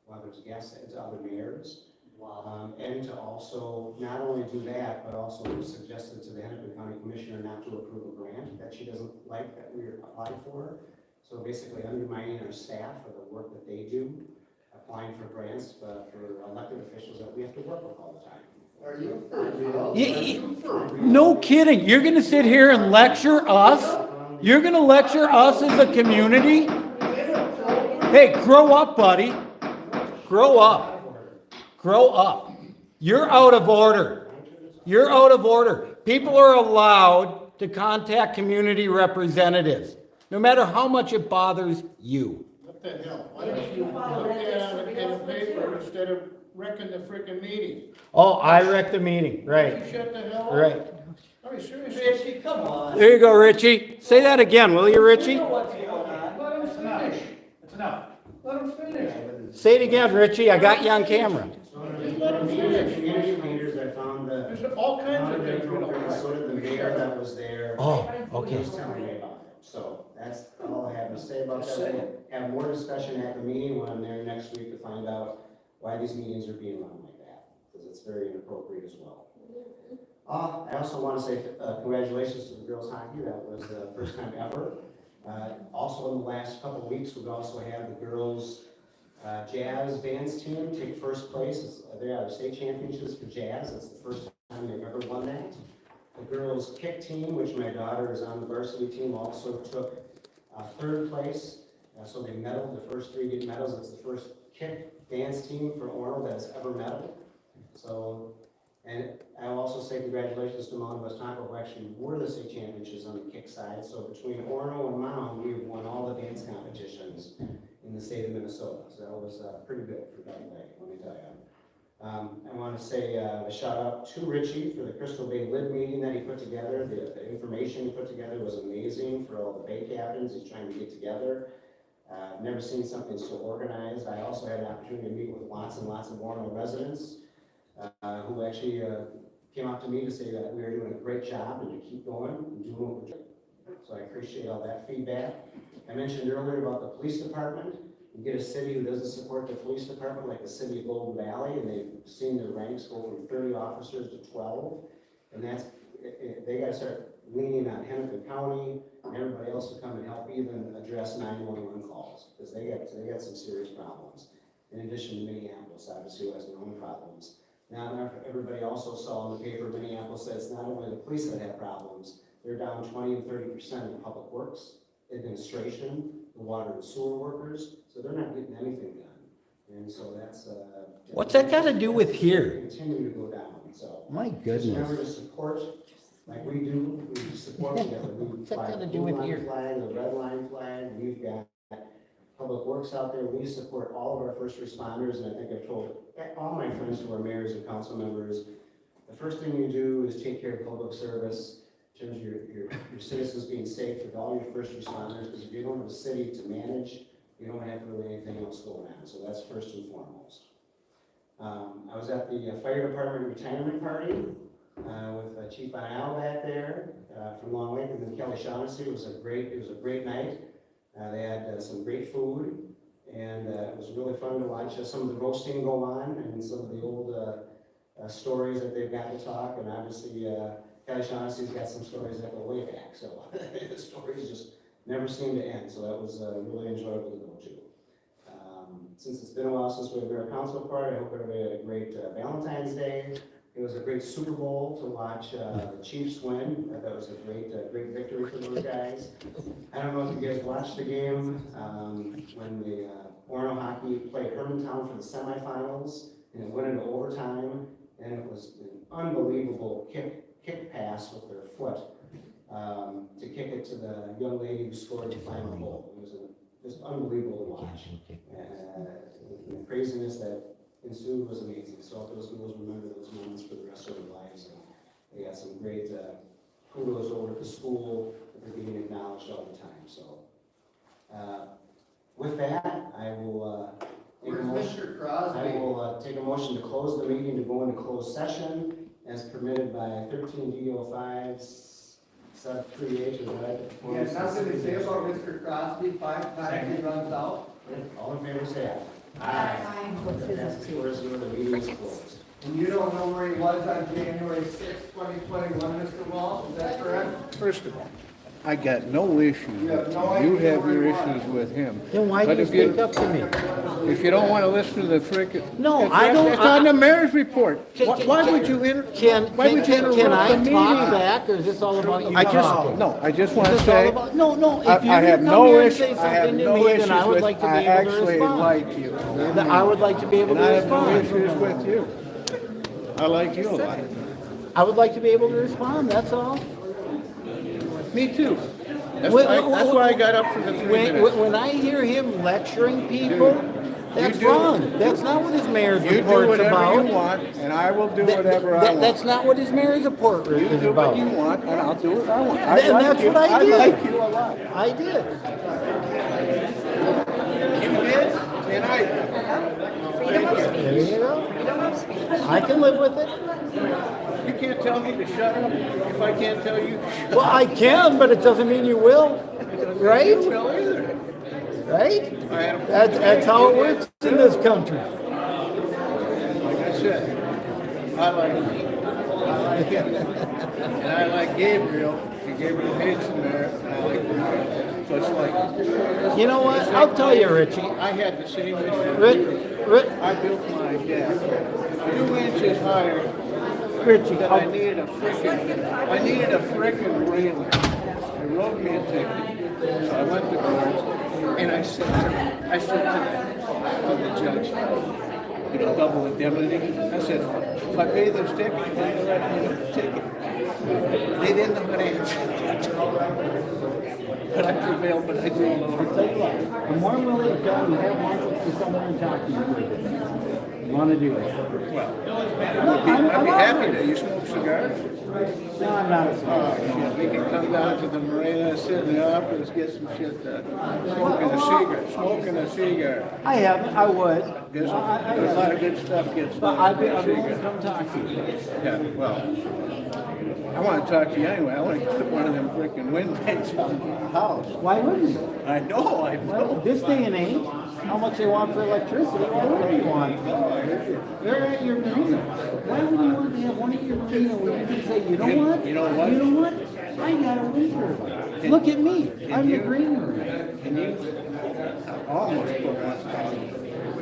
whether it's guests and to other mayors. Wow. And to also not only do that, but also suggested to the Hennepin County Commissioner not to approve a grant that she doesn't like that we applied for. So basically undermining our staff for the work that they do, applying for grants for elected officials that we have to work with all the time. Are you for real? No kidding. You're going to sit here and lecture us? You're going to lecture us as a community? Hey, grow up, buddy. Grow up. Grow up. You're out of order. You're out of order. People are allowed to contact community representatives, no matter how much it bothers you. What the hell? Why don't you put that in the paper instead of wrecking the frickin' meeting? Oh, I wrecked the meeting, Why don't right, you shut the hell up? right. I mean, seriously. Richie, come on. There you go, Richie. Say that again, will you, Richie? You know what's going on. Let him finish. It's enough. Let him finish. Say it again, Richie. I got you on camera. Let him finish. Community leaders, I found the. There's all kinds of things. From Minnesota, the mayor that was there. Oh, okay. He was telling me about it. So that's all I have to say about that. We'll have more discussion at the meeting when I'm there next week to find out why these meetings are being run like that, because it's very inappropriate as well. I also want to say congratulations to the girls hockey. That was the first time ever. Also in the last couple of weeks, we've also had the girls jazz dance team take first place. They are the state championships for jazz. It's the first time they've ever won that. The girls kick team, which my daughter is on the varsity team, also took third place. So they medaled. The first three get medals. It's the first kick dance team for Orono that has ever medaled. So, and I'll also say congratulations to Mound West Taco, who actually were the state championships on the kick side. So between Orono and Mound, we've won all the dance competitions in the state of Minnesota. So that was pretty good for that day, let me tell you. I want to say a shout out to Richie for the Crystal Bay Lid meeting that he put together. The information he put together was amazing for all the bay captains he's trying to get together. I've never seen something so organized. I also had an opportunity to meet with lots and lots of Orono residents who actually came out to me to say that we are doing a great job and to keep going and doing what we're doing. So I appreciate all that feedback. I mentioned earlier about the police department. You get a city who doesn't support the police department, like the city of Golden Valley, and they've seen their ranks go from 30 officers to 12. And that's, they gotta start leaning on Hennepin County and everybody else to come and help even address 911 calls, because they got some serious problems. In addition to Minneapolis, obviously, who has their own problems. Now, everybody also saw in the paper, Minneapolis says not only the police that have problems, they're down 20 and 30% in public works, administration, the water and sewer workers, so they're not getting anything done. And so that's What's that got to do with here? Continue to go down, so. My Just remember goodness. to support, like we do, we support together. What's that got to do with here? The red line flag, we've got public works out there, we support all of our first responders, and I think I've told all my friends who are mayors and council members, the first thing you do is take care of public service, in terms of your citizens being safe with all your first responders, because if you don't have a city to manage, you don't have really anything else going on, so that's first and foremost. I was at the fire department retirement party with Chief Bonal back there from Long Lake, and then Kelly Shaughnessy. It was a great night. They had some great food, and it was really fun to watch some of the roasting go on and some of the old stories that they've got to talk, and obviously Kelly Shaughnessy's got some stories that go way back, so the stories just never seem to end, so that was really enjoyable to go to. Since it's been a while since we've been a council party, I hope everybody had a great Valentine's Day. It was a great Super Bowl to watch the Chiefs win. That was a great victory for those guys. I don't know if you guys watched the game when the Orono hockey played Hermantown for the semifinals, and it went into overtime, and it was an unbelievable kick pass with their foot to kick it to the young lady who scored the final goal. It was just unbelievable to watch. The craziness that ensued was amazing. So if those girls remember those moments for the rest of their lives, and they got some great kudos over at the school that they're getting acknowledged all the time. So with that, I will take a motion. I will take a motion to close the meeting to go into closed session as permitted by 13 D05 sub 3H. You have nothing to say about Mr. Crosby, 5 times he runs out? All in favor, say aye. Aye. That's the meeting is closed. And you don't know where he was on January 6, 2021, Mr. Walsh, is that correct? First of all, I got no issues You have with no him. You idea have where your he was. issues with him. Then why But do you if you- speak up to me? If you don't want to listen to the frickin'. No, It's- I don't- It's on the mayor's report. Why would you Can why would you I interrupt the talk meeting? back, or is this all about you I talking? just, no, I just want Is to this all say. about, no, I if you I have come no here and issue, say I have something to no me, then issues I would with, like to I be able to actually respond. like you. Then I would like to be able And to I have no respond. issues with you. I like you a lot. I would like to be able to respond, that's all. Me too. That's why I got up for the 3 minutes. When I hear him lecturing people, that's you do- wrong. That's not what his mayor's You do report's whatever about. you want, and I will do whatever I want. That's not what his mayor's report You is do about. what you want, and I'll do what I want. And that's what I did. I like you a lot. I did. You did, and I did. There you go. I can live with it. You can't tell me to shut up if I can't tell you to shut Well, I can, but it doesn't mean you will. Right? You will either. Right? I had a That's how it works in this country. Like I said, I like and I like Gabriel, and Gabriel hates the mayor, and I like the mayor. So it's like, You know what? I'll tell you, Richie. I had the same issue. I built my deck 2 inches higher. Richie, That I needed a frickin' railing. They wrote me a ticket, so I went to court, and I said to the judge, double indemnity. I said, if I pay this ticket, you have to write me a ticket. They didn't know how to answer. But I prevailed, but I didn't know. I'll tell you what, the more I'm willing to go and have lunch with someone and talk to you. You want to do it? Well, I'd be happy to. You smoke cigars? No, I'm not a Oh, shit, we can come down to the marina, sit in the office, get some shit done. Smoking a cigar. I haven't, I would. There's a lot of good stuff gets done. But I'd be willing to come talk to you. Yeah, well, I want to talk to you anyway. I want to put one of them freaking windmills on the house. Why wouldn't you? I know. Well, this day and age, how much they want for electricity, why wouldn't you want it? They're at your marina. Why would you want to have one at your marina where you can say, you know what? You know what? You know what? I got a wind turbine. Look at me. I'm the green marina. Can you almost put one on?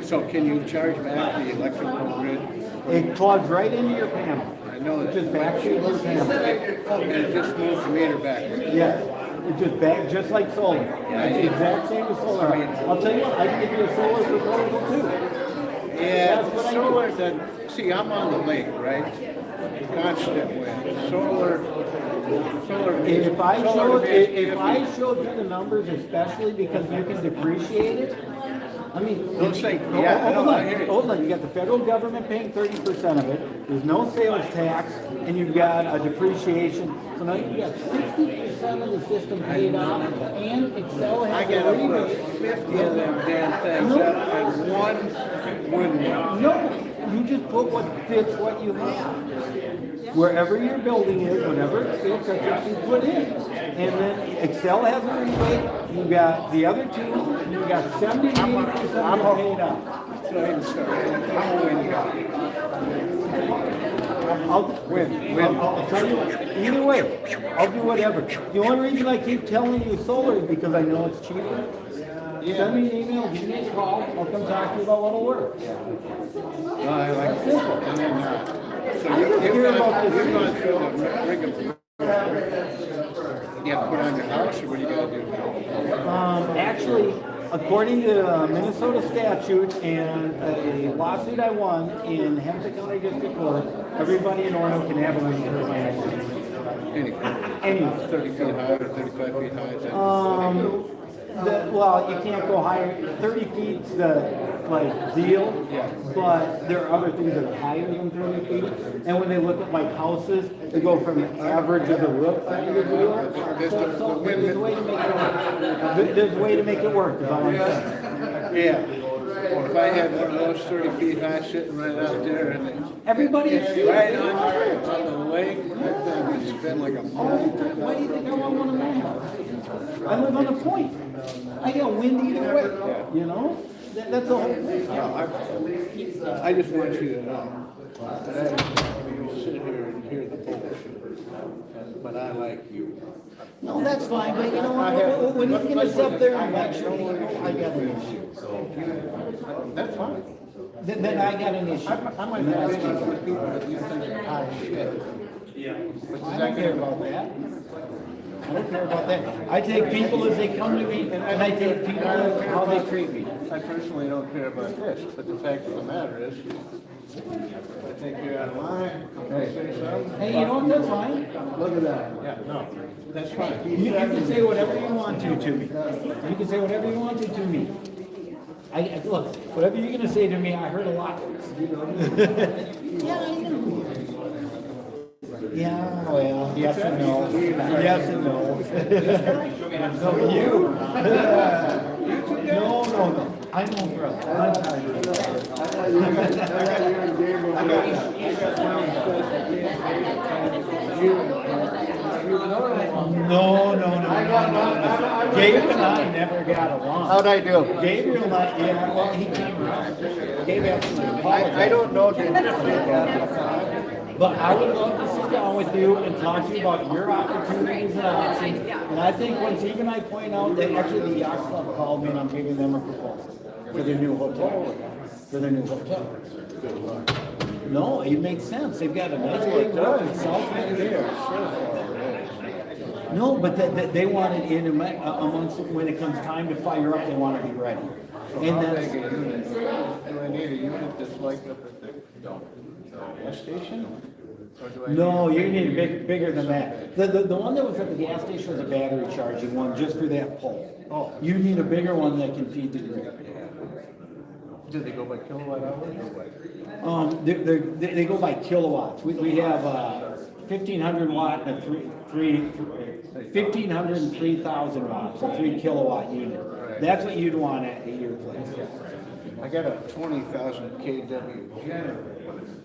So can you charge back the electrical grid? It plugs right into your panel. I know that. It just backshoots your panel. And it just moves the meter backwards. Yeah. It just back, just like solar. It's the exact same as solar. I'll tell you what, I can give you a solar proposal too. Yeah, solar, see, I'm on the lake, right? Constant wind. Solar. If I showed you the numbers, especially because you can depreciate it, I mean. Don't say, hold I on, hear you. hold on, you got the federal government paying 30% of it, there's no sales tax, and you've got a depreciation. So now you've got 60% of the system paid off, and Excel I has got a over rebate. 50 of them damn things up and one windmill. No, you just put what fits what you have. Wherever your building is, whatever it fits, that's what you put in. And then Excel has a rebate, you got the other two, you got 70% of it paid out. Go ahead and start. I'm a wind guy. I'll tell you what, either way, I'll do whatever. The only reason I keep telling you solar is because I know it's cheaper. Send me an email, give me a call, I'll come talk to you about what'll work. I like That's simple. And then, so I don't care about this. you've gone through the rigmarole. You have to put on your house, or what do you gotta do? Actually, according to Minnesota statute and a lawsuit I won in Hempstead County District Court, everybody in Orono can have a wind turbine. Anyway, 30 feet high or 35 feet high, is that? Well, you can't go higher, 30 feet's the, deal, but there are other things that are higher than 30 feet. And when they look at houses, they go from the average of the roof side of the deal. So there's a way to make it work. There's a way to make it work, is all I'm saying. Yeah. Well, if I had one of those 30 feet high sitting right out there and everybody it's right on the lake, that thing would spin like a ball. Why do you think I want one in my house? I live on a point. I got wind either way, you know? That's the whole thing. I just want you to know that I don't sit here and hear the bullshit, but I like you. No, that's fine, but you know what? When you're gonna sit up there and lecture me, I got an issue. That's fine. Then I got an issue. I might have issues with people that you think are high as shit. But I don't care about that. I don't care about that. I take people as they come to me, and I take people as how they treat me. I personally don't care about this, but the fact of the matter is, I think you're out of line. Say something? Hey, you know what, that's fine. Look at that. Yeah, no, that's fine. You can say whatever you want to me. You can say whatever you want to me. Look, whatever you're gonna say to me, I heard a lot. Yeah, I know. Yeah, well, yes and no. Yes and no. No, you? No. I know, brother. No. Gabe and I never got along. How'd I do? Gabriel and I, yeah, well, he came around. Gabe actually apologized. I don't know. But I would love to sit down with you and talk to you about your opportunities and options. And I think when Steve and I point out that actually the yacht club called me and I'm giving them a proposal for their new hotel. Good luck. No, it makes sense. They've got a nice big roof in South Bend. No, but they want it in amongst, when it comes time to fire up, they want to be ready. And How that's, big a unit? Do I need a unit that's like up at the gas station? Or do I no, you need bigger than that. The one that was at the gas station was a battery charging one, just for that pole. Oh. You need a bigger one that can feed the grid. Do they go by kilowatt hours or what? They go by kilowatts. We have 1,500 watt and a 1,500 and 3,000 watts, a 3 kilowatt unit. That's what you'd want at your place. I got a 20,000 kW generator,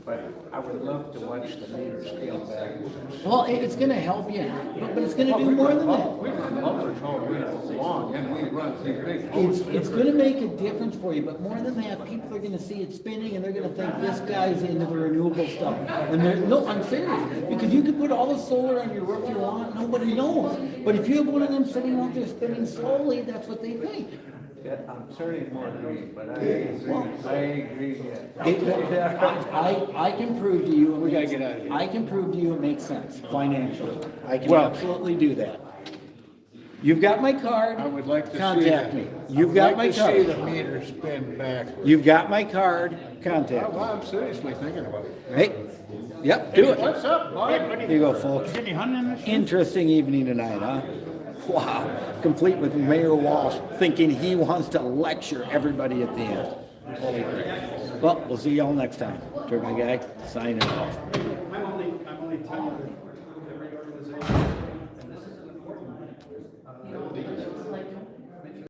but I would love to watch the meter scale back. Well, it's gonna help you, but it's gonna do more than that. We run bumpers all winter long, and we run these big. It's gonna make a difference for you, but more than that, people are gonna see it spinning and they're gonna think this guy's into the renewable stuff. And no, I'm serious, because you can put all the solar on your roof you want, nobody knows. But if you have one of them sitting out there spinning slowly, that's what they think. Yeah, I'm certainly more green, but I agree, yeah. I can prove to you. We gotta get out of here. I can prove to you it makes sense financially. I can Well- absolutely do that. You've got my card. I would like to see Contact that. me. You've got my I'd like to see card. the meter spin backwards. You've got my card. Contact me. Well, I'm seriously thinking about it. Hey, yep, do it. What's up, boy? Here you go, folks. Interesting evening tonight, huh? Wow, complete with Mayor Walsh thinking he wants to lecture everybody at the end. Holy crap. Well, we'll see y'all next time. Turbine guy, signing off.